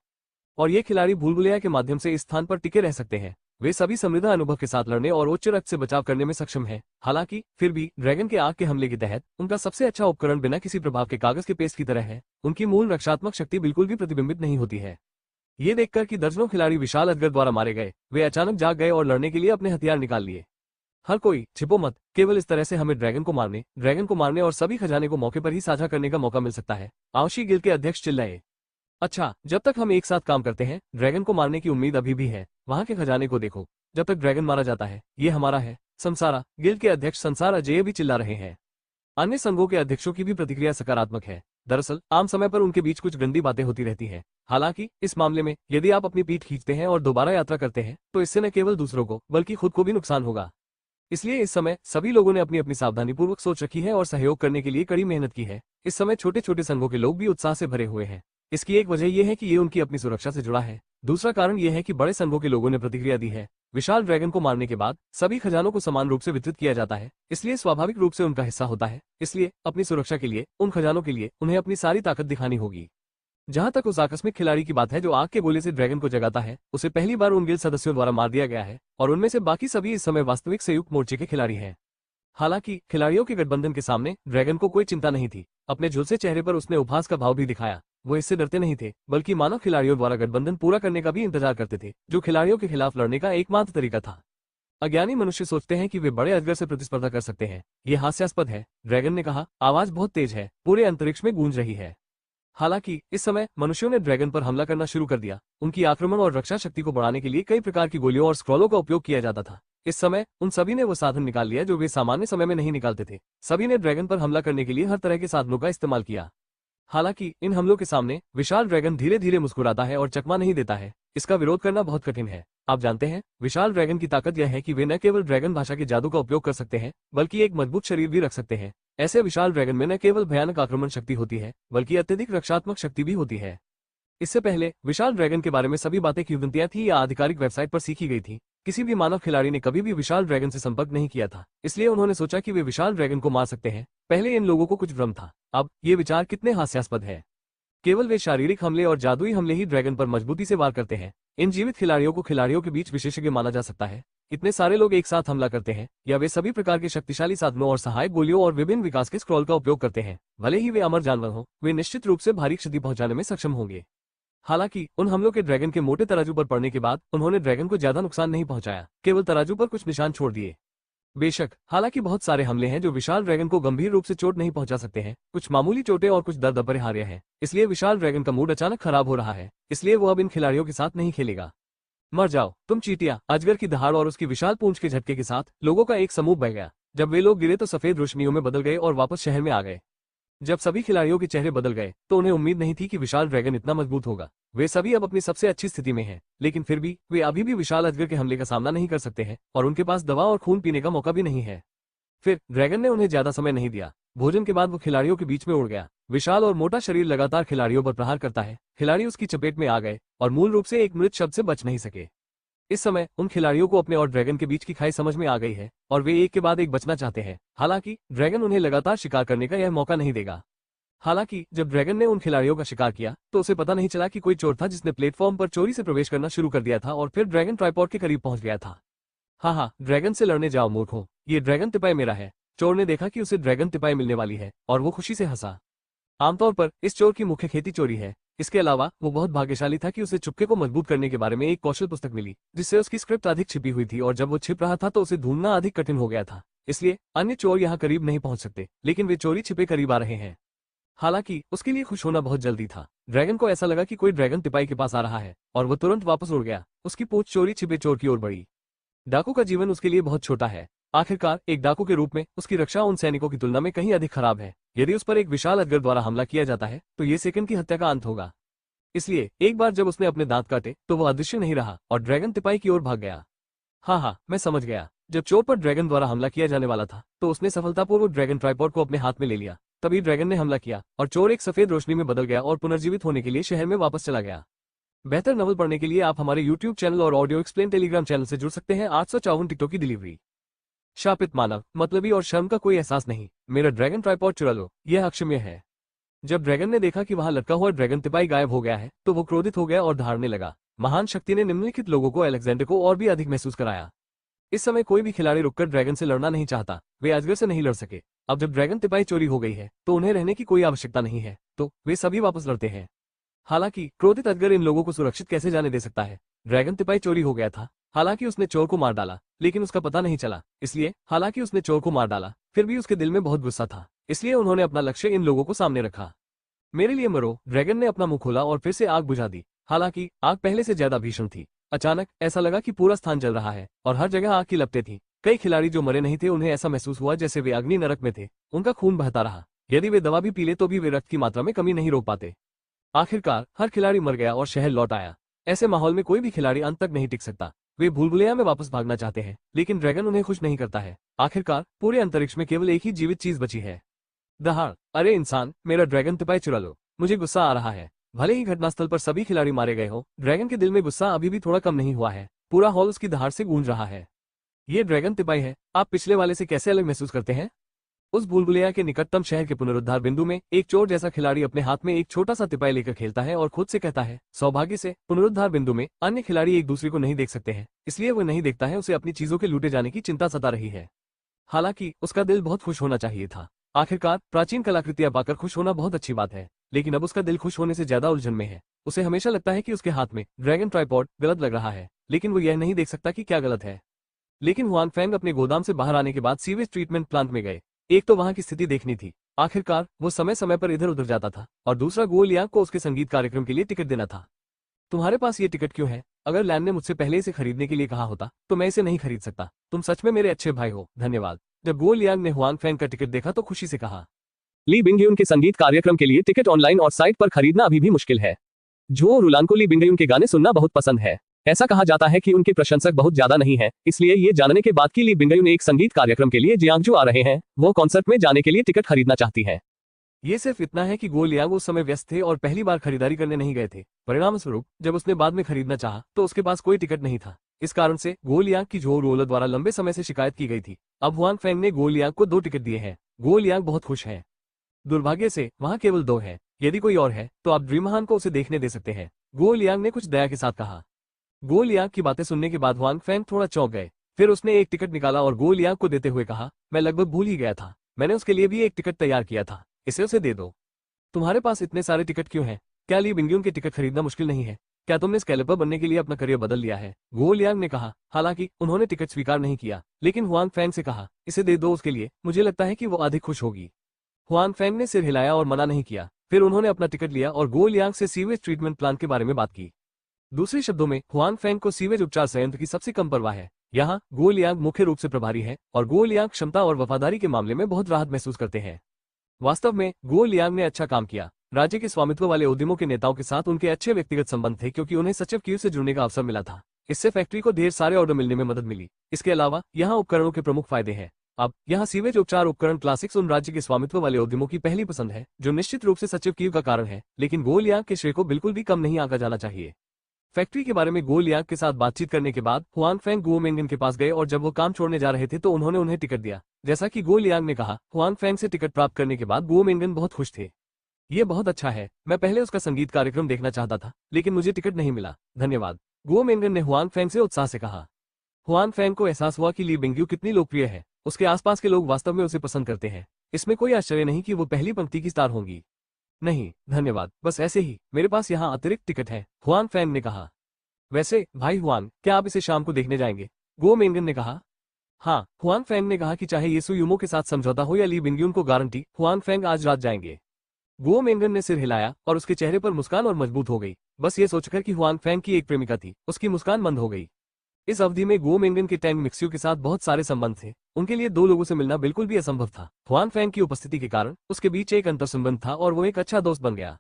और ये खिलाड़ी भूलभुलैया के माध्यम से इस स्थान पर टिके रह सकते हैं। वे सभी समृद्ध अनुभव के साथ लड़ने और उच्च रक्त से बचाव करने में सक्षम हैं। हालांकि फिर भी ड्रैगन के आग के हमले के तहत उनका सबसे अच्छा उपकरण बिना किसी प्रभाव के कागज के पेस्ट की तरह है। उनकी मूल रक्षात्मक शक्ति बिल्कुल भी प्रतिबिंबित नहीं होती है। ये देखकर कि दर्जनों खिलाड़ी विशाल अजगर द्वारा मारे गए, वे अचानक जाग गए और लड़ने के लिए अपने हथियार निकाल लिए। हर कोई छिपो मत, केवल इस तरह से हमें ड्रैगन को मारने और सभी खजाने को मौके पर ही साझा करने का मौका मिल सकता है। आओशी गिल्ड के अध्यक्ष चिल्लाए। अच्छा, जब तक हम एक साथ काम करते हैं, ड्रैगन को मारने की उम्मीद अभी भी है। वहां के खजाने को देखो, जब तक ड्रैगन मारा जाता है, ये हमारा है। संसारा गिल्ड के अध्यक्ष संसार अजय भी चिल्ला रहे हैं। अन्य संघों के अध्यक्षों की भी प्रतिक्रिया सकारात्मक है। दरअसल आम समय पर उनके बीच कुछ गंदी बातें होती रहती हैं। हालांकि इस मामले में यदि आप अपनी पीठ खींचते हैं और दोबारा यात्रा करते हैं, तो इससे न केवल दूसरों को बल्कि खुद को भी नुकसान होगा। इसलिए इस समय सभी लोगों ने अपनी अपनी सावधानीपूर्वक सोच रखी है और सहयोग करने के लिए कड़ी मेहनत की है। इस समय छोटे छोटे संघों के लोग भी उत्साह से भरे हुए हैं। इसकी एक वजह यह है कि ये उनकी अपनी सुरक्षा से जुड़ा है। दूसरा कारण यह है कि बड़े संघों के लोगों ने प्रतिक्रिया दी है। विशाल ड्रैगन को मारने के बाद सभी खजानों को समान रूप से वितरित किया जाता है, इसलिए स्वाभाविक रूप से उनका हिस्सा होता है। इसलिए अपनी सुरक्षा के लिए उन खजानों के लिए उन्हें अपनी सारी ताकत दिखानी होगी। जहां तक उस आकस्मिक खिलाड़ी की बात है जो आग के गोले से ड्रैगन को जगाता है, उसे पहली बार उन गिल्ड सदस्यों द्वारा मार दिया गया है और उनमें से बाकी सभी इस समय वास्तविक संयुक्त मोर्चे के खिलाड़ी हैं। हालांकि खिलाड़ियों के गठबंधन के सामने ड्रैगन को कोई चिंता नहीं थी। अपने झुलसे चेहरे पर उसने उपहास का भाव भी दिखाया। वो इससे डरते नहीं थे, बल्कि मानव खिलाड़ियों द्वारा गठबंधन पूरा करने का भी इंतजार करते थे, जो खिलाड़ियों के खिलाफ लड़ने का एकमात्र तरीका था। अज्ञानी मनुष्य सोचते हैं कि वे बड़े अजगर से प्रतिस्पर्धा कर सकते हैं। ये हास्यास्पद है, ड्रैगन ने कहा। आवाज बहुत तेज है, पूरे अंतरिक्ष में गूंज रही है। हालांकि इस समय मनुष्यों ने ड्रैगन पर हमला करना शुरू कर दिया। उनकी आक्रमण और रक्षा शक्ति को बढ़ाने के लिए कई प्रकार की गोलियों और स्क्रॉलों का उपयोग किया जाता था। इस समय उन सभी ने वो साधन निकाल लिया जो वे सामान्य समय में नहीं निकालते थे। सभी ने ड्रैगन पर हमला करने के लिए हर तरह के साधनों का इस्तेमाल किया। हालांकि इन हमलों के सामने विशाल ड्रैगन धीरे धीरे मुस्कुराता है और चकमा नहीं देता है। इसका विरोध करना बहुत कठिन है। आप जानते हैं, विशाल ड्रैगन की ताकत यह है कि वे न केवल ड्रैगन भाषा के जादू का उपयोग कर सकते हैं, बल्कि एक मजबूत शरीर भी रख सकते हैं। ऐसे विशाल ड्रैगन में न केवल भयानक आक्रमण शक्ति होती है, बल्कि अत्यधिक रक्षात्मक शक्ति भी होती है। इससे पहले विशाल ड्रैगन के बारे में सभी बातें किंवदंतियां थी या आधिकारिक वेबसाइट पर सीखी गई थी। किसी भी मानव खिलाड़ी ने कभी भी विशाल ड्रैगन से संपर्क नहीं किया था, इसलिए उन्होंने सोचा कि वे विशाल ड्रैगन को मार सकते हैं। पहले इन लोगों को कुछ भ्रम था। अब ये विचार कितने हास्यास्पद है। केवल वे शारीरिक हमले और जादुई हमले ही ड्रैगन पर मजबूती से वार करते हैं। इन जीवित खिलाड़ियों को खिलाड़ियों के बीच विशेषज्ञ माना जा सकता है। इतने सारे लोग एक साथ हमला करते हैं, या वे सभी प्रकार के शक्तिशाली साधनों और सहायक गोलियों और विभिन्न विकास के स्क्रॉल का उपयोग करते हैं। भले ही वे अमर जानवर हों, वे निश्चित रूप से भारी क्षति पहुंचाने में सक्षम होंगे। हालांकि उन हमलों के ड्रैगन के मोटे तराजू पर पड़ने के बाद उन्होंने ड्रैगन को ज्यादा नुकसान नहीं पहुंचाया, केवल तराजू पर कुछ निशान छोड़ दिए। बेशक, हालांकि बहुत सारे हमले हैं जो विशाल ड्रैगन को गंभीर रूप से चोट नहीं पहुंचा सकते हैं। कुछ मामूली चोटें और कुछ दर्द अपरिहार्य हैं। इसलिए विशाल ड्रैगन का मूड अचानक खराब हो रहा है, इसलिए वो अब इन खिलाड़ियों के साथ नहीं खेलेगा। मर जाओ तुम चींटियां। अजगर की दहाड़ और उसकी विशाल पूंछ के झटके के साथ लोगों का एक समूह बह गया। जब वे लोग गिरे तो सफेद रोशनियों में बदल गए और वापस शहर में आ गए। जब सभी खिलाड़ियों के चेहरे बदल गए तो उन्हें उम्मीद नहीं थी कि विशाल ड्रैगन इतना मजबूत होगा। वे सभी अब अपनी सबसे अच्छी स्थिति में हैं, लेकिन फिर भी वे अभी भी विशाल अजगर के हमले का सामना नहीं कर सकते हैं और उनके पास दवा और खून पीने का मौका भी नहीं है। फिर ड्रैगन ने उन्हें ज्यादा समय नहीं दिया। भोजन के बाद वो खिलाड़ियों के बीच में उड़ गया। विशाल और मोटा शरीर लगातार खिलाड़ियों पर प्रहार करता है। खिलाड़ी उसकी चपेट में आ गए और मूल रूप से एक मृत शब्द से बच नहीं सके। इस समय उन खिलाड़ियों को अपने और ड्रैगन के बीच की खाई समझ में आ गई है और वे एक के बाद एक बचना चाहते हैं। हालांकि ड्रैगन उन्हें लगातार शिकार करने का यह मौका नहीं देगा। हालांकि जब ड्रैगन ने उन खिलाड़ियों का शिकार किया तो उसे पता नहीं चला कि कोई चोर था जिसने प्लेटफॉर्म पर चोरी से प्रवेश करना शुरू कर दिया था और फिर ड्रैगन ट्राइपॉड के करीब पहुंच गया था। हाँ, ड्रैगन से लड़ने जाओ मूर्खों, ये ड्रैगन तिपाई मेरा है। चोर ने देखा कि उसे ड्रैगन तिपाई मिलने वाली है और वो खुशी से हंसा। आमतौर पर इस चोर की मुख्य खेती चोरी है। इसके अलावा वो बहुत भाग्यशाली था कि उसे चुपके को मजबूत करने के बारे में एक कौशल पुस्तक मिली, जिससे उसकी स्क्रिप्ट अधिक छिपी हुई थी और जब वो छिप रहा था तो उसे ढूंढना अधिक कठिन हो गया था। इसलिए अन्य चोर यहाँ करीब नहीं पहुंच सकते, लेकिन वे चोरी छिपे करीब आ रहे हैं। हालांकि उसके लिए खुश होना बहुत जल्दी था। ड्रैगन को ऐसा लगा कि कोई ड्रैगन तिपाई के पास आ रहा है और वो तुरंत वापस उड़ गया। उसकी पूंछ चोरी छिपे चोर की ओर बढ़ी। डाकू का जीवन उसके लिए बहुत छोटा है। आखिरकार एक डाकू के रूप में उसकी रक्षा उन सैनिकों की तुलना में कहीं अधिक खराब है। यदि उस पर एक विशाल अजगर द्वारा हमला किया जाता है तो ये सेकंड की हत्या का अंत होगा। इसलिए एक बार जब उसने अपने दांत काटे तो वो अदृश्य नहीं रहा और ड्रैगन तिपाई की ओर भाग गया। हाँ, मैं समझ गया। जब चोर पर ड्रैगन द्वारा हमला किया जाने वाला था तो उसने सफलतापूर्वक ड्रैगन ट्राइपॉड को अपने हाथ में ले लिया। तभी ड्रैगन ने हमला किया और चोर एक सफेद रोशनी में बदल गया और पुनर्जीवित होने के लिए शहर में वापस चला गया। बेहतर नॉवल पढ़ने के लिए आप हमारे यूट्यूब चैनल और ऑडियो एक्सप्लेन टेलीग्राम चैनल से जुड़ सकते हैं। 854 टिकटों की डिलीवरी। शापित मानव, मतलबी और शर्म का कोई एहसास नहीं। मेरा ड्रैगन ट्राइपॉड चुरा लो, यह अक्षम्य है। जब ड्रैगन ने देखा कि वहां लटका हुआ ड्रैगन तिपाई गायब हो गया है तो वो क्रोधित हो गया और दहाड़ने लगा। महान शक्ति ने निम्नलिखित लोगों को अलेक्जेंडर को और भी अधिक महसूस कराया। इस समय कोई भी खिलाड़ी रुककर ड्रैगन से लड़ना नहीं चाहता, वे अजगर से नहीं लड़ सके। अब जब ड्रैगन तिपाई चोरी हो गई है तो उन्हें रहने की कोई आवश्यकता नहीं है, तो वे सभी वापस लड़ते हैं। हालांकि क्रोधित अजगर इन लोगों को सुरक्षित कैसे जाने दे सकता है। ड्रैगन तिपाई चोरी हो गया था, हालांकि उसने चोर को मार डाला, लेकिन उसका पता नहीं चला। इसलिए हालांकि उसने चोर को मार डाला, फिर भी उसके दिल में बहुत गुस्सा था, इसलिए उन्होंने अपना लक्ष्य इन लोगों को सामने रखा। मेरे लिए मरो। ड्रैगन ने अपना मुंह खोला और फिर से आग बुझा दी। हालांकि आग पहले से ज्यादा भीषण थी। अचानक ऐसा लगा कि पूरा स्थान जल रहा है और हर जगह आग की लपटें थीं। कई खिलाड़ी जो मरे नहीं थे उन्हें ऐसा महसूस हुआ जैसे वे अग्नि नरक में थे। उनका खून बहता रहा। यदि वे दवा भी पी ले तो भी वे रक्त की मात्रा में कमी नहीं रोक पाते। आखिरकार हर खिलाड़ी मर गया और शहर लौट आया। ऐसे माहौल में कोई भी खिलाड़ी अंत तक नहीं टिक सकता। वे भूलभुलैया में वापस भागना चाहते हैं, लेकिन ड्रैगन उन्हें खुश नहीं करता है। आखिरकार पूरे अंतरिक्ष में केवल एक ही जीवित चीज बची है। दहाड़। अरे इंसान, मेरा ड्रैगन तिपाई चुरा लो। मुझे गुस्सा आ रहा है। भले ही घटनास्थल पर सभी खिलाड़ी मारे गए हो, ड्रैगन के दिल में गुस्सा अभी भी थोड़ा कम नहीं हुआ है। पूरा हॉल उसकी दहाड़ से गूंज रहा है। ये ड्रैगन तिपाई है। आप पिछले वाले से कैसे अलग महसूस करते हैं? उस भूलभुलैया के निकटतम शहर के पुनरुद्धार बिंदु में एक चोर जैसा खिलाड़ी अपने हाथ में एक छोटा सा तिपाई लेकर खेलता है और खुद से कहता है, सौभाग्य से पुनरुद्धार बिंदु में अन्य खिलाड़ी एक दूसरे को नहीं देख सकते हैं, इसलिए वो नहीं देखता है। उसे अपनी चीजों के लूटे जाने की चिंता सता रही है। हालांकि उसका दिल बहुत खुश होना चाहिए था। आखिरकार प्राचीन कलाकृतियां पाकर खुश होना बहुत अच्छी बात है, लेकिन अब उसका दिल खुश होने से ज्यादा उलझन में है। उसे हमेशा लगता है कि उसके हाथ में ड्रैगन ट्राइपॉड गलत लग रहा है, लेकिन वो यह नहीं देख सकता कि क्या गलत है। लेकिन हुआन फैंग अपने गोदाम से बाहर आने के बाद सीवेज ट्रीटमेंट प्लांट में गए। एक तो वहां की स्थिति देखनी थी। आखिरकार वो समय समय पर इधर उधर जाता था, और दूसरा गो लियांग को उसके संगीत कार्यक्रम के लिए टिकट देना था। तुम्हारे पास ये टिकट क्यों है? अगर लैन ने मुझसे पहले इसे खरीदने के लिए कहा होता तो मैं इसे नहीं खरीद सकता। तुम सच में मेरे अच्छे भाई हो, धन्यवाद। जब गो लियांग ने हुआन फैंग का टिकट देखा तो खुशी से कहा। ली बिंगयुन के संगीत कार्यक्रम के लिए टिकट ऑनलाइन और साइट पर खरीदना अभी भी मुश्किल है। जो रुलान को ली बिंगयुन के गाने सुनना बहुत पसंद है। ऐसा कहा जाता है कि उनके प्रशंसक बहुत ज्यादा नहीं है, इसलिए ये जानने के बाद कि ली बिंगयुन एक संगीत कार्यक्रम के लिए जियांगजू आ रहे हैं, वो कॉन्सर्ट में जाने के लिए टिकट खरीदना चाहती है। ये सिर्फ इतना है कि गो लियांग उस समय व्यस्त थे और पहली बार खरीदारी करने नहीं गए थे। परिणाम स्वरूप जब उसने बाद में खरीदना चाहा तो उसके पास कोई टिकट नहीं था। इस कारण से गो लियांग की जो रोलर द्वारा लंबे समय से शिकायत की गई थी, अब हुआन फैंग ने गो लियांग को 2 टिकट दिए हैं। गो लियांग बहुत खुश है। दुर्भाग्य से वहाँ केवल 2 है। यदि कोई और है तो आप ड्रीमहान को उसे देखने दे सकते हैं, गो लियांग ने कुछ दया के साथ कहा। गो लियांग की बातें सुनने के बाद हुआन फैंग थोड़ा चौंक गए। फिर उसने एक टिकट निकाला और गो लियांग को देते हुए कहा, मैं लगभग भूल ही गया था, मैंने उसके लिए भी एक टिकट तैयार किया था, इसे उसे दे दो। तुम्हारे पास इतने सारे टिकट क्यों हैं? क्या ली बिंगयुन के टिकट खरीदना मुश्किल नहीं है? क्या तुमने स्कैल्पर बनने के लिए अपना करियर बदल लिया है? गो लियांग ने कहा। हालांकि उन्होंने टिकट स्वीकार नहीं किया, लेकिन हुआन फैंग से कहा, इसे दे दो उसके लिए, मुझे लगता है कि वो अधिक खुश होगी। हुआन फैंग ने सिर हिलाया और मना नहीं किया। फिर उन्होंने अपना टिकट लिया और गो लियांग से सीवेज ट्रीटमेंट प्लान के बारे में बात की। दूसरे शब्दों में हुआन फैंग को सीवेज उपचार संयंत्र की सबसे कम परवाह है। यहाँ गो लियांग मुख्य रूप से प्रभारी है और गो लियांग क्षमता और वफादारी के मामले में बहुत राहत महसूस करते हैं। वास्तव में गो लियांग ने अच्छा काम किया। राज्य के स्वामित्व वाले उद्यमों के नेताओं के साथ उनके अच्छे व्यक्तिगत संबंध थे, क्योंकि उन्हें सचिव क्यू से जुड़ने का अवसर मिला था। इससे फैक्ट्री को ढेर सारे ऑर्डर मिलने में मदद मिली। इसके अलावा यहाँ उपकरणों के प्रमुख फायदे हैं। अब यहाँ सीवेज उपचार उपकरण क्लासिक्स उन राज्य के स्वामित्व वाले उद्यमों की पहली पसंद है, जो निश्चित रूप से सचिव क्यू का कारण है, लेकिन गो लियांग के श्रेय को बिल्कुल भी कम नहीं आंका जाना चाहिए। फैक्ट्री के बारे में गो लियांग के साथ बातचीत करने के बाद हुआन फैंग गो मेंगन के पास गए और जब वो काम छोड़ने जा रहे थे तो उन्होंने उन्हें टिकट दिया। जैसा कि गो लियांग ने कहा, हुआन फैंग से टिकट प्राप्त करने के बाद गो मेंगन बहुत खुश थे। ये बहुत अच्छा है, मैं पहले उसका संगीत कार्यक्रम देखना चाहता था, लेकिन मुझे टिकट नहीं मिला, धन्यवाद। गो मेंगन ने हुआन फैंग से उत्साह से कहा। हुआन फैंग को एहसास हुआ कि ली बिंगयू कितनी लोकप्रिय है। उसके आसपास के लोग वास्तव में उसे पसंद करते हैं। इसमें कोई आश्चर्य नहीं कि वो पहली पंक्ति की स्टार होंगी। नहीं धन्यवाद, बस ऐसे ही, मेरे पास यहाँ अतिरिक्त टिकट है, हुआन फैंग ने कहा। वैसे भाई हुआन, क्या आप इसे शाम को देखने जाएंगे? गो मेंगन ने कहा। हाँ, हुआन फैंग ने कहा कि चाहे येसु यूमो के साथ समझौता हो या ली बिंगयून को गारंटी, हुआन फैंग आज रात जाएंगे। गो मेंगन ने सिर हिलाया और उसके चेहरे पर मुस्कान और मजबूत हो गई। बस ये सोचकर कि हुआन फैंग की एक प्रेमिका थी, उसकी मुस्कान बंद हो गई। इस अवधि में गो मेंगन के टैंग मिक्स्यू के साथ बहुत सारे संबंध थे। उनके लिए 2 लोगों से मिलना बिल्कुल भी असंभव था। हुआन फैंग की उपस्थिति के कारण उसके बीच एक अंतर संबंध था और वो एक अच्छा दोस्त बन गया।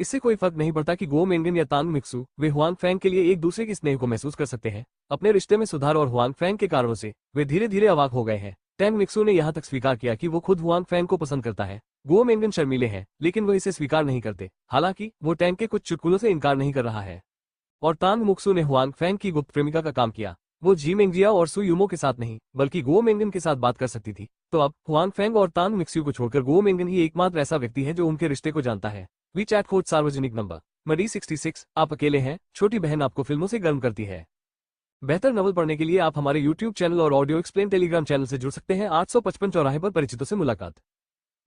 इससे कोई फर्क नहीं पड़ता कि गो मेंगन या तांग मिक्सू, वे हुआन फैंग के लिए एक दूसरे के स्नेह को महसूस कर सकते हैं। अपने रिश्ते में सुधार और हुआन फैंग के कारणों से वे धीरे धीरे अवाक हो गए हैं। टैंग मिक्सू ने यहाँ तक स्वीकार किया कि वो खुद हुआन फैंग को पसंद करता है। गो मेंगन शर्मीले हैं, लेकिन वो इसे स्वीकार नहीं करते। हालांकि वो टैंग के कुछ चुटकुलों से इनकार नहीं कर रहा है। और तांग मुक्सू ने हुआन फैंग की गुप्त प्रेमिका का काम किया। वो जी मेंगजिया और सु यूमो के साथ नहीं, बल्कि गो मेंगन के साथ बात कर सकती थी। तो अब हुआन फैंग और तांग मिक्सू को छोड़कर गो मेंगन ही एकमात्र ऐसा व्यक्ति है जो उनके रिश्ते को जानता है। वीचैट खोज सार्वजनिक नंबर मडी 66, आप अकेले हैं, छोटी बहन आपको फिल्मों से गर्म करती है। बेहतर नॉवल पढ़ने के लिए आप हमारे YouTube चैनल और ऑडियो एक्सप्लेन टेलीग्राम चैनल से जुड़ सकते हैं। 855 चौराहे पर परिचितों से मुलाकात।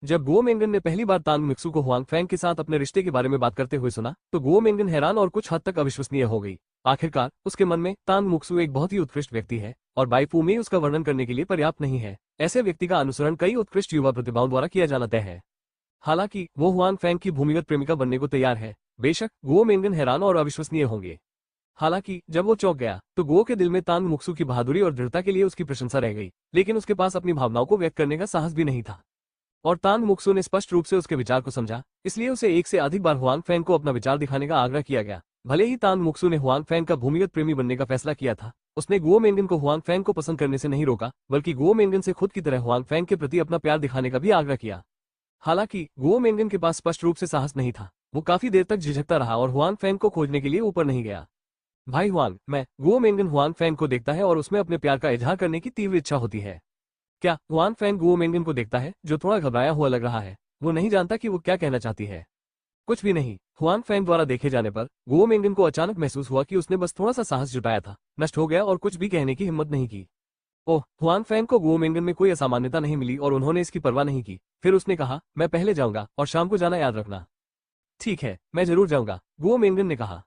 जब गुओ मेंगन ने पहली बार तांग मिक्सू को हुआंग फैंग के साथ अपने रिश्ते के बारे में बात करते हुए सुना, तो गुओ मेंगन हैरान और कुछ हद तक अविश्वसनीय हो गई। आखिरकार उसके मन में तांग मुक्सू एक बहुत ही उत्कृष्ट व्यक्ति है और बाईपू में उसका वर्णन करने के लिए पर्याप्त नहीं है। ऐसे व्यक्ति का अनुसरण कई उत्कृष्ट युवा प्रतिभाओं द्वारा किया जाना तय है। हालांकि वो हुआंग फैंग की भूमिगत प्रेमिका बनने को तैयार है। बेशक गुओ मेंगन हैरान और अविश्वसनीय होंगे। हालांकि जब वो चौंक गया तो गुओ के दिल में तांग मुक्सू की बहादुरी और दृढ़ता के लिए उसकी प्रशंसा रह गई, लेकिन उसके पास अपनी भावनाओं को व्यक्त करने का साहस भी नहीं था। और तांग मुक्सू ने स्पष्ट रूप से उसके विचार को समझा, इसलिए उसे एक से अधिक बार हुआंग फैंग को अपना विचार दिखाने का आग्रह किया गया। भले ही तांग मुक्सू ने हुआंग फैंग का भूमिगत प्रेमी बनने का फैसला किया था, उसने गुओ मेंगन को हुआंग फैंग को पसंद करने से नहीं रोका, बल्कि गुओ मेंगन से खुद की तरह हुआंग फैंग के प्रति अपना प्यार दिखाने का भी आग्रह किया। हालांकि गुओ मेंगन के पास स्पष्ट रूप से साहस नहीं था। वो काफी देर तक झिझकता रहा और हुआंग फैंग को खोजने के लिए ऊपर नहीं गया। भाई हुआंग, मैं गुओ मेंगन हुआंग फैंग को देखता है और उसमें अपने प्यार का इजहार करने की तीव्र इच्छा होती है। क्या हुआंग फैंग गुओ मेंगन को देखता है, जो थोड़ा घबराया हुआ लग रहा है। वो नहीं जानता कि वो क्या कहना चाहती है। कुछ भी नहीं। हुआंग फैंग द्वारा देखे जाने पर गुओ मेंगन को अचानक महसूस हुआ कि उसने बस थोड़ा सा साहस जुटाया था, नष्ट हो गया और कुछ भी कहने की हिम्मत नहीं की। ओह, हुआंग फैंग को गुओ मेंगन में कोई असामान्यता नहीं मिली और उन्होंने इसकी परवाह नहीं की। फिर उसने कहा, मैं पहले जाऊंगा और शाम को जाना याद रखना। ठीक है, मैं जरूर जाऊंगा, गुओ मेंगन ने कहा।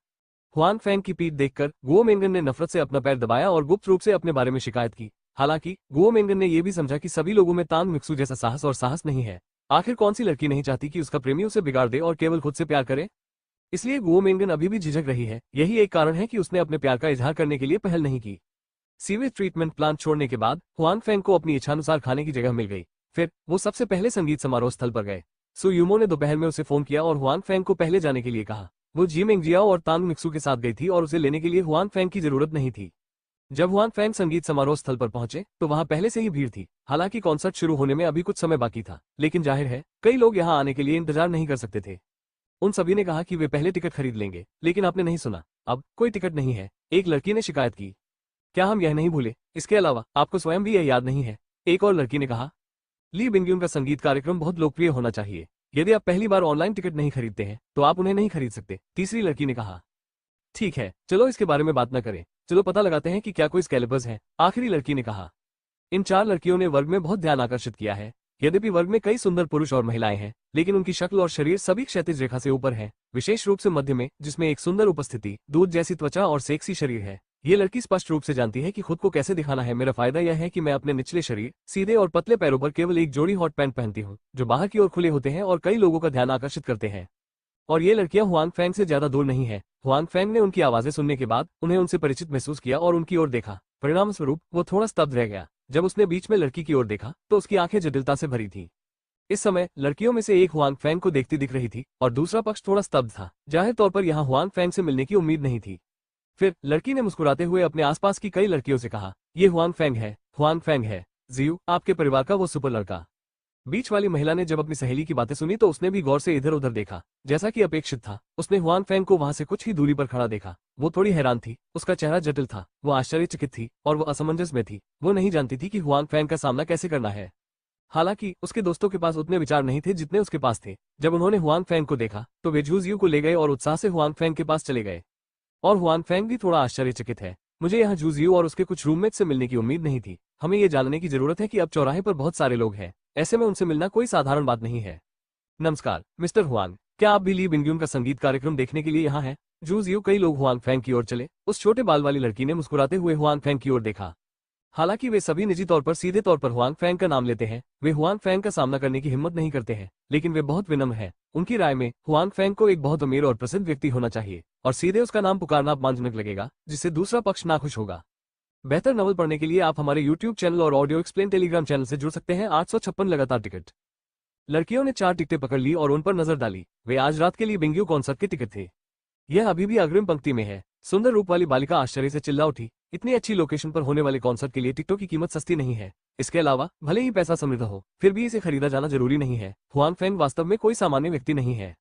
हुआंग फैंग की पीठ देखकर गुओ मेंगन ने नफरत से अपना पैर दबाया और गुप्त रूप से अपने बारे में शिकायत की। हालांकि गुओ मेंगन ने यह भी समझा कि सभी लोगों में तांग मिक्सू जैसा साहस नहीं है। आखिर कौन सी लड़की नहीं चाहती कि उसका प्रेमी उसे बिगाड़ दे और केवल खुद से प्यार करे। इसलिए गुओ मेंगन अभी भी झिझक रही है। यही एक कारण है कि उसने अपने प्यार का इजहार करने के लिए पहल नहीं की। सीवेज ट्रीटमेंट प्लांट छोड़ने के बाद हुआंग फैंग को अपनी इच्छानुसार खाने की जगह मिल गई। फिर वो सबसे पहले संगीत समारोह स्थल पर गए। सु यूमो ने दोपहर में उसे फोन किया और हुआंग फैंग को पहले जाने के लिए कहा। वो जी मेंगजियाओ और तांग मिक्सू के साथ गई थी और उसे लेने के लिए हुआंग फैंग की जरूरत नहीं थी। जब हुआंग फैंग संगीत समारोह स्थल पर पहुंचे तो वहां पहले से ही भीड़ थी। हालांकि कॉन्सर्ट शुरू होने में अभी कुछ समय बाकी था, लेकिन जाहिर है कई लोग यहां आने के लिए इंतजार नहीं कर सकते थे। उन सभी ने कहा कि वे पहले टिकट खरीद लेंगे, लेकिन आपने नहीं सुना, अब कोई टिकट नहीं है, एक लड़की ने शिकायत की। क्या हम यह नहीं भूले? इसके अलावा आपको स्वयं भी यह याद नहीं है, एक और लड़की ने कहा। ली बिंग्यून का संगीत कार्यक्रम बहुत लोकप्रिय होना चाहिए। यदि आप पहली बार ऑनलाइन टिकट नहीं खरीदते हैं तो आप उन्हें नहीं खरीद सकते, तीसरी लड़की ने कहा। ठीक है, चलो इसके बारे में बात न करें, चलो पता लगाते हैं कि क्या कोई स्कैल्पर्स हैं, आखिरी लड़की ने कहा। इन चार लड़कियों ने वर्ग में बहुत ध्यान आकर्षित किया है। यद्यपि वर्ग में कई सुंदर पुरुष और महिलाएं हैं, लेकिन उनकी शक्ल और शरीर सभी क्षैतिज रेखा से ऊपर है, विशेष रूप से मध्य में, जिसमें एक सुंदर उपस्थिति, दूध जैसी त्वचा और सेक्सी शरीर है। ये लड़की स्पष्ट रूप से जानती है कि खुद को कैसे दिखाना है। मेरा फायदा यह है कि मैं अपने निचले शरीर, सीधे और पतले पैरों पर केवल एक जोड़ी हॉट पैंट पहनती हूँ, जो बाहर की ओर खुले होते हैं और कई लोगों का ध्यान आकर्षित करते हैं। और ये लड़कियां हुआंग फैंग से ज्यादा दूर नहीं है। हुआंग फैंग ने उनकी आवाजें सुनने के बाद उन्हें उनसे परिचित महसूस किया और उनकी ओर देखा। परिणाम स्वरूप वो थोड़ा स्तब्ध रह गया। जब उसने बीच में लड़की की ओर देखा तो उसकी आंखें जटिलता से भरी थी। इस समय लड़कियों में से एक हुआंग फैंग को देखती दिख रही थी और दूसरा पक्ष थोड़ा स्तब्ध था। जाहिर तौर पर यहाँ हुआंग फैंग से मिलने की उम्मीद नहीं थी। फिर लड़की ने मुस्कुराते हुए अपने आसपास की कई लड़कियों से कहा, ये हुआंग फैंग है, हुआंग फैंग है, जियू, आपके परिवार का वो सुपर लड़का। बीच वाली महिला ने जब अपनी सहेली की बातें सुनी तो उसने भी गौर से इधर उधर देखा। जैसा कि अपेक्षित था, उसने हुआंग फैंग को वहां से कुछ ही दूरी पर खड़ा देखा। वो थोड़ी हैरान थी, उसका चेहरा जटिल था, वो आश्चर्यचकित थी और वो असमंजस में थी। वो नहीं जानती थी कि हुआंग फैंग का सामना कैसे करना है। हालांकि उसके दोस्तों के पास उतने विचार नहीं थे जितने उसके पास थे। जब उन्होंने हुआंग फैंग को देखा तो वे जूजियू को ले गए और उत्साह से हुआंग फैंग के पास चले गए। और हुआंग फैंग भी थोड़ा आश्चर्यचकित है। मुझे यहाँ जूजियू और उसके कुछ रूममेट से मिलने की उम्मीद नहीं थी। हमें ये जानने की जरूरत है कि अब चौराहे पर बहुत सारे लोग हैं, ऐसे में उनसे मिलना कोई साधारण बात नहीं है। नमस्कार मिस्टर हुआंग, क्या आप भी ली बिंग्यून का संगीत कार्यक्रम देखने के लिए यहाँ हैं? जूजियू, कई लोग हुआंग फैंग की ओर चले। उस छोटे बाल वाली लड़की ने मुस्कुराते हुए हुआंग फैंग की ओर देखा। हालांकि वे सभी निजी तौर पर सीधे तौर पर हुआंग फैंग का नाम लेते हैं, वे हुआंग फैंग का सामना करने की हिम्मत नहीं करते हैं, लेकिन वे बहुत विनम्र हैं। उनकी राय में हुआंग फैंग को एक बहुत अमीर और प्रसिद्ध व्यक्ति होना चाहिए और सीधे उसका नाम पुकारना अपमानजनक लगेगा, जिससे दूसरा पक्ष नाखुश होगा। बेहतर नॉवल पढ़ने के लिए आप हमारे YouTube चैनल और ऑडियो एक्सप्लेन टेलीग्राम चैनल से जुड़ सकते हैं। 856 लगातार टिकट। लड़कियों ने 4 टिकटें पकड़ ली और उन पर नजर डाली। वे आज रात के लिए बिंग्यू कॉन्सर्ट के टिकट थे। यह अभी भी अग्रिम पंक्ति में है। सुंदर रूप वाली बालिका आश्चर्य से चिल्ला उठी। इतनी अच्छी लोकेशन पर होने वाले कॉन्सर्ट के लिए टिकटों की कीमत सस्ती नहीं है। इसके अलावा भले ही पैसा समृद्ध हो, फिर भी इसे खरीदा जाना जरूरी नहीं है। हुआंग फैंग वास्तव में कोई सामान्य व्यक्ति नहीं है।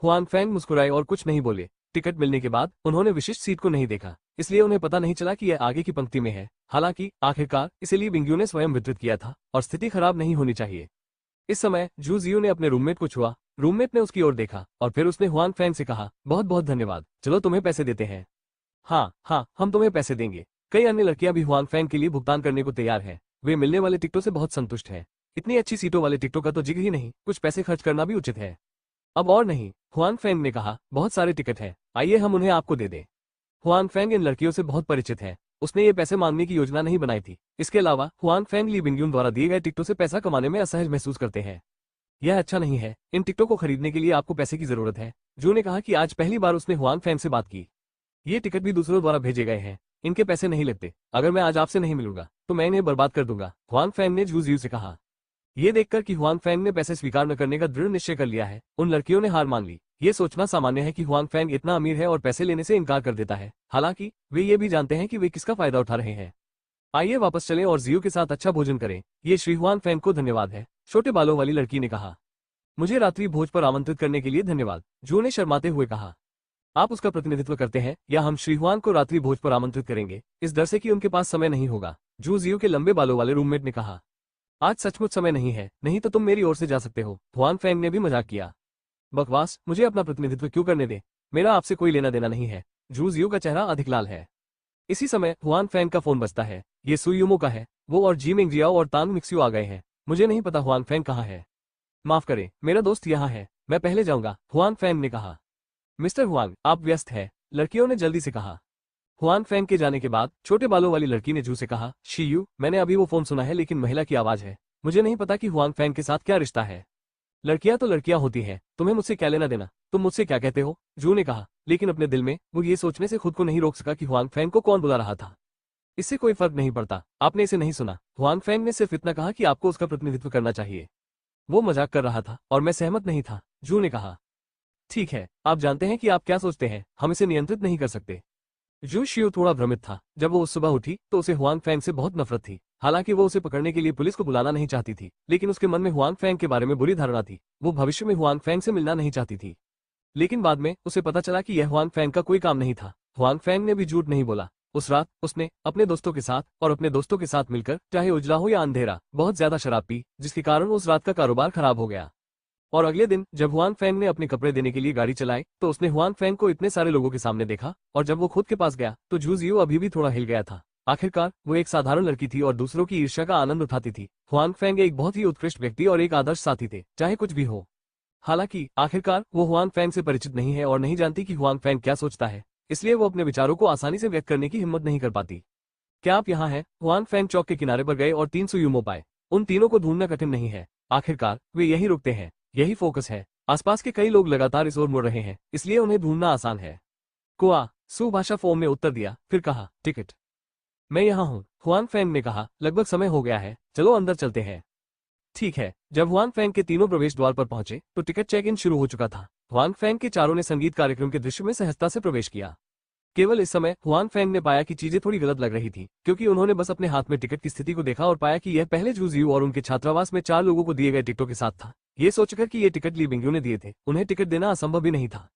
हुआंग फैंग मुस्कुराए और कुछ नहीं बोले। टिकट मिलने के बाद उन्होंने विशिष्ट सीट को नहीं देखा, इसलिए उन्हें पता नहीं चला कि यह आगे की पंक्ति में है। हालांकि आखिरकार इसे ली बिंग्यू ने स्वयं वितरित किया था और स्थिति खराब नहीं होनी चाहिए। इस समय जू जियू ने अपने रूममेट को छुआ रूममेट ने उसकी ओर देखा और फिर उसने हुआंग फैंग से कहा, बहुत बहुत धन्यवाद, चलो तुम्हें पैसे देते हैं। हाँ हाँ, हम तुम्हें पैसे देंगे। कई अन्य लड़कियां भी हुआंग फैंग के लिए भुगतान करने को तैयार हैं। वे मिलने वाले टिकटों से बहुत संतुष्ट हैं। इतनी अच्छी सीटों वाले टिकटों का तो जिक्र ही नहीं, कुछ पैसे खर्च करना भी उचित है। अब और नहीं, हुआंग फैंग ने कहा, बहुत सारे टिकट हैं, आइए हम उन्हें आपको दे दें। हुआंग फैंग इन लड़कियों से बहुत परिचित है। उसने ये पैसे मांगने की योजना नहीं बनाई थी। इसके अलावा हुआंग फैंग ली बिंगयून द्वारा दिए गए टिकटों से पैसा कमाने में असहज महसूस करते हैं। यह अच्छा नहीं है। इन टिकटों को खरीदने के लिए आपको पैसे की जरूरत है। जू ने कहा कि आज पहली बार उसने हुआंग फैंग से बात की। ये टिकट भी दूसरों द्वारा भेजे गए हैं, इनके पैसे नहीं लगते। अगर मैं आज आपसे नहीं मिलूंगा तो मैं इन्हें बर्बाद कर दूंगा, हुआंग फैंग ने जू जियू से कहा। ये देखकर कि हुआंग फैंग ने पैसे स्वीकार न करने का दृढ़ निश्चय कर लिया है, उन लड़कियों ने हार मान ली। ये सोचना सामान्य है कि हुआंग फैंग इतना अमीर है और पैसे लेने से इनकार कर देता है। हालांकि वे ये भी जानते हैं कि वे किसका फायदा उठा रहे हैं। आइए वापस चलें और जियो के साथ अच्छा भोजन करें। ये श्री हुआंग फैंग को धन्यवाद है, छोटे बालों वाली लड़की ने कहा। मुझे रात्रि भोज पर आमंत्रित करने के लिए धन्यवाद, जू ने शर्माते हुए कहा। आप उसका प्रतिनिधित्व करते हैं या हम श्री हुआंग को रात्रि भोज पर आमंत्रित करेंगे, इस डर से कि उनके पास समय नहीं होगा, जू जियो के लंबे बालों वाले रूममेट ने कहा। आज सचमुच समय नहीं है, नहीं तो तुम मेरी ओर से जा सकते हो, हुआंग फैंग ने भी मजाक किया। बकवास, मुझे अपना प्रतिनिधित्व क्यों करने दे, मेरा आपसे कोई लेना देना नहीं है। जू जियो का चेहरा अधिक लाल है। इसी समय हुआंग फैंग का फोन बजता है। ये सुयुमो का है। वो और जी मिंग जियाओ और तांग मिक्स्यू आ गए हैं। मुझे नहीं पता हुआंग फैंग कहाँ है। माफ करें, मेरा दोस्त यहाँ है, मैं पहले जाऊंगा, हुआंग फैंग ने कहा। मिस्टर हुआंग, आप व्यस्त हैं, लड़कियों ने जल्दी से कहा। हुआंग फैंग के जाने के बाद छोटे बालों वाली लड़की ने जू से कहा, शीयू, मैंने अभी वो फोन सुना है लेकिन महिला की आवाज है। मुझे नहीं पता कि हुआंग फैंग के साथ क्या रिश्ता है। लड़कियां तो लड़कियां होती हैं, तुम्हें मुझसे क्या लेना देना, तुम मुझसे क्या कहते हो, जू ने कहा। लेकिन अपने दिल में वो ये सोचने से खुद को नहीं रोक सका कि हुआंग फैंग को कौन बुला रहा था। इससे कोई फर्क नहीं पड़ता, आपने इसे नहीं सुना। हुआंग फैंग ने सिर्फ इतना कहा कि आपको उसका प्रतिनिधित्व करना चाहिए। वो मजाक कर रहा था और मैं सहमत नहीं था, जू ने कहा। ठीक है, आप जानते हैं कि आप क्या सोचते हैं, हम इसे नियंत्रित नहीं कर सकते। जू शियो थोड़ा भ्रमित था। जब वो उस सुबह उठी तो उसे हुआंग फैंग से बहुत नफरत थी। हालांकि वो उसे पकड़ने के लिए पुलिस को बुलाना नहीं चाहती थी, लेकिन उसके मन में हुआंग फैंग के बारे में बुरी धारणा थी। वो भविष्य में हुआंग फैंग से मिलना नहीं चाहती थी। लेकिन बाद में उसे पता चला कि यह हुआंग फैंग का कोई काम नहीं था। हुआंग फैंग ने भी झूठ नहीं बोला। उस रात उसने अपने दोस्तों के साथ और अपने दोस्तों के साथ मिलकर, चाहे उजला हो या अंधेरा, बहुत ज्यादा शराब पी, जिसके कारण उस रात का कारोबार खराब हो गया। और अगले दिन जब हुआंग फैंग ने अपने कपड़े देने के लिए गाड़ी चलाई तो उसने हुआंग फैंग को इतने सारे लोगों के सामने देखा, और जब वो खुद के पास गया तो जू जियो अभी भी थोड़ा हिल गया था। आखिरकार वो एक साधारण लड़की थी और दूसरों की ईर्ष्या का आनंद उठाती थी। हुआंग फैंग एक बहुत ही उत्कृष्ट व्यक्ति और एक आदर्श साथी थे, चाहे कुछ भी हो। हालांकि आखिरकार वो हुआंग फैंग से परिचित नहीं है और नहीं जानती कि हुआंग फैंग क्या सोचता है, इसलिए वो अपने विचारों को आसानी से व्यक्त करने की हिम्मत नहीं कर पाती। क्या आप यहाँ हैं? हुआंग फैंग चौक के किनारे पर गए और 3 सुयुमो पाए। उन तीनों को ढूंढना कठिन नहीं है, आखिरकार वे यही रुकते हैं, यही फोकस है। आसपास के कई लोग लगातार इस ओर मुड़ रहे हैं, इसलिए उन्हें ढूंढना आसान है। कुआ, सुभाषा फोम ने उत्तर दिया, फिर कहा, टिकट। मैं यहाँ हूँ, हुआंग फैंग ने कहा। लगभग समय हो गया है, चलो अंदर चलते हैं। ठीक है। जब हुआंग फैंग के तीनों प्रवेश द्वार पर पहुंचे तो टिकट चेक इन शुरू हो चुका था। हुआंग फैंग के चारों ने संगीत कार्यक्रम के दृश्य में सहजता से प्रवेश किया। केवल इस समय हुआंग फैंग ने पाया कि चीजें थोड़ी गलत लग रही थी, क्योंकि उन्होंने बस अपने हाथ में टिकट की स्थिति को देखा और पाया कि यह पहले जू जियो और उनके छात्रावास में 4 लोगों को दिए गए टिकटों के साथ था। ये सोचकर कि ये टिकट ली बिंगयू ने दिए थे, उन्हें टिकट देना असंभव भी नहीं था।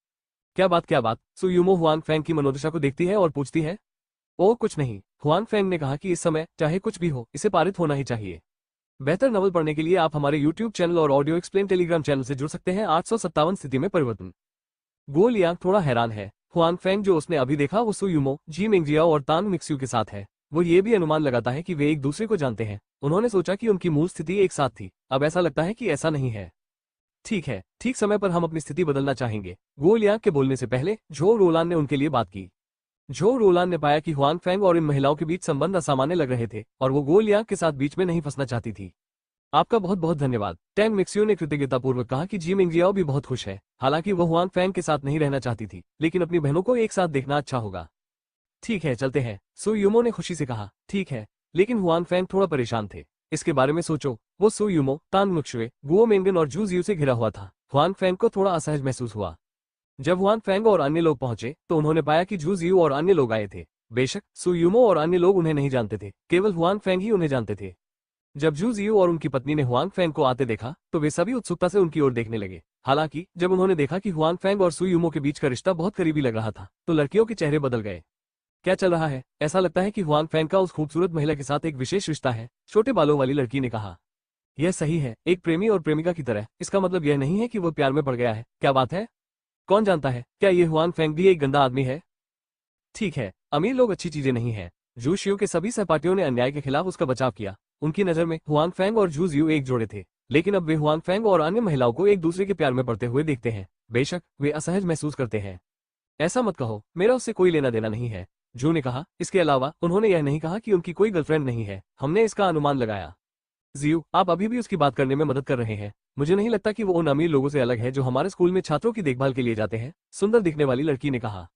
क्या बात, सुयुमो हुआंग फैंग की मनोदशा को देखती है और पूछती है। ओह कुछ नहीं, हुआंग फैंग ने कहा कि इस समय चाहे कुछ भी हो, इसे पारित होना ही चाहिए। बेहतर नवल पढ़ने के लिए आप हमारे यूट्यूब चैनल और ऑडियो एक्सप्लेन टेलीग्राम चैनल से जुड़ सकते हैं। 857 स्थिति में परिवर्तन। गो लियांग थोड़ा हैरान है। हुआंग फैंग जो उसने अभी देखा वो सुयुमो, जी मिंगजियाओ और तांग मिक्स्यू के साथ है। वो ये भी अनुमान लगाता है कि वे एक दूसरे को जानते हैं। उन्होंने सोचा कि उनकी मूल स्थिति एक साथ थी, अब ऐसा लगता है कि ऐसा नहीं है। ठीक है, ठीक समय पर हम अपनी स्थिति बदलना चाहेंगे। गो लियांग के बोलने से पहले झो रोलान ने उनके लिए बात की। झो रोलान ने पाया कि हुआंग फैंग और इन महिलाओं के बीच संबंध असामान्य लग रहे थे और वो गो लियांग के साथ बीच में नहीं फंसना चाहती थी। आपका बहुत बहुत धन्यवाद, टैंग मिक्स्यू ने कृतज्ञतापूर्वक कहा कि जी मिंगजियाओ भी बहुत खुश है। हालांकि वो हुआंग फैंग के साथ नहीं रहना चाहती थी, लेकिन अपनी बहनों को एक साथ देखना अच्छा होगा। ठीक है, चलते हैं, सुयुमो ने खुशी से कहा। ठीक है, लेकिन हुआंग फैंग थोड़ा परेशान थे। इसके बारे में सोचो, वो सुयुमो, तांग मिक्स्यू, गुओ मेंगन और जू जियो से घिरा हुआ था। हुआंग फैंग को थोड़ा असहज महसूस हुआ। जब हुआंग फैंग और अन्य लोग पहुंचे तो उन्होंने पाया कि जू जियो और अन्य लोग आए थे। बेशक सुयुमो और अन्य लोग उन्हें नहीं जानते थे, केवल हुआंग फैंग ही उन्हें जानते थे। जब जू जियो और उनकी पत्नी ने हुआंग फैंग को आते देखा तो वे सभी उत्सुकता से उनकी ओर देखने लगे। हालांकि जब उन्होंने देखा कि हुआंग फैंग और सुयुमो के बीच का रिश्ता बहुत करीबी लग रहा था तो लड़कियों के चेहरे बदल गए। क्या चल रहा है? ऐसा लगता है कि हुआंग फैंग का उस खूबसूरत महिला के साथ एक विशेष रिश्ता है, छोटे बालों वाली लड़की ने कहा। यह सही है, एक प्रेमी और प्रेमिका की तरह। इसका मतलब यह नहीं है कि वो प्यार में पड़ गया है। क्या बात है? कौन जानता है, क्या ये हुआन फेंग भी एक गंदा आदमी है? ठीक है, अमीर लोग अच्छी चीजें नहीं है। जू शियो के सभी सहपाठियों ने अन्याय के खिलाफ उसका बचाव किया। उनकी नजर में हुआन फेंग और जू जियो एक जोड़े थे, लेकिन अब वे हुआन फेंग और अन्य महिलाओं को एक दूसरे के प्यार में पड़ते हुए देखते हैं। बेशक वे असहज महसूस करते हैं। ऐसा मत कहो, मेरा उससे कोई लेना देना नहीं है, जू ने कहा। इसके अलावा उन्होंने यह नहीं कहा कि उनकी कोई गर्लफ्रेंड नहीं है। हमने इसका अनुमान लगाया। जियो, आप अभी भी उसकी बात करने में मदद कर रहे हैं। मुझे नहीं लगता कि वो उन अमीर लोगों से अलग है जो हमारे स्कूल में छात्रों की देखभाल के लिए जाते हैं, सुंदर दिखने वाली लड़की ने कहा।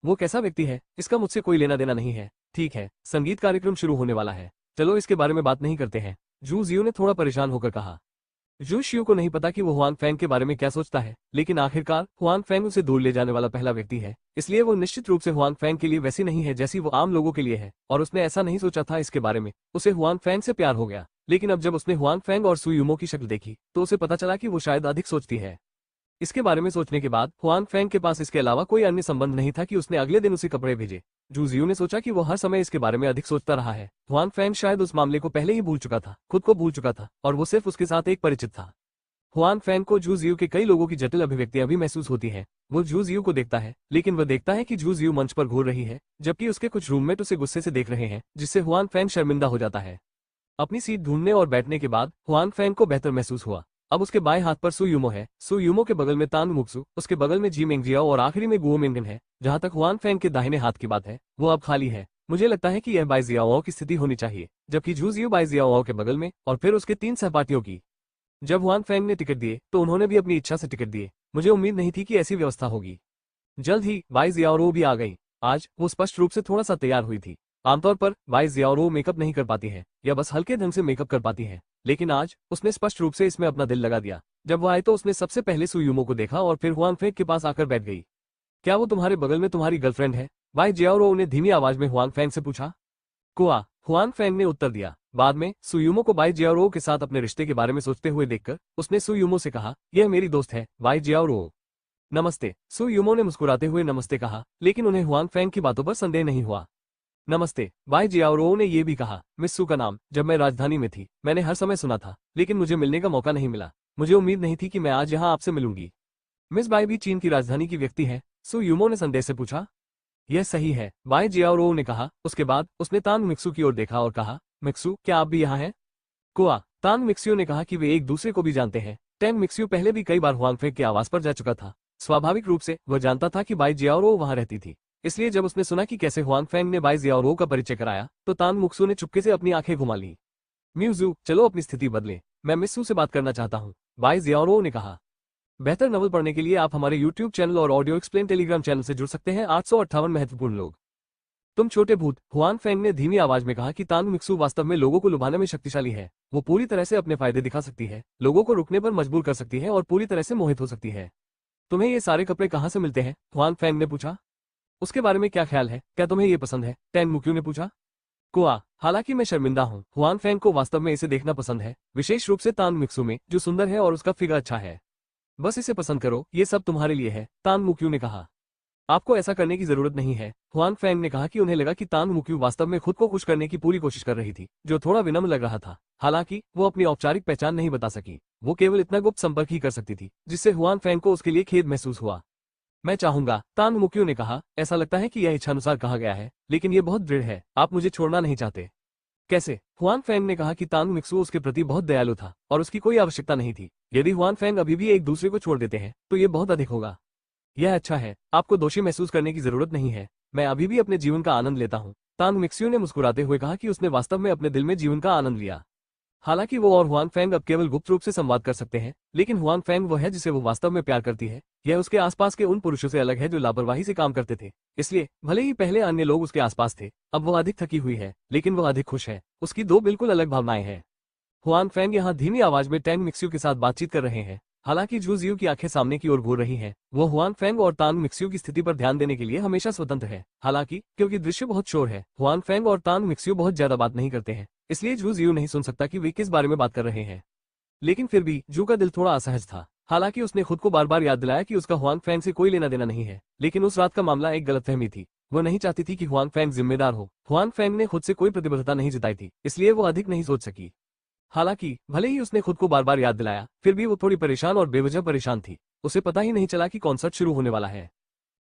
वो कैसा व्यक्ति है, इसका मुझसे कोई लेना देना नहीं है। ठीक है, संगीत कार्यक्रम शुरू होने वाला है, चलो इसके बारे में बात नहीं करते हैं, जू जियो ने थोड़ा परेशान होकर कहा। जू शियो को नहीं पता कि वो हुआन फेंग के बारे में क्या सोचता है, लेकिन आखिरकार हुआन फेंग उसे दूर ले जाने वाला पहला व्यक्ति है, इसलिए वो निश्चित रूप से हुआन फेंग के लिए वैसी नहीं है जैसी वो आम लोगों के लिए है, और उसने ऐसा नहीं सोचा था इसके बारे में। उसे हुआन फेंग से प्यार हो गया, लेकिन अब जब उसने हुआन फेंग और सुयुमो की शक्ल देखी तो उसे पता चला कि वो शायद अधिक सोचती है। इसके बारे में सोचने के बाद हुआन फेंग के पास इसके अलावा कोई अन्य संबंध नहीं था कि उसने अगले दिन उसे कपड़े भेजे। जू जियो ने सोचा कि वो हर समय इसके बारे में अधिक सोचता रहा है। हुआन फेंग शायद उस मामले को पहले ही भूल चुका था, खुद को भूल चुका था, और वो सिर्फ उसके साथ एक परिचित था। हुआन फेंग को जू जियो के कई लोगों की जटिल अभिव्यक्तियां भी महसूस होती हैं। वो जू जियो को देखता है, लेकिन वह देखता है कि जू जियो मंच पर घूर रही है, जबकि उसके कुछ रूममेट उसे गुस्से से देख रहे हैं, जिससे हुआन फेंग शर्मिंदा हो जाता है। अपनी सीट ढूंढने और बैठने के बाद हुआन फेंग को बेहतर महसूस हुआ। अब उसके बाएं हाथ पर सु यूमो है, सु यूमो के बगल में तांग मुक्सु, उसके बगल में जी मेंगजियाओ और आखिरी में गुओ मिंगन है। जहां तक हुआन फेंग के दाहिने हाथ की बात है, वो अब खाली है। मुझे लगता है कि यह बाई जियाओ की स्थिति होनी चाहिए, जबकि जू जियो बाई जियाओ के बगल में और फिर उसके 3 सहपाठियों की। जब हुआन फेंग ने टिकट दिए तो उन्होंने भी अपनी इच्छा से टिकट दिए। मुझे उम्मीद नहीं थी कि ऐसी व्यवस्था होगी। जल्द ही बाई जियाओ भी आ गई। आज वो स्पष्ट रूप से थोड़ा सा तैयार हुई थी। आमतौर पर बाई जियाओ मेकअप नहीं कर पाती है या बस हल्के ढंग से मेकअप कर पाती है, लेकिन आज उसने स्पष्ट रूप से इसमें अपना दिल लगा दिया। जब वो आए तो उसने सबसे पहले सुयुमो को देखा और फिर हुआन फेंग के पास आकर बैठ गई। क्या वो तुम्हारे बगल में तुम्हारी गर्लफ्रेंड है? बाई जियाओ ने धीमी आवाज में हुआन फेंग से पूछा। कुआ, हुआन फेंग ने उत्तर दिया। बाद में सुयुमो को बाई जियाओ के साथ अपने रिश्ते के बारे में सोचते हुए देखकर उसने सुयुमो से कहा, यह मेरी दोस्त है बाई जियाओ। नमस्ते, सुयुमो ने मुस्कुराते हुए नमस्ते कहा, लेकिन उन्हें हुआन फेंग की बातों पर संदेह नहीं हुआ। नमस्ते, बाई जियाओ ने यह भी कहा, मिस सू का नाम जब मैं राजधानी में थी मैंने हर समय सुना था, लेकिन मुझे मिलने का मौका नहीं मिला। मुझे उम्मीद नहीं थी कि मैं आज यहाँ आपसे मिलूंगी। मिस बाई भी चीन की राजधानी की व्यक्ति है? सु यूमो ने संदेह से पूछा। यह सही है, बाई जियाओ ने कहा। उसके बाद उसने तांग मिक्सू की ओर देखा और कहा, मिक्सू क्या आप भी यहाँ हैं? कुआ, तांग मिक्सियो ने कहा कि वे एक दूसरे को भी जानते हैं। टैंग मिक्सियो पहले भी कई बार हुआंग फेंग के आवास पर जा चुका था। स्वाभाविक रूप से वह जानता था कि बाई जियाओ वहां रहती थी, इसलिए जब उसने सुना कि कैसे हुआंग फेंग ने बाई जियाओ का परिचय कराया तो तांग मुक्सू ने चुपके से अपनी आंखें घुमा ली। म्यूजू, चलो अपनी स्थिति बदलें, मैं मिस्सू से बात करना चाहता हूँ, बाई जियाओ ने कहा। बेहतर नवल पढ़ने के लिए आप हमारे YouTube चैनल और ऑडियो एक्सप्लेन टेलीग्राम चैनल से जुड़ सकते हैं। 858 महत्वपूर्ण लोग। तुम छोटे भूत, हुआन फेंग ने धीमी आवाज में कहा कि तांग मिक्सू वास्तव में लोगों को लुभाने में शक्तिशाली है। वो पूरी तरह से अपने फायदे दिखा सकती है, लोगों को रुकने पर मजबूर कर सकती है और पूरी तरह से मोहित हो सकती है। तुम्हें ये सारे कपड़े कहाँ से मिलते हैं? हुआन फेंग ने पूछा। उसके बारे में क्या ख्याल है, क्या तुम्हें ये पसंद है? टैन मुक्यू ने पूछा। कुआ, हालांकि मैं शर्मिंदा हूँ, हुआन फेंग को वास्तव में इसे देखना पसंद है, विशेष रूप से तांग मिक्सू में जो सुंदर है और उसका फिगर अच्छा है। बस इसे पसंद करो, ये सब तुम्हारे लिए है, तांग मुक्यू ने कहा। आपको ऐसा करने की जरूरत नहीं है, हुआन फेंग ने कहा कि उन्हें लगा कि तांग मुक्यू वास्तव में खुद को खुश करने की पूरी कोशिश कर रही थी, जो थोड़ा विनम्र लग रहा था। हालांकि वो अपनी औपचारिक पहचान नहीं बता सकी, वो केवल इतना गुप्त संपर्क ही कर सकती थी, जिससे हुआन फेंग को उसके लिए खेद महसूस हुआ। मैं चाहूंगा, तांग मुक्यू ने कहा, ऐसा लगता है कि यह इच्छानुसार कहा गया है, लेकिन ये बहुत दृढ़ है, आप मुझे छोड़ना नहीं चाहते। कैसे? हुआन फेंग ने कहा कि तांग मिक्सू उसके प्रति बहुत दयालु था और उसकी कोई आवश्यकता नहीं थी। यदि हुआन फेंग अभी भी एक दूसरे को छोड़ देते हैं तो ये बहुत अधिक होगा। यह अच्छा है, आपको दोषी महसूस करने की जरूरत नहीं है, मैं अभी भी अपने जीवन का आनंद लेता हूँ। तांग मिक्सियो ने मुस्कुराते हुए कहा कि उसने वास्तव में अपने दिल में जीवन का आनंद लिया। हालांकि वो और हुआन फेंग अब केवल गुप्त रूप से संवाद कर सकते हैं, लेकिन हुआन फेंग वो है जिसे वो वास्तव में प्यार करती है। यह उसके आसपास के उन पुरुषों से अलग है जो लापरवाही से काम करते थे। इसलिए भले ही पहले अन्य लोग उसके आसपास थे, अब वह अधिक थकी हुई है, लेकिन वह अधिक खुश है। उसकी दो बिल्कुल अलग भावनाएं हैं। हुआन फेंग यहाँ धीमी आवाज में टैंग मिक्सियो के साथ बातचीत कर रहे हैं। हालांकि जू जियो की आंखें सामने की ओर घूर रही हैं, वो हुआन फेंग और तांग मिक्सियो की स्थिति पर ध्यान देने के लिए हमेशा स्वतंत्र है। हालांकि क्योंकि दृश्य बहुत शोर है, हुआन फेंग और तांग मिक्सियो बहुत ज्यादा बात नहीं करते हैं, इसलिए जू जियो नहीं सुन सकता कि वे किस बारे में बात कर रहे हैं। लेकिन फिर भी जू का दिल थोड़ा असहज था। हालांकि उसने खुद को बार बार याद दिलाया कि उसका हुआन फेंग से कोई लेना देना नहीं है, लेकिन उस रात का मामला एक गलतफहमी थी। वो नहीं चाहती थी कि हुआन फेंग जिम्मेदार हो। हुआन फेंग ने खुद से कोई प्रतिबद्धता नहीं जताई थी, इसलिए वो अधिक नहीं सोच सकी। हालांकि भले ही उसने खुद को बार बार याद दिलाया, फिर भी वो थोड़ी परेशान और बेवजह परेशान थी। उसे पता ही नहीं चला कि कॉन्सर्ट शुरू होने वाला है।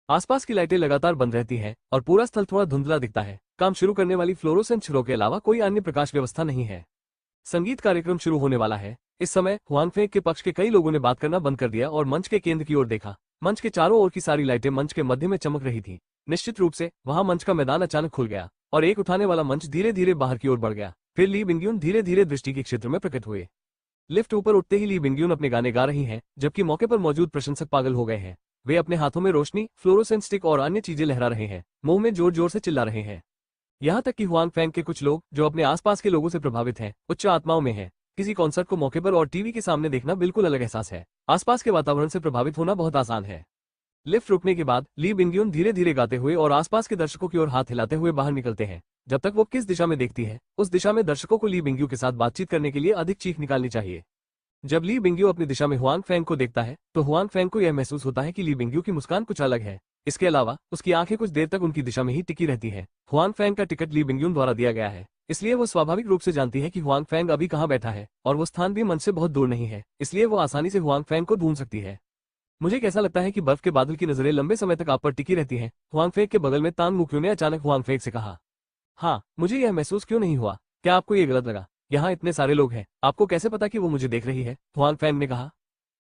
आसपास की लाइटें लगातार बंद रहती हैं और पूरा स्थल थोड़ा धुंधला दिखता है। काम शुरू करने वाली फ्लोरोसेंट छड़ों के अलावा कोई अन्य प्रकाश व्यवस्था नहीं है। संगीत कार्यक्रम शुरू होने वाला है। इस समय हुआंग फेंग के पक्ष के कई लोगों ने बात करना बंद कर दिया और मंच के केंद्र की ओर देखा। मंच के चारों ओर की सारी लाइटें मंच के मध्य में चमक रही थी। निश्चित रूप से वहां मंच का मैदान अचानक खुल गया और एक उठाने वाला मंच धीरे धीरे बाहर की ओर बढ़ गया। फिर ली बिंगयून धीरे धीरे दृष्टि के क्षेत्र में प्रकट हुए। लिफ्ट ऊपर उठते ही ली बिंगयून अपने गाने गा रही हैं, जबकि मौके पर मौजूद प्रशंसक पागल हो गए हैं। वे अपने हाथों में रोशनी, फ्लोरोसेंट स्टिक और अन्य चीजें लहरा रहे हैं, मुंह में जोर जोर से चिल्ला रहे हैं। यहाँ तक कि हुआंग फेंग के कुछ लोग जो अपने आसपास के लोगों से प्रभावित हैं, उच्च आत्माओं में हैं। किसी कॉन्सर्ट को मौके पर और टीवी के सामने देखना बिल्कुल अलग एहसास है। आसपास के वातावरण से प्रभावित होना बहुत आसान है। लिफ्ट रुकने के बाद ली बिंगयून धीरे धीरे गाते हुए और आसपास के दर्शकों की ओर हाथ हिलाते हुए बाहर निकलते हैं। जब तक वो किस दिशा में देखती है, उस दिशा में दर्शकों को ली बिंगयू के साथ बातचीत करने के लिए अधिक चीख निकालनी चाहिए। जब ली बिंगयू अपनी दिशा में हुआंग फेंग को देखता है, तो हुआंग फेंग को यह महसूस होता है कि ली बिंगयू की मुस्कान कुछ अलग है। इसके अलावा उसकी आंखें कुछ देर तक उनकी दिशा में ही टिकी रहती हैं। हुआंग फेंग का टिकट ली बिंगयून द्वारा दिया गया है, इसलिए वो स्वाभाविक रूप से जानती है कि हुआंग फेंग अभी कहाँ बैठा है और वो स्थान भी मंच से बहुत दूर नहीं है, इसलिए वो आसानी से हुआंग फेंग को ढूंढ सकती है। मुझे कैसा लगता है कि बर्फ के बादल की नजरें लंबे समय तक आप पर टिकी रहती हैं, हुआंग फेंग के बगल में तांग मुक्यू ने अचानक हुआंग फेंग से कहा। हाँ, मुझे यह महसूस क्यों नहीं हुआ? क्या आपको ये गलत लगा? यहाँ इतने सारे लोग हैं, आपको कैसे पता कि वो मुझे देख रही है? हुआंग फेंग ने कहा।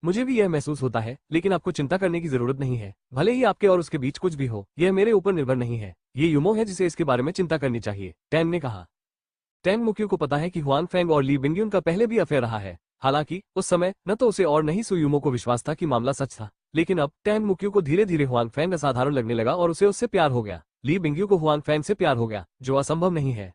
मुझे भी यह महसूस होता है, लेकिन आपको चिंता करने की जरूरत नहीं है। भले ही आपके और उसके बीच कुछ भी हो, यह मेरे ऊपर निर्भर नहीं है। ये यूमो है जिसे इसके बारे में चिंता करनी चाहिए, टैन ने कहा। टैन मुक्यू को पता है कि हुआंग फेंग और ली बिंगयून का पहले भी अफेयर रहा है। हालांकि उस समय न तो उसे और न ही सुयुमो को विश्वास था कि मामला सच था, लेकिन अब टैन मुक्यू को धीरे धीरे हुआंग फेंग असाधारण लगने लगा और उसे उससे प्यार हो गया। ली बिंगयू को हुआंग फेंग से प्यार हो गया, जो असंभव नहीं है।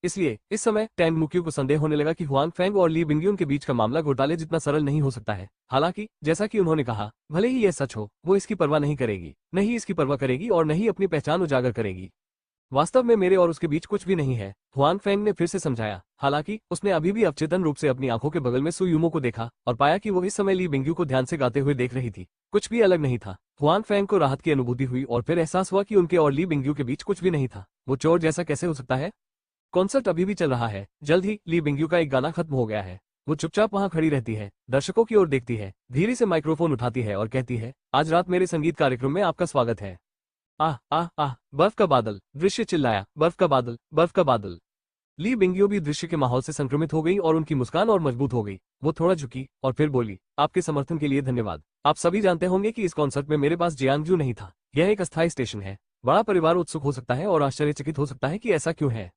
इसलिए इस समय टैन मुक्यू को संदेह होने लगा कि हुआंग फेंग और ली बिंगयून के बीच का मामला घोटाले जितना सरल नहीं हो सकता है। हालांकि जैसा कि उन्होंने कहा, भले ही यह सच हो, वो इसकी परवाह नहीं करेगी, नहीं इसकी परवाह करेगी और नहीं अपनी पहचान उजागर करेगी। वास्तव में मेरे और उसके बीच कुछ भी नहीं है, हुआंग फेंग ने फिर से समझाया। हालांकि उसने अभी भी अवचेतन रूप से अपनी आंखों के बगल में सुयुमो को देखा और पाया कि वो इस समय ली बिंगयू को ध्यान से गाते हुए देख रही थी। कुछ भी अलग नहीं था। हुआंग फेंग को राहत की अनुभूति हुई और फिर एहसास हुआ कि उनके और ली बिंगयू के बीच कुछ भी नहीं था। वो चोर जैसा कैसे हो सकता है? कॉन्सर्ट अभी भी चल रहा है। जल्द ही ली बिंगयू का एक गाना खत्म हो गया है। वो चुपचाप वहां खड़ी रहती है, दर्शकों की ओर देखती है, धीरे से माइक्रोफोन उठाती है और कहती है, आज रात मेरे संगीत कार्यक्रम में आपका स्वागत है। आह आह आह, बर्फ का बादल, दृश्य चिल्लाया, बर्फ का बादल, बर्फ का बादल। ली बिंगयू भी दृश्य के माहौल से संक्रमित हो गई और उनकी मुस्कान और मजबूत हो गई। वो थोड़ा झुकी और फिर बोली, आपके समर्थन के लिए धन्यवाद। आप सभी जानते होंगे कि इस कॉन्सर्ट में मेरे पास जियांगजू नहीं था। यह एक अस्थायी स्टेशन है। बड़ा परिवार उत्सुक हो सकता है और आश्चर्यचकित हो सकता है कि ऐसा क्यों है।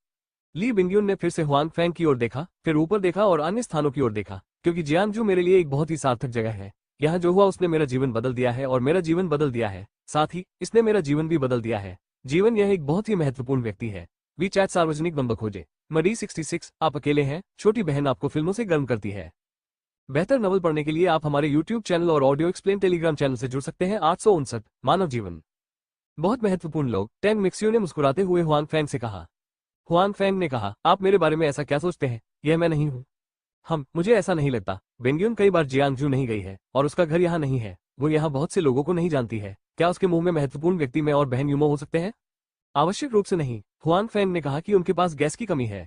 ली बिंगयून ने फिर से हुआंग फेंग की ओर देखा, फिर ऊपर देखा और अन्य स्थानों की ओर देखा, क्योंकि जियांगजू मेरे लिए एक बहुत ही सार्थक जगह है। यहाँ जो हुआ उसने मेरा जीवन बदल दिया है और मेरा जीवन बदल दिया है, साथ ही इसने मेरा जीवन भी बदल दिया है। जीवन यह एक बहुत ही महत्वपूर्ण व्यक्ति है। वी चैट सार्वजनिक नंबर खोजे। मडी 66, आप अकेले हैं, छोटी बहन आपको फिल्मों से गर्म करती है। बेहतर नवल पढ़ने के लिए आप हमारे यूट्यूब चैनल और ऑडियो एक्सप्लेन टेलीग्राम चैनल से जुड़ सकते हैं। 859 मानव जीवन बहुत महत्वपूर्ण लोग, टैंग मिक्सियो ने मुस्कुराते हुए हुआंग फेंग से कहा। हुआंग फेंग ने कहा, आप मेरे बारे में ऐसा क्या सोचते हैं? यह मैं नहीं हूँ। मुझे ऐसा नहीं लगता। बिंगयून कई बार जियांगजू नहीं गई है और उसका घर यहाँ नहीं है। वो यहाँ बहुत से लोगों को नहीं जानती है। क्या उसके मुंह में महत्वपूर्ण व्यक्ति मैं और बहन यूमो हो सकते हैं? आवश्यक रूप से नहीं। हुआंग फेंग ने कहा कि उनके पास गैस की कमी है,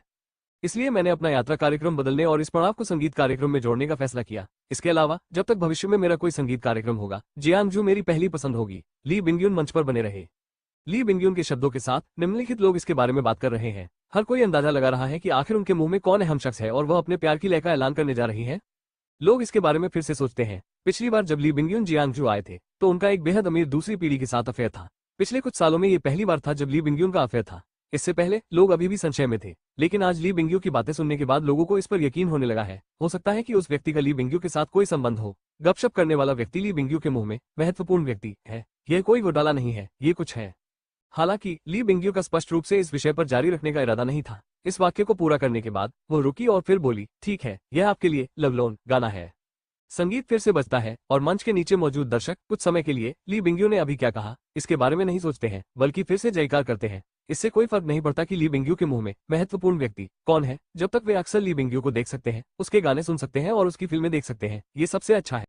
इसलिए मैंने अपना यात्रा कार्यक्रम बदलने और इस पड़ाव को संगीत कार्यक्रम में जोड़ने का फैसला किया। इसके अलावा जब तक भविष्य में मेरा कोई संगीत कार्यक्रम होगा, जियांगजू मेरी पहली पसंद होगी। ली बिंगयून मंच पर बने रहे। ली बिंगयून के शब्दों के साथ निम्नलिखित लोग इसके बारे में बात कर रहे हैं। हर कोई अंदाजा लगा रहा है कि आखिर उनके मुंह में कौन अहम शख्स है और वह अपने प्यार की लय का ऐलान करने जा रही है। लोग इसके बारे में फिर से सोचते हैं। पिछली बार जब ली बिंगयून जियांगजू आए थे, तो उनका एक बेहद अमीर दूसरी पीढ़ी के साथ अफेयर था। पिछले कुछ सालों में ये पहली बार था जब ली बिंगयून का अफेयर था। इससे पहले लोग अभी भी संशय में थे, लेकिन आज ली बिंगयू की बातें सुनने के बाद लोगों को इस पर यकीन होने लगा है। हो सकता है कि उस व्यक्ति का ली बिंगयू के साथ कोई संबंध हो। गपशप करने वाला व्यक्ति ली बिंगयू के मुंह में महत्वपूर्ण व्यक्ति है। यह कोई घोटाला नहीं है, ये कुछ है। हालांकि ली बिंगयू का स्पष्ट रूप से इस विषय पर जारी रखने का इरादा नहीं था। इस वाक्य को पूरा करने के बाद वो रुकी और फिर बोली, ठीक है, यह आपके लिए लवलोन गाना है। संगीत फिर से बजता है और मंच के नीचे मौजूद दर्शक कुछ समय के लिए ली बिंगयू ने अभी क्या कहा इसके बारे में नहीं सोचते हैं, बल्कि फिर से जयकार करते हैं। इससे कोई फर्क नहीं पड़ता कि ली बिंगयू के मुंह में महत्वपूर्ण व्यक्ति कौन है, जब तक वे अक्सर ली बिंगयू को देख सकते हैं, उसके गाने सुन सकते हैं और उसकी फिल्में देख सकते हैं। ये सबसे अच्छा है।